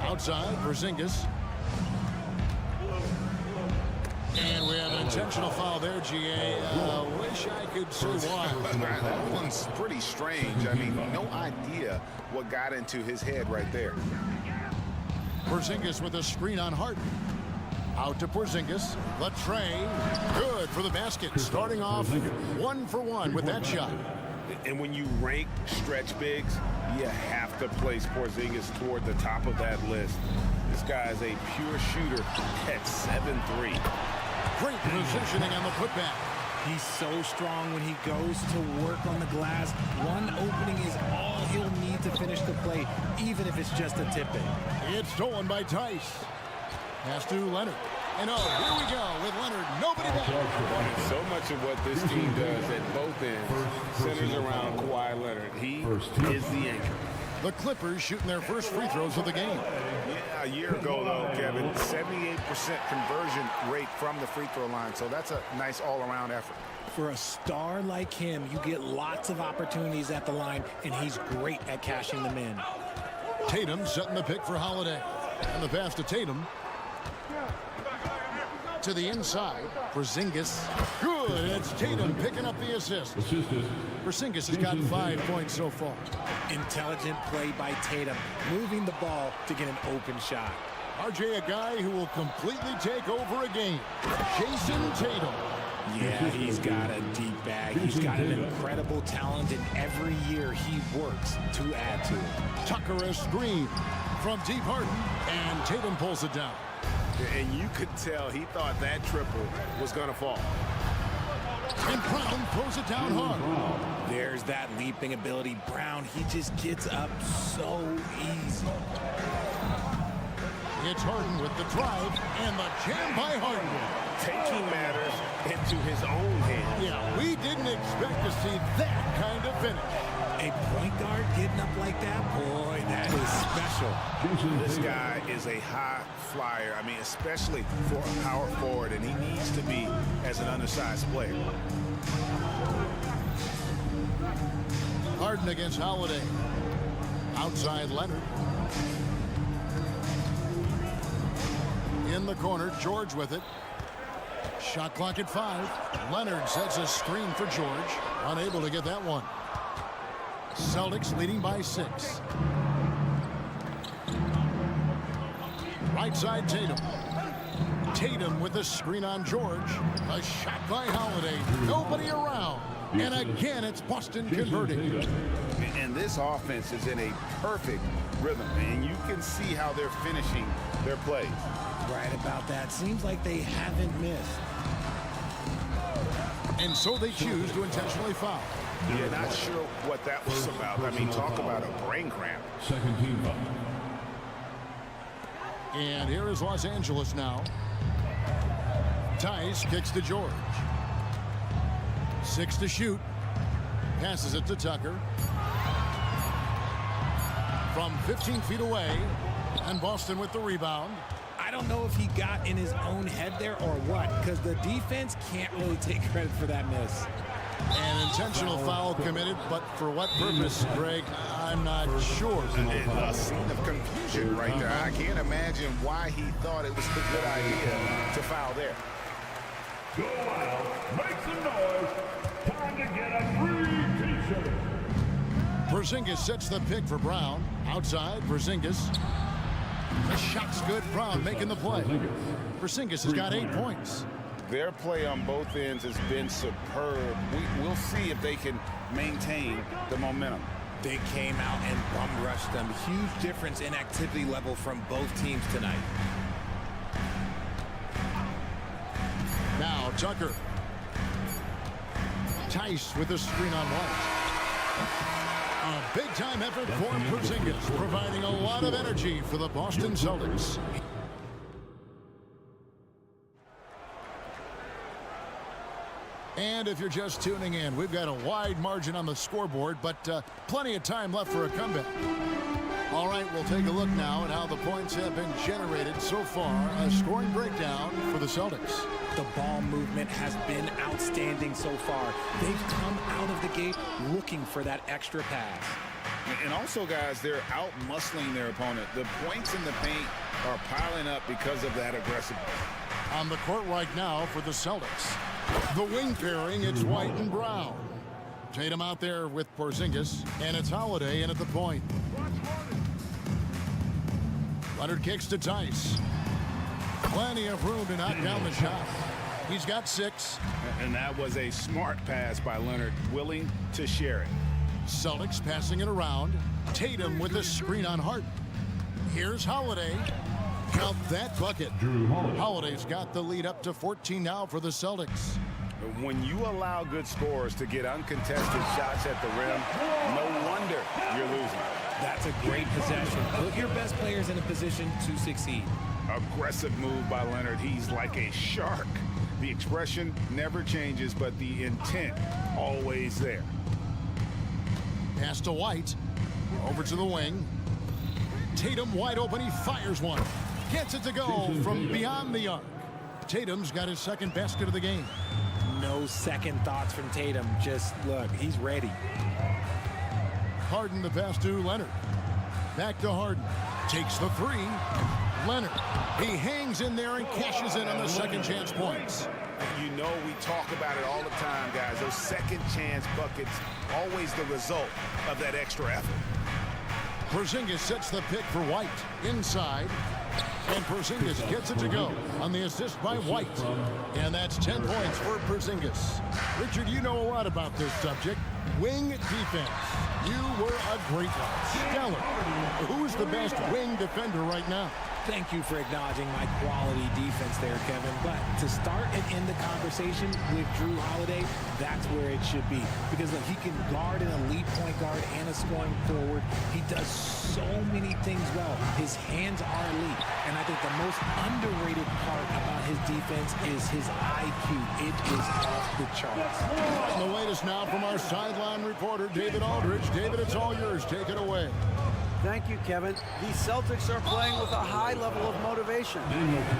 Outside, Porzingis. And we have an intentional foul there, GA. Wish I could see why. That one's pretty strange. I mean, no idea what got into his head right there. Porzingis with a screen on Harden. Out to Porzingis. Latrey. Good for the basket. Starting off 1 for 1 with that shot. And when you rank stretch bigs, you have to place Porzingis toward the top of that list. This guy is a pure shooter at 7'3". Great positioning on the putback. He's so strong when he goes to work on the glass. One opening is all he'll need to finish the play, even if it's just a tip-in. It's stolen by Tice. Pass to Leonard. And oh, here we go with Leonard. Nobody back. So much of what this team does at both ends centers around Kawhi Leonard. He is the anchor. The Clippers shooting their first free throws of the game. Yeah, a year ago, though, Kevin, 78% conversion rate from the free throw line. So that's a nice all-around effort. For a star like him, you get lots of opportunities at the line, and he's great at cashing them in. Tatum setting the pick for Holiday. And the pass to Tatum. To the inside. Porzingis. Good. It's Tatum picking up the assist. Porzingis has gotten 5 points so far. Intelligent play by Tatum, moving the ball to get an open shot. RJ, a guy who will completely take over a game. Jason Tatum. Yeah, he's got a deep bag. He's got an incredible talent, and every year he works to add to it. Tucker a screen from deep Harden, and Tatum pulls it down. And you could tell he thought that triple was going to fall. And Brown throws it down hard. There's that leaping ability. Brown, he just gets up so easy. It's Harden with the drive and the jam by Harden. Taking matters into his own hands. Yeah, we didn't expect to see that kind of finish. A point guard getting up like that, boy, that is special. This guy is a high flyer. I mean, especially for a power forward, and he needs to be as an undersized player. Harden against Holiday. Outside Leonard. In the corner, George with it. Shot clock at 5. Leonard sets a screen for George. Unable to get that one. Celtics leading by 6. Right side Tatum. Tatum with a screen on George. A shot by Holiday. Nobody around. And again, it's Boston converting. And this offense is in a perfect rhythm, and you can see how they're finishing their plays. Right about that. Seems like they haven't missed. And so they choose to intentionally foul. Yeah, not sure what that was about. I mean, talk about a brain cramp. Second team foul. And here is Los Angeles now. Tice kicks to George. 6 to shoot. Passes it to Tucker. From 15 feet away. And Boston with the rebound. I don't know if he got in his own head there or what, because the defense can't really take credit for that miss. An intentional foul committed, but for what purpose, Greg, I'm not sure. A scene of confusion right there. I can't imagine why he thought it was a good idea to foul there. Go out, make some noise. Time to get a free t-shirt. Porzingis sets the pick for Brown. Outside, Porzingis. The shot's good. Brown making the play. Porzingis has got 8 points. Their play on both ends has been superb. We'll see if they can maintain the momentum. They came out and bum rushed them. Huge difference in activity level from both teams tonight. Now Tucker. Tice with a screen on White. A big-time effort for Porzingis, providing a lot of energy for the Boston Celtics. And if you're just tuning in, we've got a wide margin on the scoreboard, but plenty of time left for a comeback. All right, we'll take a look now at how the points have been generated so far. A scoring breakdown for the Celtics. The ball movement has been outstanding so far. They've come out of the gate looking for that extra pass. And also, guys, they're out-muscling their opponent. The points in the paint are piling up because of that aggressiveness. On the court right now for the Celtics. The wing pairing, it's White and Brown. Tatum out there with Porzingis, and it's Holiday in at the point. Leonard kicks to Tice. Plenty of room to knock down the shot. He's got 6. And that was a smart pass by Leonard, willing to share it. Celtics passing it around. Tatum with a screen on Harden. Here's Holiday. Count that bucket. Holiday's got the lead up to 14 now for the Celtics. When you allow good scorers to get uncontested shots at the rim, no wonder you're losing. That's a great possession. Put your best players in a position to succeed. Aggressive move by Leonard. He's like a shark. The expression never changes, but the intent always there. Pass to White. Over to the wing. Tatum wide open. He fires one. Gets it to go from beyond the arc. Tatum's got his second basket of the game. No second thoughts from Tatum. Just look, he's ready. Harden the pass to Leonard. Back to Harden. Takes the 3. Leonard. He hangs in there and cashes in on the second chance points. You know we talk about it all the time, guys. Those second chance buckets, always the result of that extra effort. Porzingis sets the pick for White. Inside. And Porzingis gets it to go on the assist by White. And that's 10 points for Porzingis. Richard, you know a lot about this subject. Wing defense. You were a great one. Stellar. Who's the best wing defender right now? Thank you for acknowledging my quality defense there, Kevin. But to start and end the conversation with Drew Holiday, that's where it should be. Because look, he can guard an elite point guard and a scoring forward. He does so many things well. His hands are elite. And I think the most underrated part about his defense is his IQ. It is off the charts. And the latest now from our sideline reporter, David Aldridge. David, it's all yours. Take it away. Thank you, Kevin. The Celtics are playing with a high level of motivation.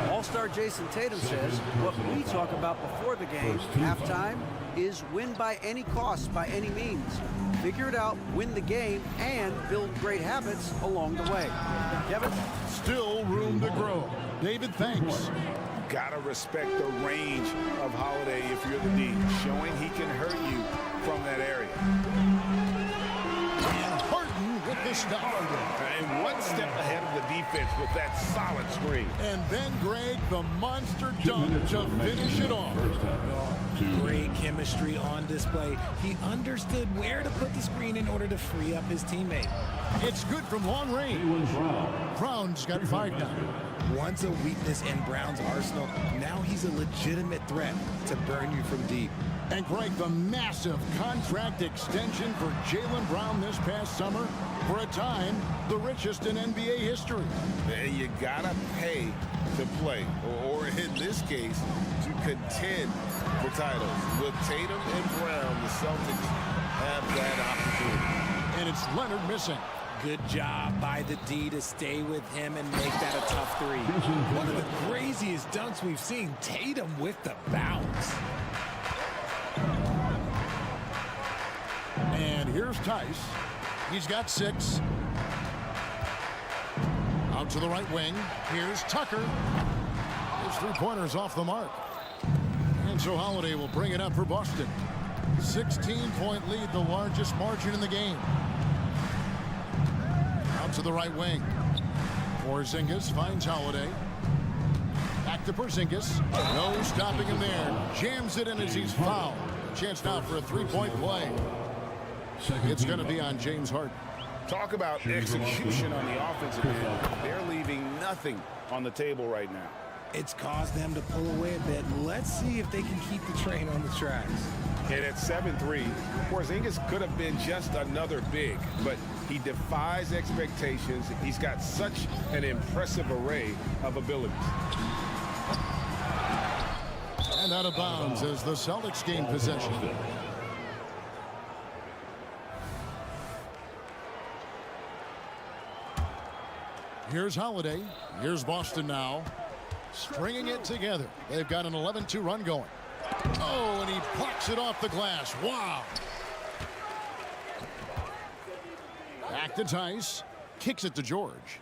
All-star Jason Tatum says what we talk about before the game, halftime, is win by any cost, by any means. Figure it out, win the game, and build great habits along the way. Kevin? Still room to grow. David, thanks. Gotta respect the range of Holiday if you're the D, showing he can hurt you from that area. And Harden with the stop. And one step ahead of the defense with that solid screen. And then Greg, the monster dunk to finish it off. Great chemistry on display. He understood where to put the screen in order to free up his teammate. It's good from long range. Brown's got 5 now. Once a weakness in Brown's arsenal, now he's a legitimate threat to burn you from deep. And Greg, the massive contract extension for Jaylen Brown this past summer, for a time, the richest in NBA history. And you gotta pay to play, or in this case, to contend for titles. With Tatum and Brown, the Celtics have that opportunity. And it's Leonard missing. Good job by the D to stay with him and make that a tough three. One of the craziest dunks we've seen. Tatum with the bounce. And here's Tice. He's got 6. Out to the right wing. Here's Tucker. His 3-pointer's off the mark. And so Holiday will bring it up for Boston. 16-point lead, the largest margin in the game. Out to the right wing. Porzingis finds Holiday. Back to Porzingis. No stopping him there. Jams it in as he's fouled. Chance now for a 3-point play. It's going to be on James Harden. Talk about execution on the offensive end. They're leaving nothing on the table right now. It's caused them to pull away a bit. Let's see if they can keep the train on the tracks. And at 7-3, Porzingis could have been just another big, but he defies expectations. He's got such an impressive array of abilities. And out of bounds as the Celtics gain possession. Here's Holiday. Here's Boston now. Stringing it together. They've got an 11-2 run going. Oh, and he plucks it off the glass. Wow. Back to Tice. Kicks it to George.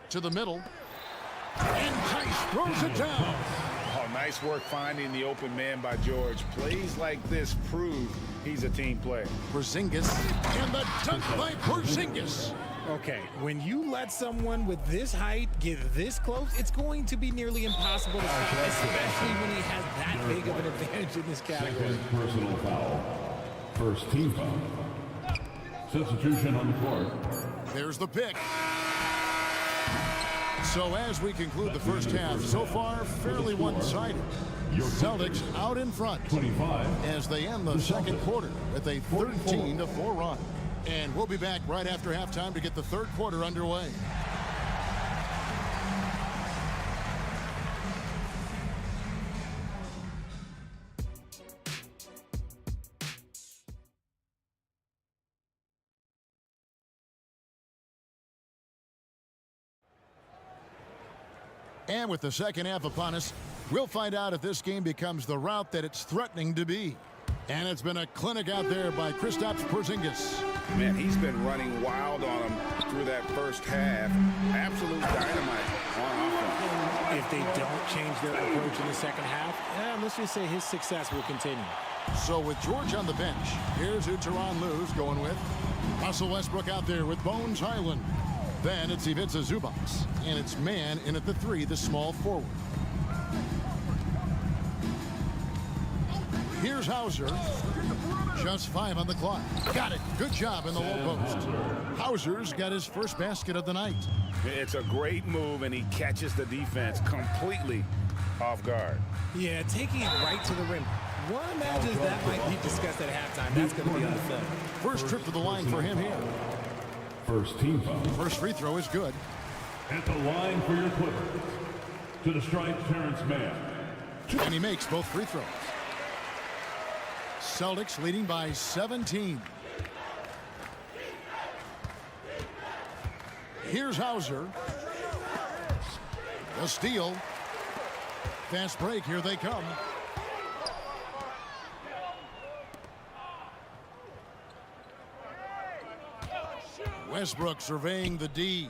To the middle. And Tice throws it down. Oh, nice work finding the open man by George. Plays like this prove he's a team player. Porzingis. And the dunk by Porzingis. Okay, when you let someone with this height get this close, it's going to be nearly impossible to stop, especially when he has that big of an advantage in this category. Personal foul. First team foul. Substitution on the court. There's the pick. So as we conclude the first half, so far fairly one-sided. Celtics out in front 25 as they end the second quarter with a 13-4 run. And we'll be back right after halftime to get the third quarter underway. And with the second half upon us, we'll find out if this game becomes the route that it's threatening to be. And it's been a clinic out there by Kristaps Porzingis. Man, he's been running wild on him through that first half. Absolute dynamite on offense. If they don't change their approach in the second half, let's just say his success will continue. So with George on the bench, here's who Tyronn Lue's going with. Russell Westbrook out there with Bones Highland. Then it's Ivica Zubac. And it's man in at the 3, the small forward. Here's Hauser. Just 5 on the clock. Got it. Good job in the low post. Hauser's got his first basket of the night. It's a great move, and he catches the defense completely off guard. Yeah, taking it right to the rim. One imagines that might be discussed at halftime. That's going to be on film. First trip to the line for him here. First team foul. First free throw is good. At the line for your Clippers. To the stripe, Terrence Mann. And he makes both free throws. Celtics leading by 17. Here's Hauser. The steal. Fast break. Here they come. Westbrook surveying the D.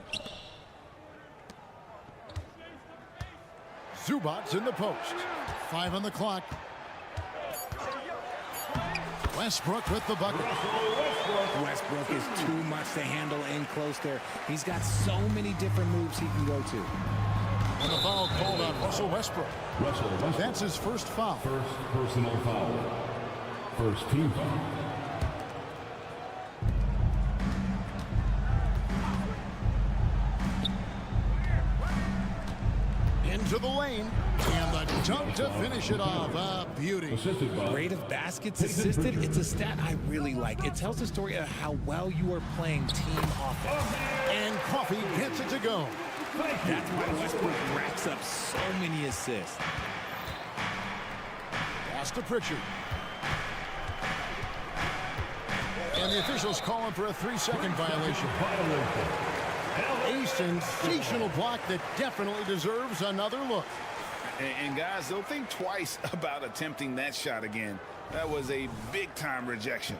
Zubac's in the post. 5 on the clock. Westbrook with the bucket. Westbrook is too much to handle in close there. He's got so many different moves he can go to. And the foul called on Russell Westbrook. That's his first foul. First personal foul. First team foul. Into the lane. And the dunk to finish it off. A beauty. Rate of baskets assisted. It's a stat I really like. It tells the story of how well you are playing team offense. And Coffee gets it to go. That's why Westbrook racks up so many assists. Pass to Pritchard. And the officials calling for a 3-second violation. A sensational block that definitely deserves another look. And guys, they'll think twice about attempting that shot again. That was a big-time rejection.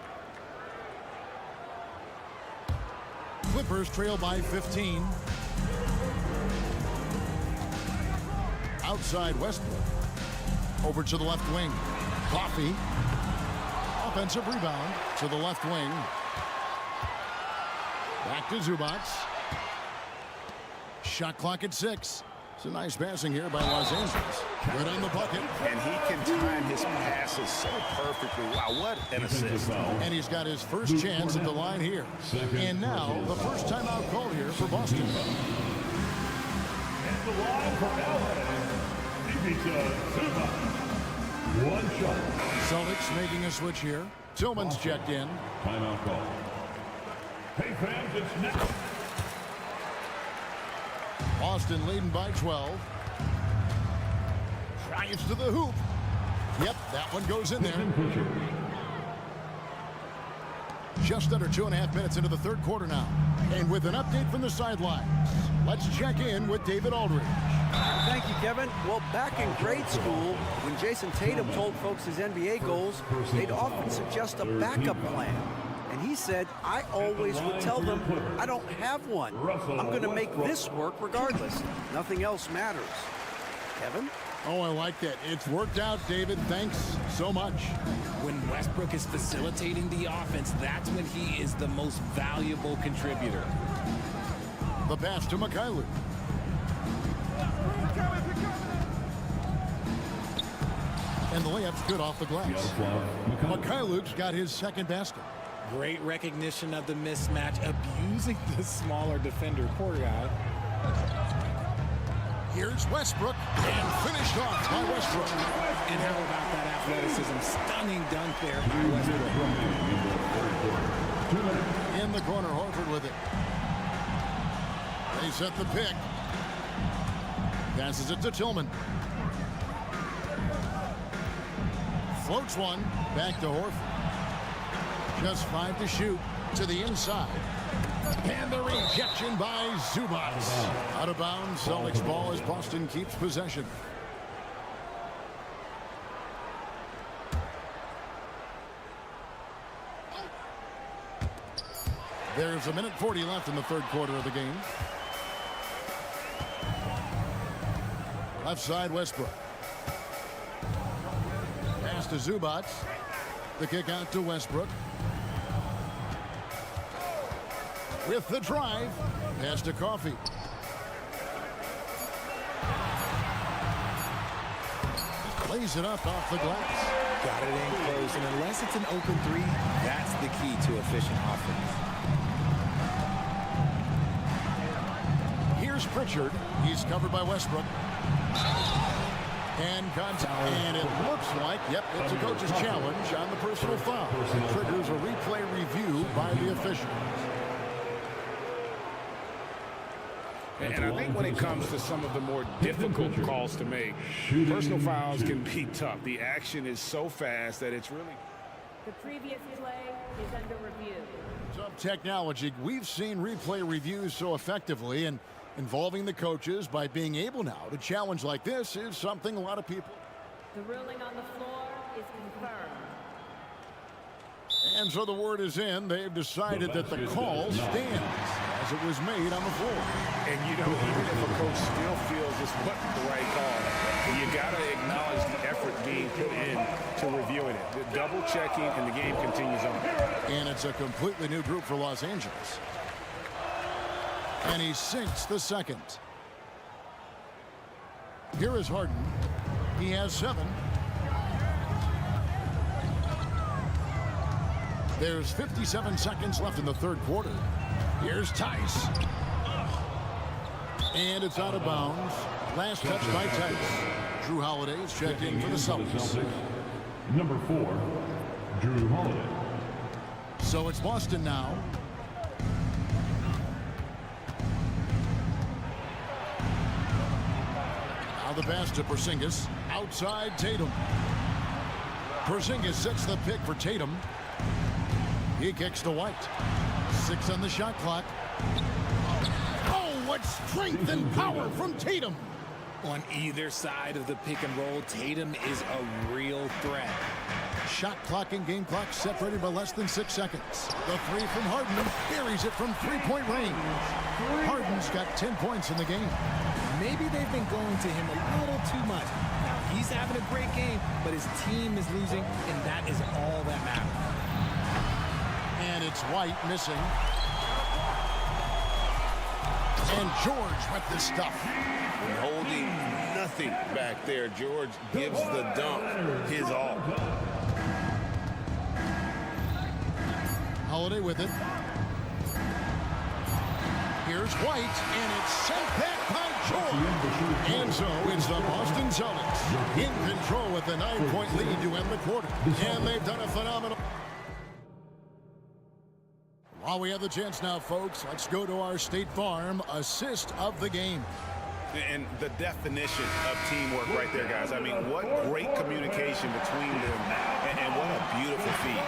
Clippers trail by 15. Outside Westbrook. Over to the left wing. Coffee. Offensive rebound to the left wing. Back to Zubac. Shot clock at 6. It's a nice passing here by Los Angeles. Good on the bucket. And he can time his passes so perfectly. Wow, what an assist. And he's got his first chance at the line here. And now the first timeout call here for Boston. At the line for LA. One shot. Celtics making a switch here. Tillman's checked in. Timeout call. Hey fans, it's now. Boston leading by 12. Drives to the hoop. Yep, that one goes in there. Just under 2.5 minutes into the third quarter now. And with an update from the sidelines, let's check in with David Aldridge. Thank you, Kevin. Well, back in grade school, when Jason Tatum told folks his NBA goals, they'd often suggest a backup plan. And he said, I always would tell them, I don't have one. I'm going to make this work regardless. Nothing else matters. Kevin? Oh, I like that. It's worked out, David. Thanks so much. When Westbrook is facilitating the offense, that's when he is the most valuable contributor. The pass to Mikhailuk. And the layup's good off the glass. Mikhailuk's got his second basket. Great recognition of the mismatch, abusing the smaller defender. Poor guy. Here's Westbrook, and finished off by Westbrook. And how about that athleticism? Stunning dunk there by Westbrook. In the corner, Horford with it. They set the pick. Passes it to Tillman. Floats one, back to Horford. Just 5 to shoot, to the inside. And the rejection by Zubac. Out of bounds, Celtics ball as Boston keeps possession. There's 1:40 left in the third quarter of the game. Left side, Westbrook. Pass to Zubac. The kick out to Westbrook. With the drive, pass to Coffee. Lays it up off the glass. Got it in close, and unless it's an open three, that's the key to efficient offense. Here's Pritchard. He's covered by Westbrook. And contact. And it looks like, yep, it's a coach's challenge on the personal foul. It triggers a replay review by the officials. And I think when it comes to some of the more difficult calls to make, personal fouls can be tough. The action is so fast that it's really... The previous play is under review. Some technology. We've seen replay reviews so effectively, and involving the coaches by being able now to challenge like this is something a lot of people... The ruling on the floor is confirmed. And so the word is in. They've decided that the call stands as it was made on the floor. And, you know, even if a coach still feels this wasn't the right call, you got to acknowledge the effort being put in to reviewing it. The double checking, and the game continues on. And it's a completely new group for Los Angeles. And he sinks the second. Here is Harden. He has 7. There's 57 seconds left in the third quarter. Here's Tice. And it's out of bounds. Last touch by Tice. Drew Holiday is checked in for the Celtics. Number 4, Drew Holiday. So it's Boston now. Now the pass to Porzingis. Outside Tatum. Porzingis sets the pick for Tatum. He kicks to White. 6 on the shot clock. Oh, what strength and power from Tatum. On either side of the pick and roll, Tatum is a real threat. Shot clock and game clock separated by less than 6 seconds. The 3 from Harden buries it from 3-point range. Harden's got 10 points in the game. Maybe they've been going to him a little too much. Now, he's having a great game, but his team is losing, and that is all that matters. And it's White missing. And George with the stuff. Holding nothing back there. George gives the dunk his all. Holiday with it. Here's White, and it's sent back by George. And so it's the Boston Celtics in control with a 9-point lead to end the quarter. And they've done a phenomenal... While we have the chance now, folks, let's go to our State Farm assist of the game. And the definition of teamwork right there, guys. I mean, what great communication between them, and what a beautiful feat.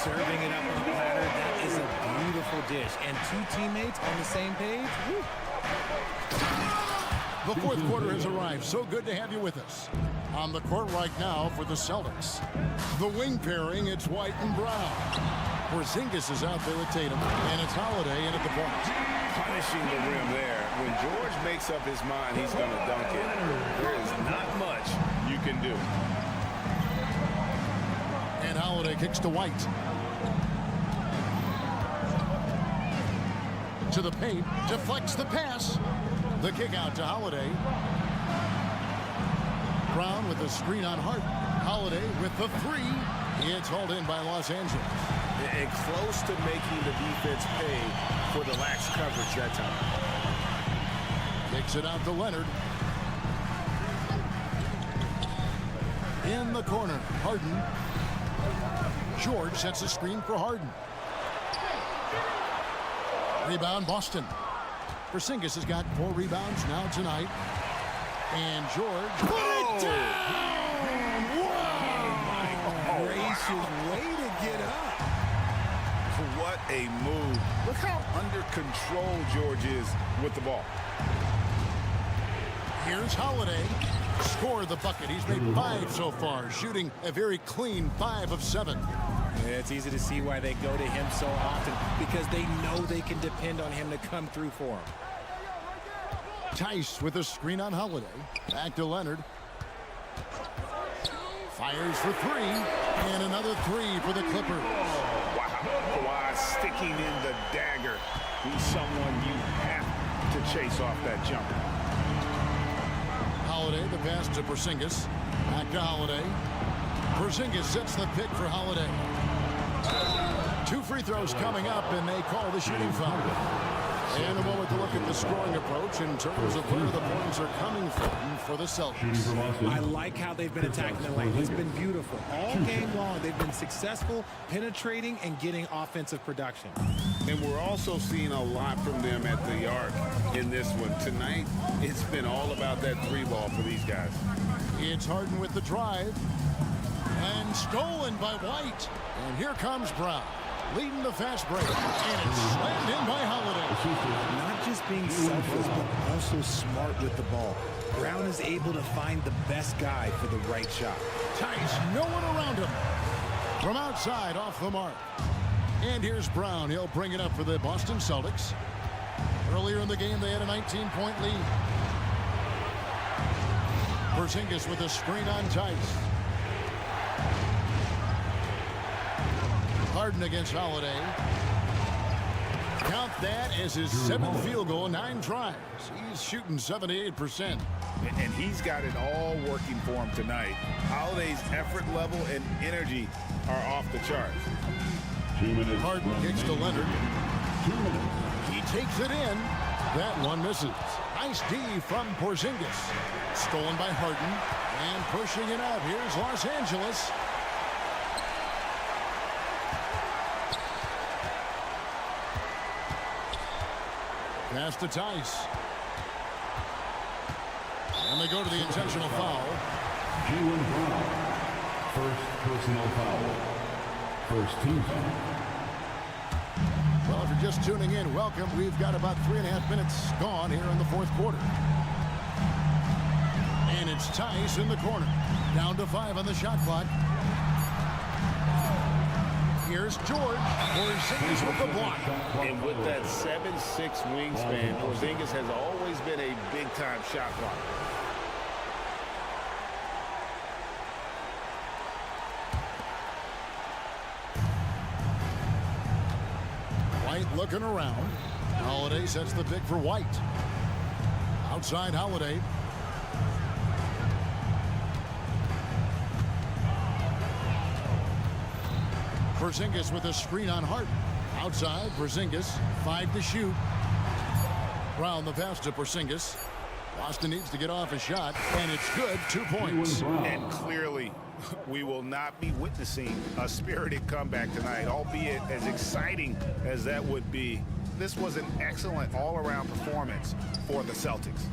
Serving it up on the platter, that is a beautiful dish. And 2 teammates on the same page. Woo. The fourth quarter has arrived. So good to have you with us. On the court right now for the Celtics. The wing pairing, it's White and Brown. Porzingis is out there with Tatum, and it's Holiday in at the point. Punishing the rim there. When George makes up his mind, he's going to dunk it. There is not much you can do. And Holiday kicks to White. To the paint, deflects the pass. The kick out to Holiday. Brown with the screen on Hart. Holiday with the 3. It's hauled in by Los Angeles. And close to making the defense pay for the lax coverage that time. Kicks it out to Leonard. In the corner, Harden. George sets a screen for Harden. Rebound, Boston. Porzingis has got 4 rebounds now tonight. And George put it down! Wow! Gracious way to get up. What a move. Look how under control George is with the ball. Here's Holiday. Score the bucket. He's made 5 so far, shooting a very clean 5 of 7. Yeah, it's easy to see why they go to him so often, because they know they can depend on him to come through for them. Tice with a screen on Holiday. Back to Leonard. Fires for 3. And another 3 for the Clippers. Wow. Kawhi sticking in the dagger. He's someone you have to chase off that jumper. Holiday, the pass to Porzingis. Back to Holiday. Porzingis sets the pick for Holiday. 2 free throws coming up, and they call the shooting foul. And a moment to look at the scoring approach in terms of where the points are coming from for the Celtics. I like how they've been attacking the lane. It's been beautiful. All game long, they've been successful, penetrating, and getting offensive production. And we're also seeing a lot from them at the arc in this one. Tonight, it's been all about that 3 ball for these guys. It's Harden with the drive. And stolen by White. And here comes Brown, leading the fast break. And it's slammed in by Holiday. Not just being selfless, but also smart with the ball. Brown is able to find the best guy for the right shot. Tice, no one around him. From outside, off the mark. And here's Brown. He'll bring it up for the Boston Celtics. Earlier in the game, they had a 19-point lead. Porzingis with a screen on Tice. Harden against Holiday. Count that as his 7th field goal, 9 tries. He's shooting 78%. And he's got it all working for him tonight. Holiday's effort level and energy are off the charts. Harden kicks to Leonard. He takes it in. That one misses. Nice D from Porzingis. Stolen by Harden. And pushing it out. Here's Los Angeles. Pass to Tice. And they go to the intentional foul. Jaylen Brown, first personal foul. First team foul. Well, if you're just tuning in, welcome. We've got about 3.5 minutes gone here in the 4th quarter. And it's Tice in the corner. Down to 5 on the shot clock. Here's George. Porzingis with the block. And with that 7'6" wingspan, Porzingis has always been a big-time shot blocker. White looking around. Holiday sets the pick for White. Outside Holiday. Porzingis with a screen on Harden. Outside, Porzingis, 5 to shoot. Brown the pass to Porzingis. Boston needs to get off a shot, and it's good, 2 points. And clearly, we will not be witnessing a spirited comeback tonight, albeit as exciting as that would be. This was an excellent all-around performance for the Celtics.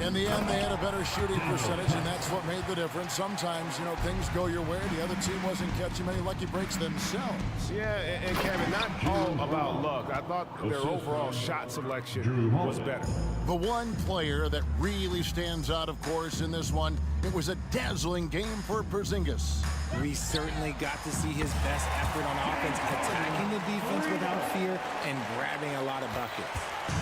In the end, they had a better shooting percentage, and that's what made the difference. Sometimes, you know, things go your way. The other team wasn't catching many lucky breaks themselves. Yeah, and Kevin, not all about luck. I thought their overall shot selection was better. The one player that really stands out, of course, in this one, it was a dazzling game for Porzingis. We certainly got to see his best effort on offense, attacking the defense without fear and grabbing a lot of buckets.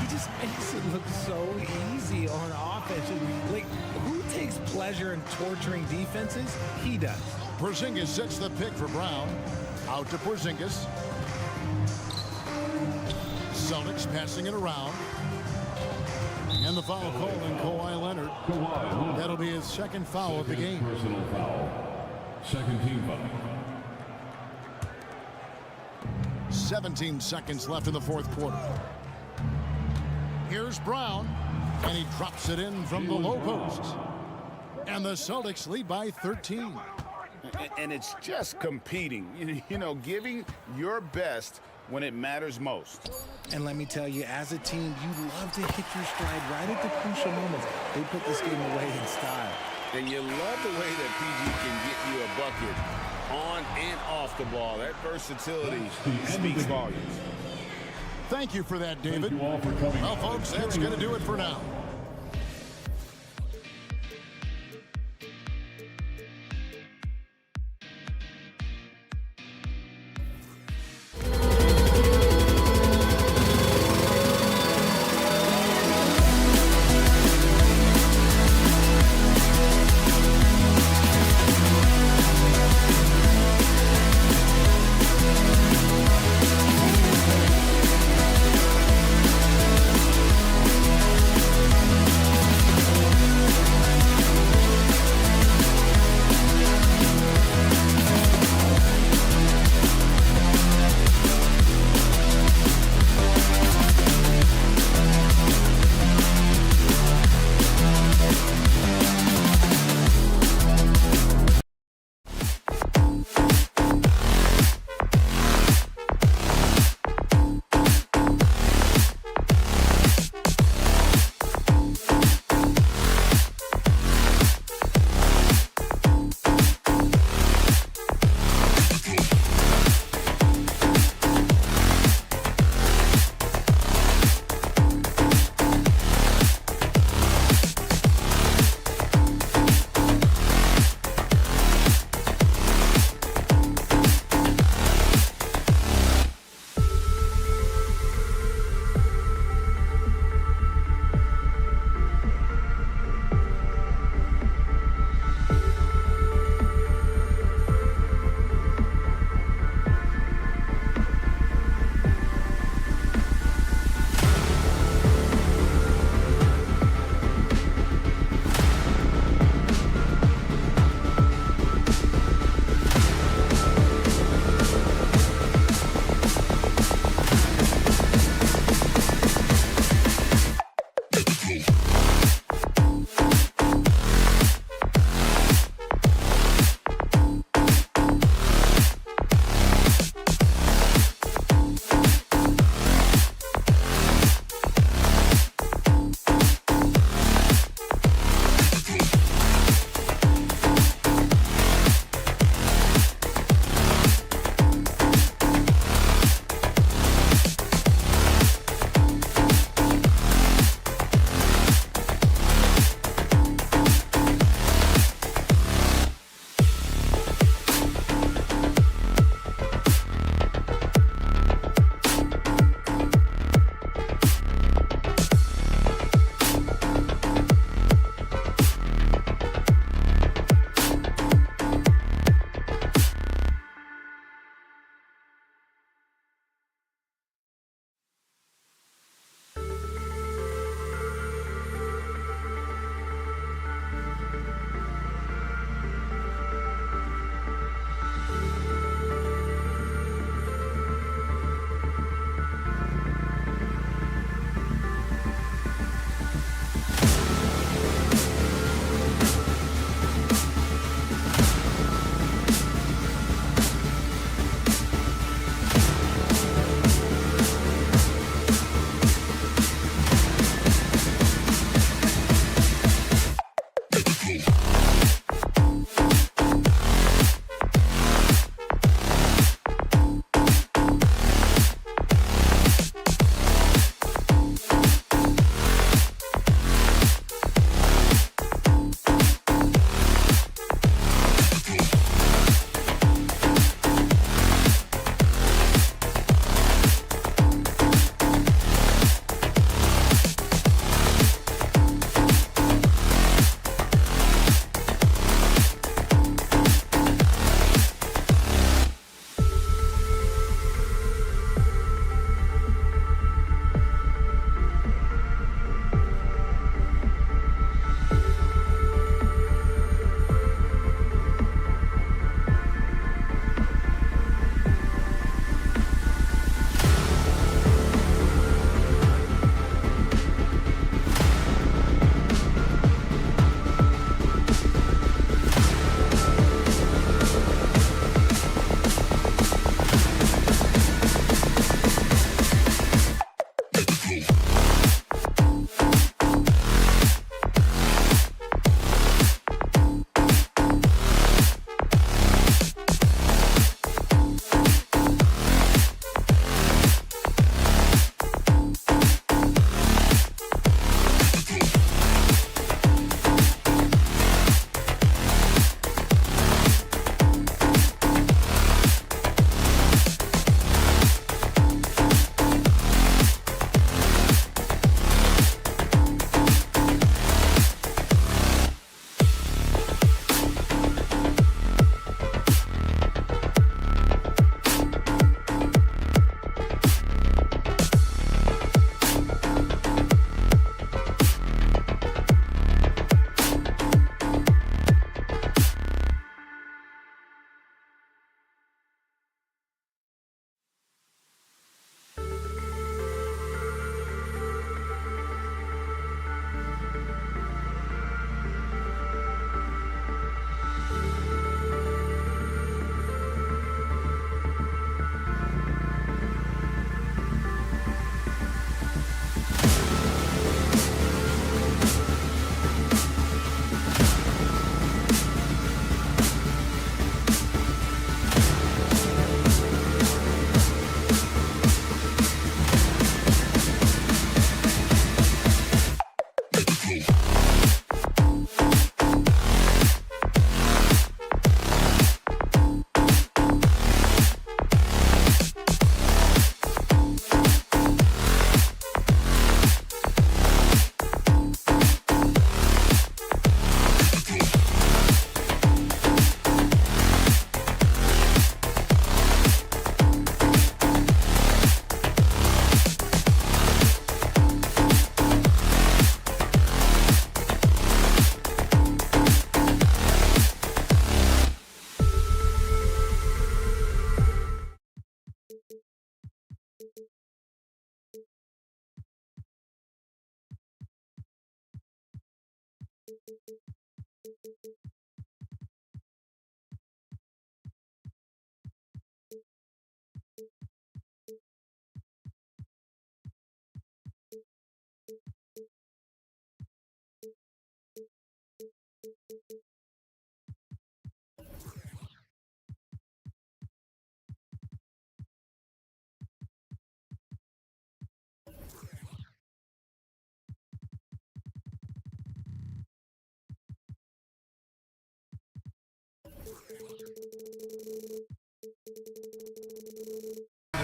He just makes it look so easy on offense. Like, who takes pleasure in torturing defenses? He does. Porzingis sets the pick for Brown. Out to Porzingis. Celtics passing it around. And the foul call on Kawhi Leonard. That'll be his 2nd foul of the game. Personal foul. 2nd team foul. 17 seconds left in the 4th quarter. Here's Brown, and he drops it in from the low post. And the Celtics lead by 13. And it's just competing, you know, giving your best when it matters most. And let me tell you, as a team, you love to hit your stride right at the crucial moments. They put this game away in style. And you love the way that PG can get you a bucket on and off the ball. That versatility speaks volumes. Thank you for that, David. Well, folks, that's going to do it for now.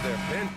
Their bench.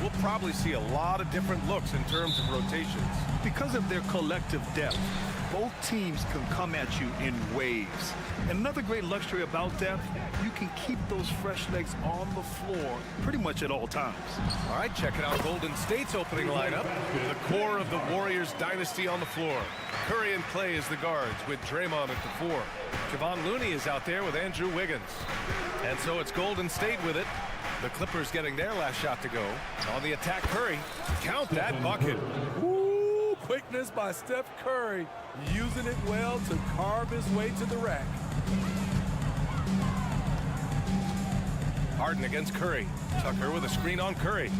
We'll probably see a lot of different looks in terms of rotations. Because of their collective depth, both teams can come at you in waves. And another great luxury about depth, you can keep those fresh legs on the floor pretty much at all times. All right, checking out Golden State's opening lineup. The core of the Warriors dynasty on the floor. Curry and Clay as the guards with Draymond at the 4. Kevon Looney is out there with Andrew Wiggins. And so it's Golden State with it. The Clippers getting their last shot to go. On the attack, Curry. Count that bucket. Ooh, quickness by Steph Curry, using it well to carve his way to the rack. Harden against Curry. Tucker with a screen on Curry.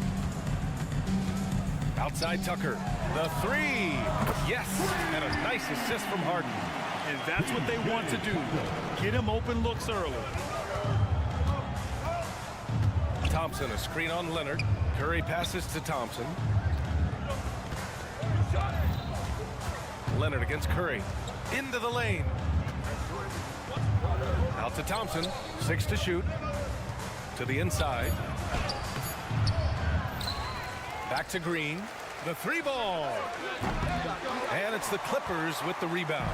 Outside Tucker. The 3. Yes, and a nice assist from Harden. And that's what they want to do. Get him open looks early. Thompson, a screen on Leonard. Curry passes to Thompson. Leonard against Curry. Into the lane. Out to Thompson. 6 to shoot. To the inside. Back to Green. The 3 ball. And it's the Clippers with the rebound.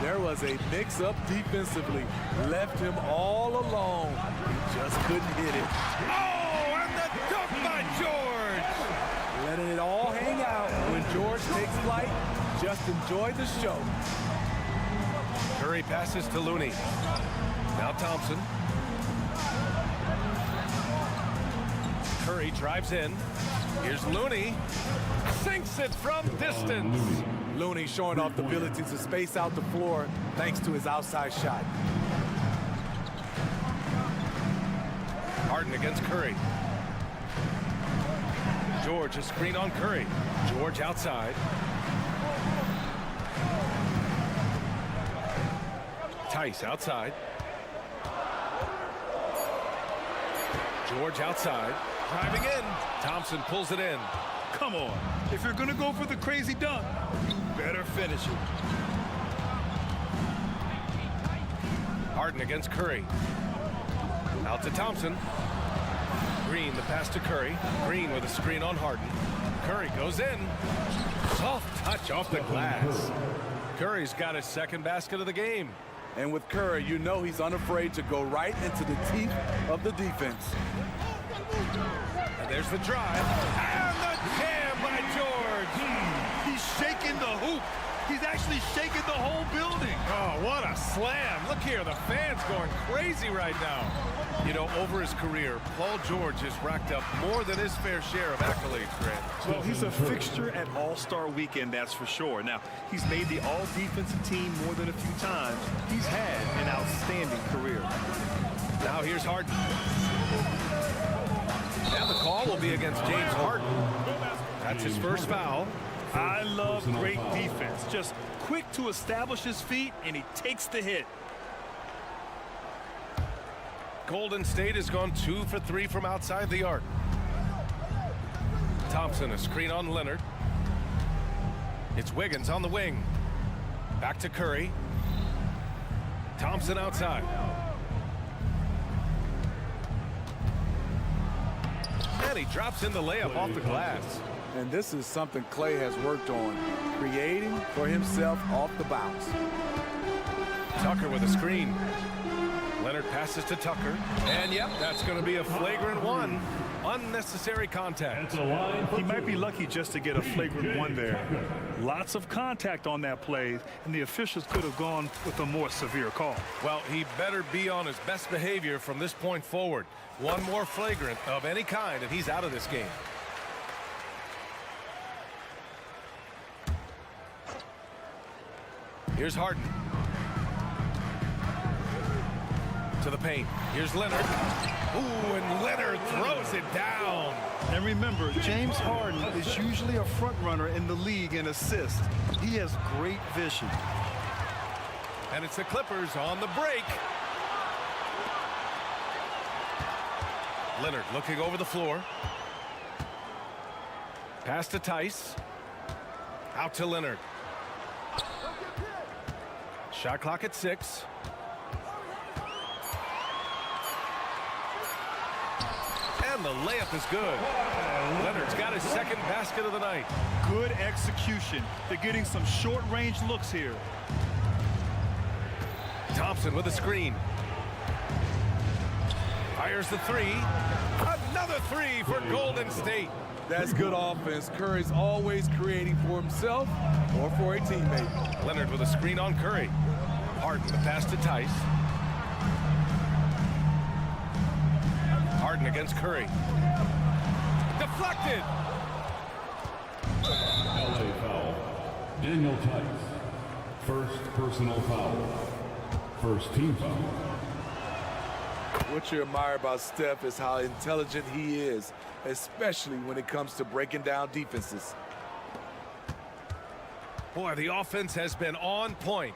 There was a mix-up defensively. Left him all alone. He just couldn't hit it. Oh, and the dunk by George! Letting it all hang out. When George takes flight, just enjoy the show. Curry passes to Looney. Now Thompson. Curry drives in. Here's Looney. Sinks it from distance. Looney showing off the ability to space out the floor thanks to his outside shot. Harden against Curry. George, a screen on Curry. George outside. Tice outside. George outside. Driving in. Thompson pulls it in. Come on. If you're going to go for the crazy dunk, you better finish it. Harden against Curry. Out to Thompson. Green, the pass to Curry. Green with a screen on Harden. Curry goes in. Soft touch off the glass. Curry's got his second basket of the game. And with Curry, you know he's unafraid to go right into the teeth of the defense. And there's the drive. And the jam by George. He's shaking the hoop. He's actually shaking the whole building. Oh, what a slam. Look here, the fans going crazy right now. You know, over his career, Paul George has racked up more than his fair share of accolades, Grant. Well, he's a fixture at All-Star Weekend, that's for sure. Now, he's made the All-Defensive team more than a few times. He's had an outstanding career. Now here's Harden. And the call will be against James Harden. That's his first foul. I love great defense. Just quick to establish his feet, and he takes the hit. Golden State has gone 2 for 3 from outside the arc. Thompson, a screen on Leonard. It's Wiggins on the wing. Back to Curry. Thompson outside. And he drops in the layup off the glass. And this is something Clay has worked on, creating for himself off the bounce. Tucker with a screen. Leonard passes to Tucker. And yep, that's going to be a flagrant one. Unnecessary contact. He might be lucky just to get a flagrant one there. Lots of contact on that play, and the officials could have gone with a more severe call. Well, he better be on his best behavior from this point forward. One more flagrant of any kind, and he's out of this game. Here's Harden. To the paint. Here's Leonard. Ooh, and Leonard throws it down. And remember, James Harden is usually a front runner in the league in assists. He has great vision. And it's the Clippers on the break. Leonard looking over the floor. Pass to Tice. Out to Leonard. Shot clock at 6. And the layup is good. Leonard's got his second basket of the night. Good execution. They're getting some short-range looks here. Thompson with a screen. Fires the 3. Another 3 for Golden State. That's good offense. Curry's always creating for himself or for a teammate. Leonard with a screen on Curry. Harden the pass to Tice. Harden against Curry. Deflected. LA foul. Daniel Tice. First personal foul. First team foul. What you admire about Steph is how intelligent he is, especially when it comes to breaking down defenses. Boy, the offense has been on point.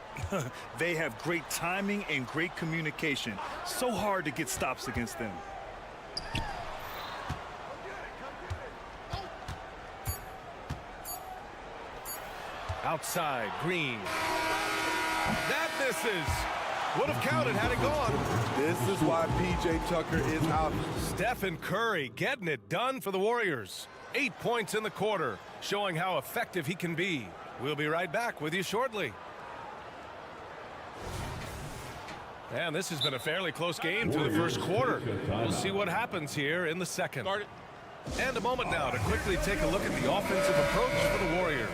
They have great timing and great communication. So hard to get stops against them. Outside, Green. That misses. Would have counted had it gone. This is why P.J. Tucker is out. Stephen Curry getting it done for the Warriors. 8 points in the quarter, showing how effective he can be. We'll be right back with you shortly. And this has been a fairly close game through the first quarter. We'll see what happens here in the second. And a moment now to quickly take a look at the offensive approach for the Warriors.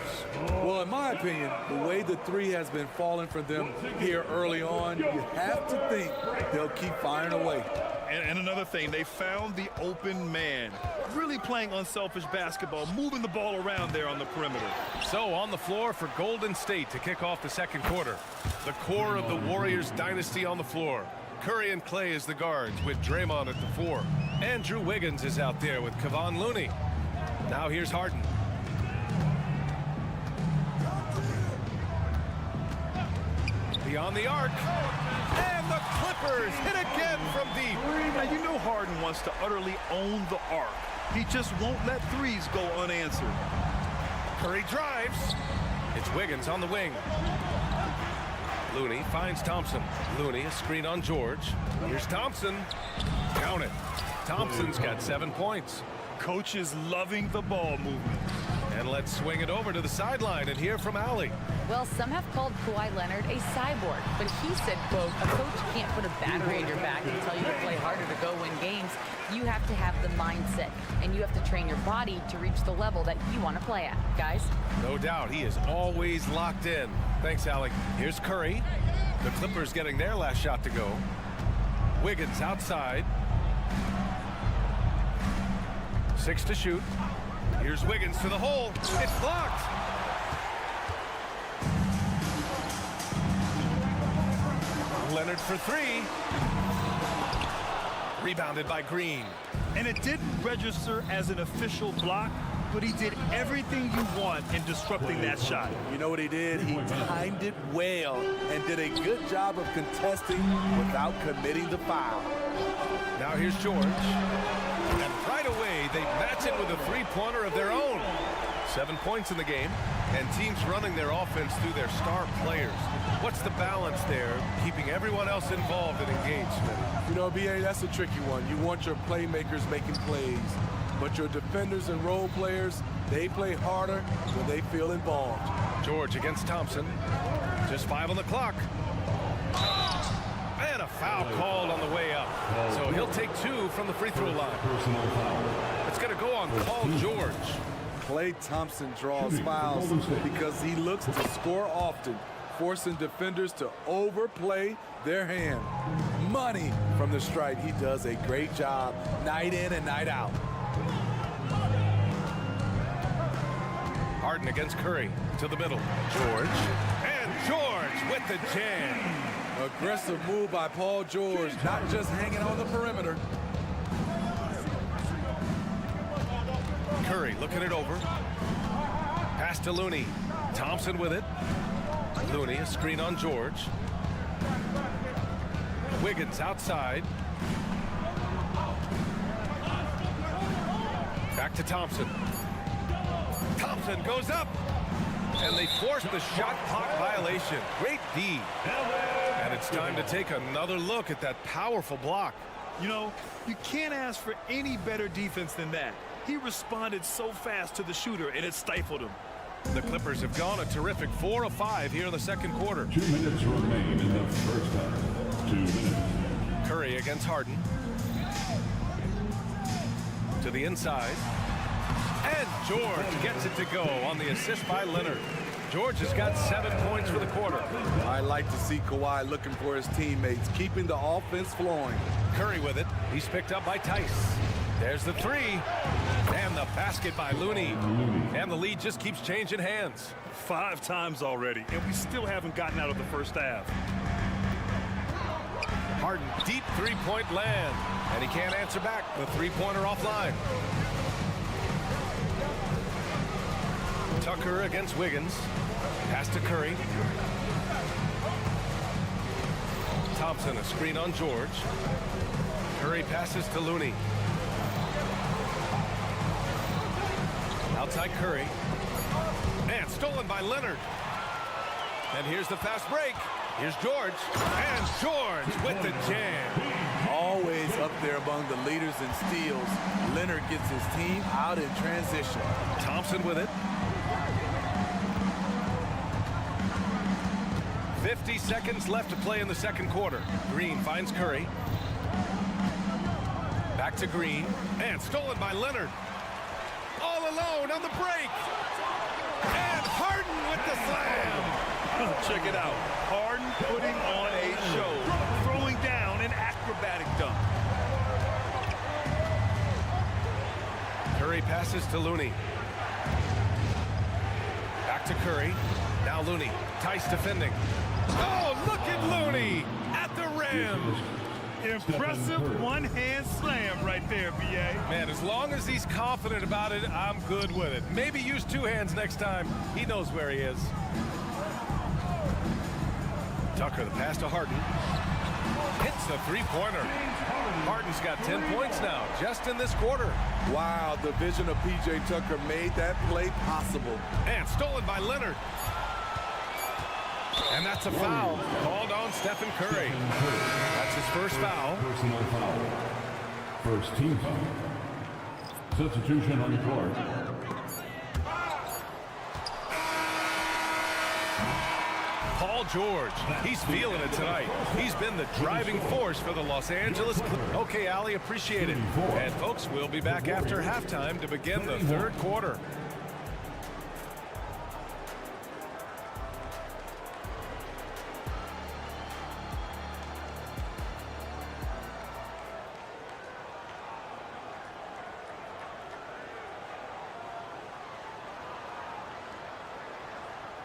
Well, in my opinion, the way the 3 has been falling for them here early on, you have to think they'll keep firing away. And another thing, they found the open man. Really playing unselfish basketball, moving the ball around there on the perimeter. So on the floor for Golden State to kick off the second quarter. The core of the Warriors dynasty on the floor. Curry and Clay as the guards with Draymond at the 4. Andrew Wiggins is out there with Kevon Looney. Now here's Harden. Beyond the arc. And the Clippers hit again from deep. Now, you know Harden wants to utterly own the arc. He just won't let threes go unanswered. Curry drives. It's Wiggins on the wing. Looney finds Thompson. Looney, a screen on George. Here's Thompson. Count it. Thompson's got 7 points. Coach is loving the ball movement. And let's swing it over to the sideline and hear from Allie. Well, some have called Kawhi Leonard a cyborg, but he said, quote, a coach can't put a battery in your back and tell you to play harder to go win games. You have to have the mindset, and you have to train your body to reach the level that you want to play at, guys. No doubt, he is always locked in. Thanks, Allie. Here's Curry. The Clippers getting their last shot to go. Wiggins outside. 6 to shoot. Here's Wiggins to the hole. It's blocked. Leonard for 3. Rebounded by Green. And it didn't register as an official block, but he did everything you want in disrupting that shot. You know what he did? He timed it well and did a good job of contesting without committing the foul. Now here's George. And right away, they match it with a three-pointer of their own. 7 points in the game, and teams running their offense through their star players. What's the balance there, keeping everyone else involved and engaged? You know, BA, that's a tricky one. You want your playmakers making plays, but your defenders and role players, they play harder when they feel involved. George against Thompson. Just 5 on the clock. And a foul called on the way up. So he'll take 2 from the free throw line. It's going to go on Paul George. Klay Thompson draws fouls because he looks to score often, forcing defenders to overplay their hand. Money from the stripe. He does a great job night in and night out. Harden against Curry to the middle. George. And George with the jam. Aggressive move by Paul George, not just hanging on the perimeter. Curry looking it over. Pass to Looney. Thompson with it. Looney, a screen on George. Wiggins outside. Back to Thompson. Thompson goes up. And they force the shot clock violation. Great D. And it's time to take another look at that powerful block. You know, you can't ask for any better defense than that. He responded so fast to the shooter, and it stifled him. The Clippers have gone a terrific 4 of 5 here in the second quarter. 2 minutes remain in the first half. 2 minutes. Curry against Harden. To the inside. And George gets it to go on the assist by Leonard. George has got 7 points for the quarter. I like to see Kawhi looking for his teammates, keeping the offense flowing. Curry with it. He's picked up by Tice. There's the 3. And the basket by Looney. And the lead just keeps changing hands. 5 times already, and we still haven't gotten out of the first half. Harden, deep three-point land. And he can't answer back. The three-pointer offline. Tucker against Wiggins. Pass to Curry. Thompson, a screen on George. Curry passes to Looney. Outside Curry. And stolen by Leonard. And here's the fast break. Here's George. And George with the jam. Always up there among the leaders in steals. Leonard gets his team out in transition. Thompson with it. 50 seconds left to play in the second quarter. Green finds Curry. Back to Green. And stolen by Leonard. All alone on the break. And Harden with the slam. Check it out. Harden putting on a show. Throwing down an acrobatic dunk. Curry passes to Looney. Back to Curry. Now Looney. Tice defending. Oh, look at Looney at the rim. Impressive one-hand slam right there, B.A. Man, as long as he's confident about it, I'm good with it. Maybe use 2 hands next time. He knows where he is. Tucker, the pass to Harden. Hits the three-pointer. Harden's got 10 points now, just in this quarter. Wow, the vision of P.J. Tucker made that play possible. And stolen by Leonard. And that's a foul called on Stephen Curry. That's his first foul. Personal foul. First team foul. Substitution on the court. Paul George. He's feeling it tonight. He's been the driving force for the Los Angeles Clippers. Okay, Ali, appreciate it. And folks, we'll be back after halftime to begin the third quarter.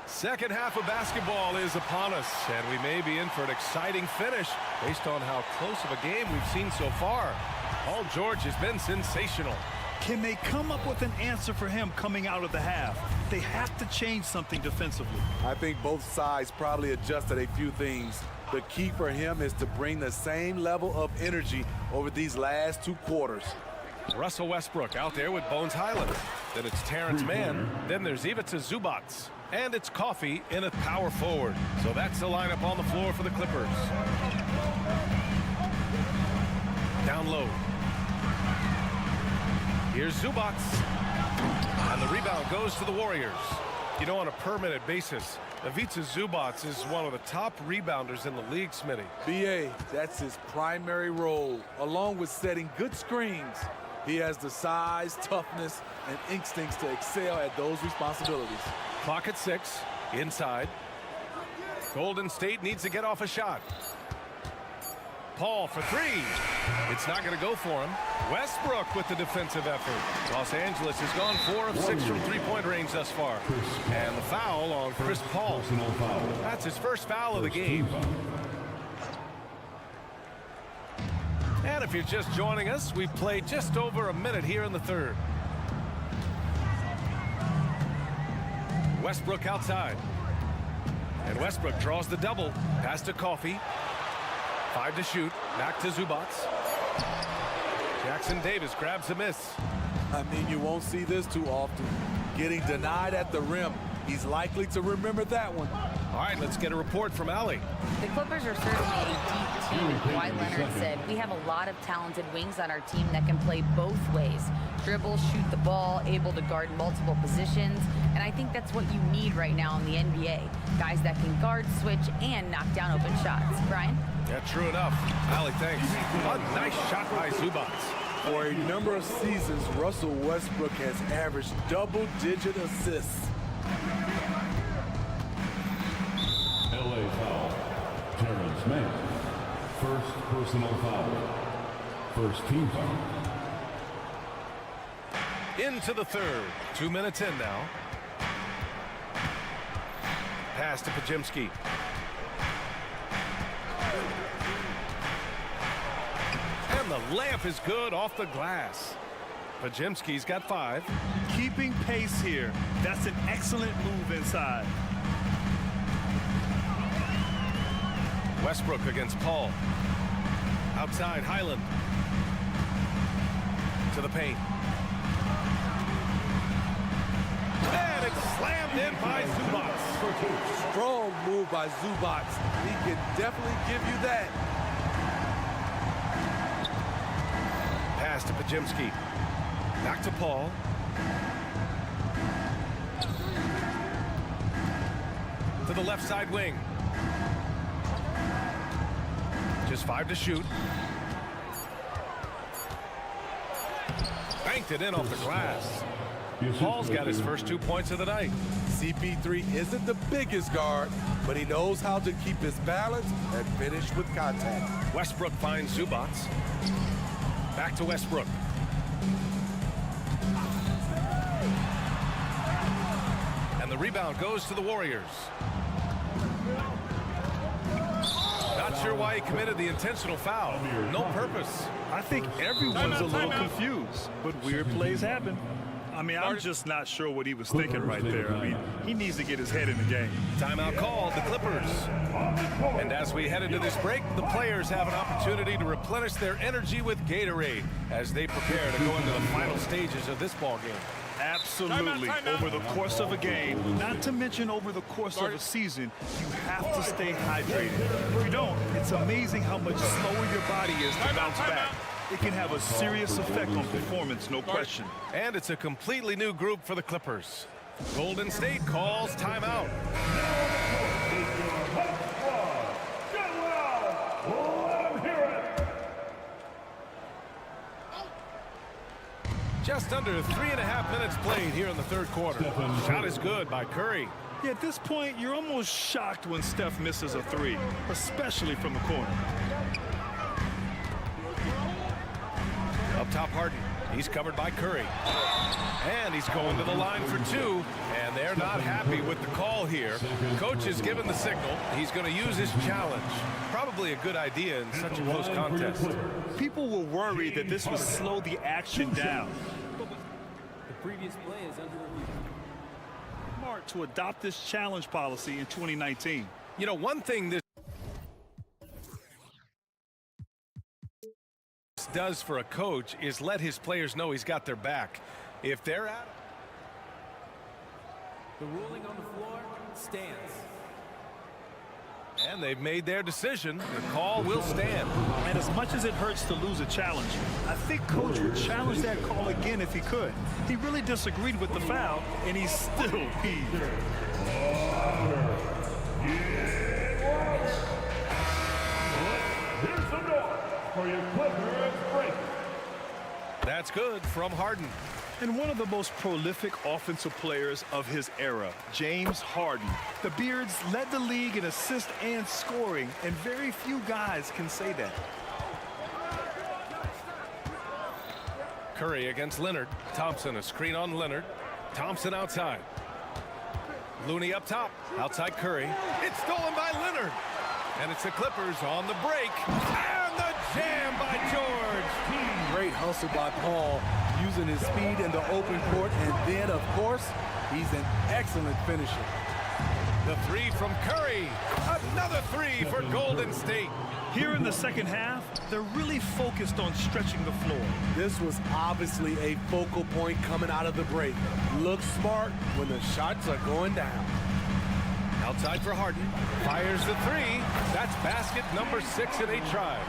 Second half of basketball is upon us, and we may be in for an exciting finish based on how close of a game we've seen so far. Paul George has been sensational. Can they come up with an answer for him coming out of the half? They have to change something defensively. I think both sides probably adjusted a few things. The key for him is to bring the same level of energy over these last 2 quarters. Russell Westbrook out there with Bones Highland. Then it's Terrence Mann. Then there's Ivica Zubac. And it's Coffey in a power forward. So that's the lineup on the floor for the Clippers. Down low. Here's Zubac. And the rebound goes to the Warriors. You know, on a per-minute basis, Ivica Zubac is one of the top rebounders in the league, Smitty. BA, that's his primary role, along with setting good screens. He has the size, toughness, and instincts to excel at those responsibilities. Clock at 6, inside. Golden State needs to get off a shot. Paul for 3. It's not going to go for him. Westbrook with the defensive effort. Los Angeles has gone 4 of 6 from three-point range thus far. And the foul on Chris Paul. That's his first foul of the game. And if you're just joining us, we've played just over a minute here in the third. Westbrook outside. And Westbrook draws the double. Pass to Coffey. 5 to shoot. Back to Zubac. Jackson Davis grabs a miss. I mean, you won't see this too often. Getting denied at the rim. He's likely to remember that one. All right, let's get a report from Allie. The Clippers are certainly a deep team. Kawhi Leonard said, we have a lot of talented wings on our team that can play both ways. Dribble, shoot the ball, able to guard multiple positions. And I think that's what you need right now in the NBA. Guys that can guard, switch, and knock down open shots. Brian? Yeah, true enough. Allie, thanks. A nice shot by Zubac. For a number of seasons, Russell Westbrook has averaged double-digit assists. LA foul. Terrence Mann. First personal foul. First team foul. Into the third. 2 minutes in now. Pass to Pajemski. And the layup is good off the glass. Pajemski's got 5. Keeping pace here. That's an excellent move inside. Westbrook against Paul. Outside, Highland. To the paint. And it's slammed in by Zubac. Strong move by Zubac. He can definitely give you that. Pass to Pajemski. Back to Paul. To the left side wing. Just 5 to shoot. Banked it in off the glass. Paul's got his first 2 points of the night. CP3 isn't the biggest guard, but he knows how to keep his balance and finish with contact. Westbrook finds Zubac. Back to Westbrook. And the rebound goes to the Warriors. Not sure why he committed the intentional foul. No purpose. I think everyone's a little confused, but weird plays happen. I mean, I'm just not sure what he was thinking right there. I mean, he needs to get his head in the game. Timeout called, the Clippers. And as we head into this break, the players have an opportunity to replenish their energy with Gatorade as they prepare to go into the final stages of this ball game. Absolutely. Over the course of a game, not to mention over the course of a season, you have to stay hydrated. If you don't, it's amazing how much slower your body is to bounce back. It can have a serious effect on performance, no question. And it's a completely new group for the Clippers. Golden State calls timeout. Just under 3.5 minutes played here in the third quarter. Shot is good by Curry. Yeah, at this point, you're almost shocked when Steph misses a three, especially from the corner. Up top, Harden. He's covered by Curry. And he's going to the line for two. And they're not happy with the call here. Coach has given the signal. He's going to use his challenge. Probably a good idea in such a close contest. People were worried that this would slow the action down. The previous play is under review. Smart to adopt this challenge policy in 2019. You know, one thing this does for a coach is let his players know he's got their back. If they're out, The ruling on the floor stands. and they've made their decision, the call will stand. And as much as it hurts to lose a challenge, I think Coach would challenge that call again if he could. He really disagreed with the foul, and he's still peeved. Here's the door for your Clippers break. That's good from Harden. And one of the most prolific offensive players of his era, James Harden. The Beards led the league in assists and scoring, and very few guys can say that. Curry against Leonard. Thompson, a screen on Leonard. Thompson outside. Looney up top. Outside Curry. It's stolen by Leonard. And it's the Clippers on the break. And the jam by George. Great hustle by Paul, using his speed in the open court, and then, of course, he's an excellent finisher. The three from Curry. Another three for Golden State. Here in the second half, they're really focused on stretching the floor. This was obviously a focal point coming out of the break. Looks smart when the shots are going down. Outside for Harden. Fires the three. That's basket number 6 in 8 tries.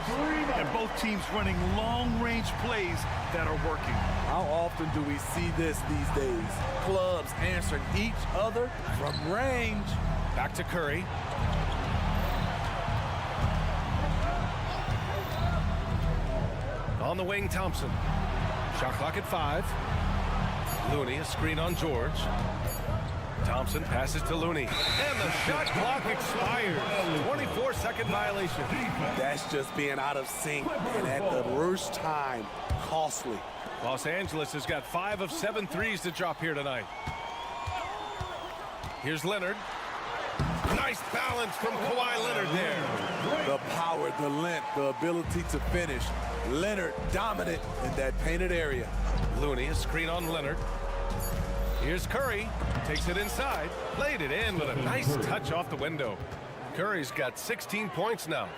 And both teams running long-range plays that are working. How often do we see this these days? Clubs answering each other from range. Back to Curry. On the wing, Thompson. Shot clock at 5. Looney, a screen on George. Thompson passes to Looney. And the shot clock expires. 24-second violation. That's just being out of sync and at the worst time. Costly. Los Angeles has got 5 of 7 threes to drop here tonight. Here's Leonard. Nice balance from Kawhi Leonard there. The power, the length, the ability to finish. Leonard dominant in that painted area. Looney, a screen on Leonard. Here's Curry. Takes it inside. Played it in with a nice touch off the window. Curry's got 16 points now.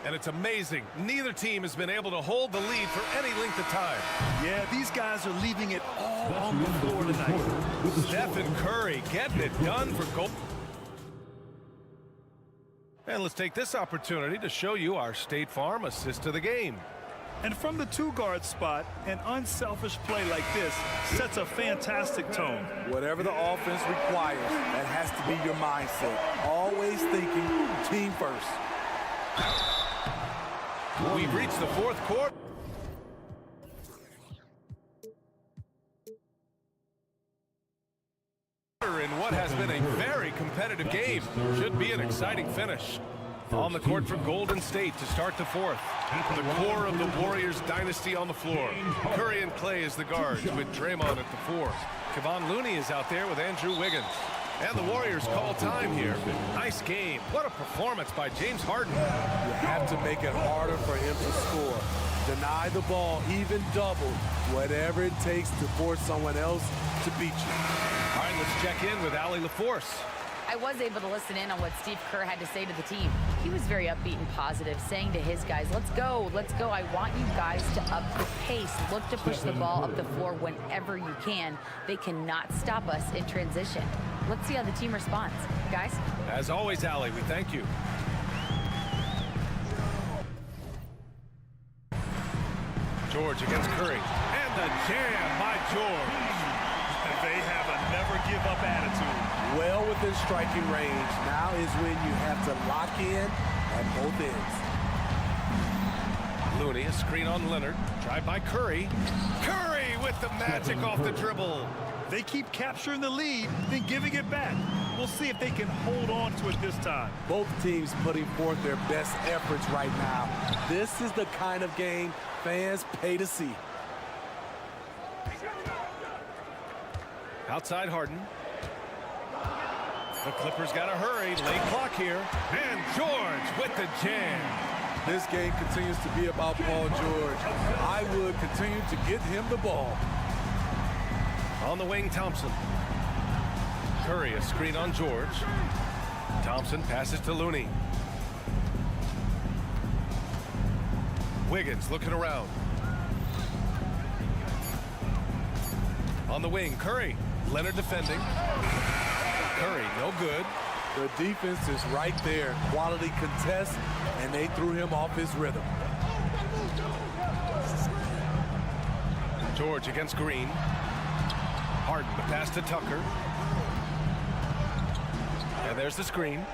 And it's amazing. Neither team has been able to hold the lead for any length of time. Yeah, these guys are leaving it all on the floor tonight. Steph and Curry getting it done for goal. And let's take this opportunity to show you our State Farm assist of the game. And from the two-guard spot, an unselfish play like this sets a fantastic tone. Whatever the offense requires, that has to be your mindset. Always thinking team first. We've reached the fourth quarter. In what has been a very competitive game. Should be an exciting finish. On the court for Golden State to start the fourth. The core of the Warriors dynasty on the floor. Curry and Clay as the guards with Draymond at the 4. Kevon Looney is out there with Andrew Wiggins. And the Warriors call time here. Nice game. What a performance by James Harden. You have to make it harder for him to score. Deny the ball, even double. Whatever it takes to force someone else to beat you. All right, let's check in with Allie LaForce. I was able to listen in on what Steve Kerr had to say to the team. He was very upbeat and positive, saying to his guys, let's go, let's go. I want you guys to up the pace. Look to push the ball up the floor whenever you can. They cannot stop us in transition. Let's see how the team responds. Guys? As always, Allie, we thank you. George against Curry. And the jam by George. They have a never-give-up attitude. Well within striking range. Now is when you have to lock in at both ends. Looney, a screen on Leonard. Drive by Curry. Curry with with the magic off the dribble. They keep capturing the lead, then giving it back. We'll see if they can hold on to it this time. Both teams putting forth their best efforts right now. This is the kind of game fans pay to see. Outside Harden. The Clippers got to hurry. Late clock here. And George with the jam. This game continues to be about Paul George. I would continue to get him the ball. On the wing, Thompson. Curry, a screen on George. Thompson passes to Looney. Wiggins looking around. On the wing, Curry. Leonard defending. Curry, no good. The defense is right there. Quality contest, and they threw him off his rhythm. George against Green. Harden, the pass to Tucker. And there's the screen.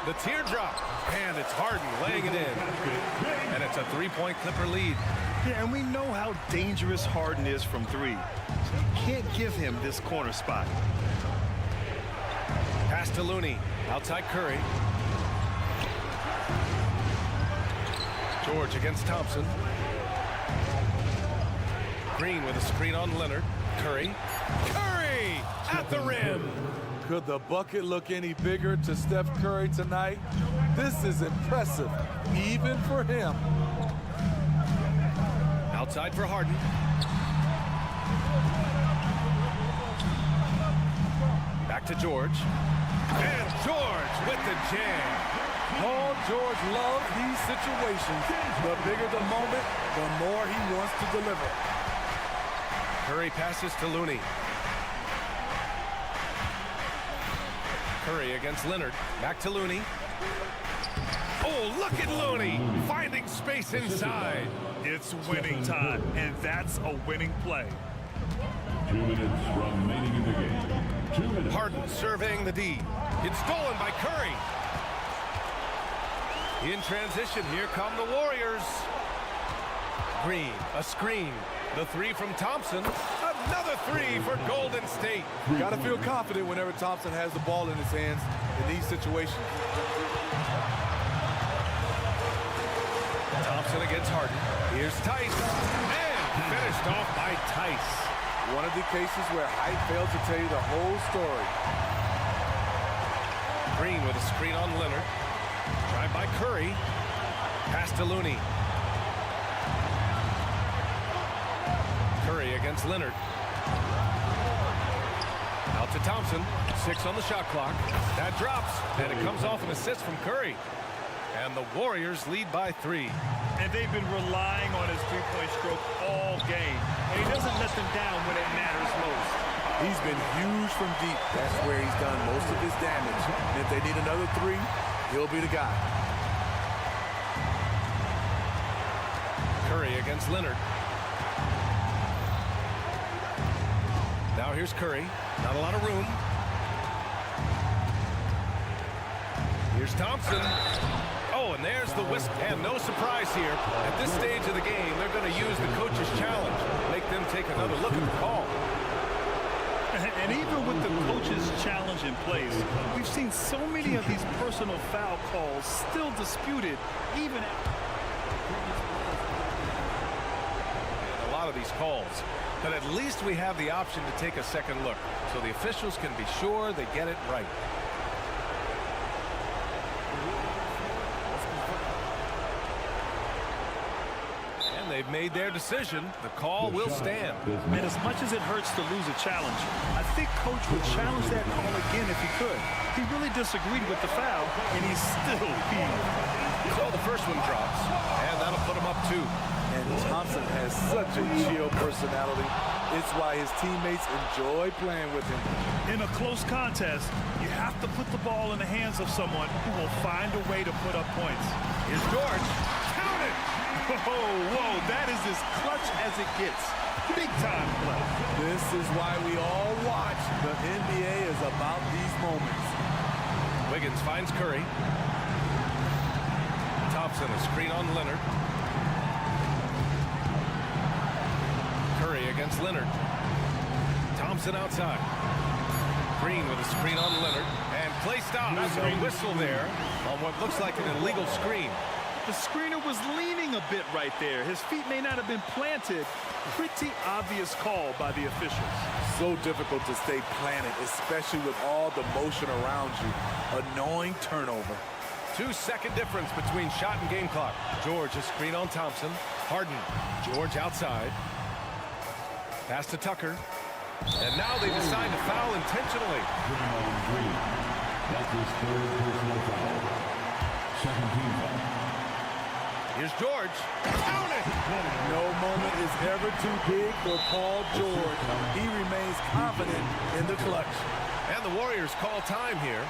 The teardrop. And it's Harden laying it in. And it's a three-point Clipper lead. Yeah, and we know how dangerous Harden is from three. So you can't give him this corner spot. Pass to Looney. Outside Curry. George against Thompson. Green with a screen on Leonard. Curry. Curry at the rim. Could the bucket look any bigger to Steph Curry tonight? This is impressive, even for him. Outside for Harden. Back to George. And George with the jam. Paul George loves these situations. The bigger the moment, the more he wants to deliver. Curry passes to Looney. Curry against Leonard. Back to Looney. Oh, look at Looney finding space inside. It's winning time, and that's a winning play. 2 minutes remaining in the game. 2 minutes. Harden surveying the D. It's stolen by Curry. In transition, here come the Warriors. Green, a screen. The three from Thompson. Another three for Golden State. Got to feel confident whenever Thompson has the ball in his hands in these situations. Thompson against Harden. Here's Tice. And finished off by Tice. One of the cases where height failed to tell you the whole story. Green with a screen on Leonard. Drive by Curry. Pass to Looney. Curry against Leonard. Out to Thompson. 6 on the shot clock. That drops, and it comes off an assist from Curry. And the Warriors lead by 3. And they've been relying on his three-point stroke all game. And he doesn't let them down when it matters most. He's been huge from deep. That's where he's done most of his damage. And if they need another 3, he'll be the guy. Curry against Leonard. Now here's Curry. Not a lot of room. Here's Thompson. Oh, and there's the whistle. And no surprise here. At this stage of the game, they're going to use the coach's challenge. Make them take another look at the call. And even with the coach's challenge in place, we've seen so many of these personal foul calls still disputed, even after a lot of these calls. But at least we have the option to take a second look, so the officials can be sure they get it right. And they've made their decision. The call will stand. And as much as it hurts to lose a challenge, I think Coach would challenge that call again if he could. He really disagreed with the foul, and he's still peeved. So the first one drops, and that'll put him up 2. And Thompson has such a chill personality. It's why his teammates enjoy playing with him. In a close contest, you have to put the ball in the hands of someone who will find a way to put up points. Here's George. Count it! Whoa, that is as clutch as it gets. Big time play. This is why we all watch. The NBA is about these moments. Wiggins finds Curry. Thompson, a screen on Leonard. Curry against Leonard. Thompson outside. Green with a screen on Leonard. And play stops. A whistle there on what looks like an illegal screen. The screener was leaning a bit right there. His feet may not have been planted. Pretty obvious call by the officials. So difficult to stay planted, especially with all the motion around you. Annoying turnover. 2-second difference between shot and game clock. George, a screen on Thompson. Harden. George outside. Pass to Tucker. And now they decide to foul intentionally. Green. That's his third personal foul. Second team foul. Here's George. Count it! No moment is ever too big for Paul George. He remains confident in the clutch. And the Warriors call time here.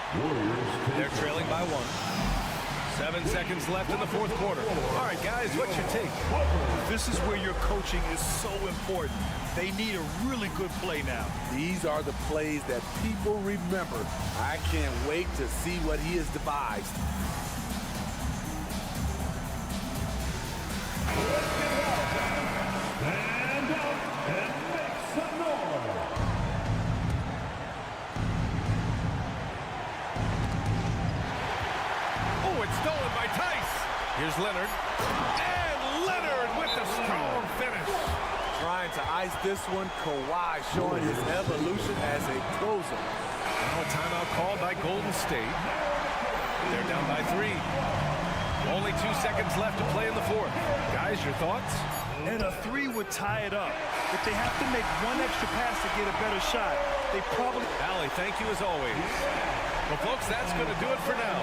They're trailing by 1. 7 seconds left in the fourth quarter. All right, guys, what's your take? This is where your coaching is so important. They need a really good play now. These are the plays that people remember. I can't wait to see what he has devised. Stand up and make some noise. Oh, it's stolen by Tice. Here's Leonard. And Leonard with the strong finish. Trying to ice this one, Kawhi showing his evolution as a closer. Now a timeout called by Golden State. They're down by 3. Only 2 seconds left to play in the fourth. Guys, your thoughts? And a 3 would tie it up. If they have to make one extra pass to get a better shot, they probably... Allie, thank you as always. Well, folks, that's going to do it for now.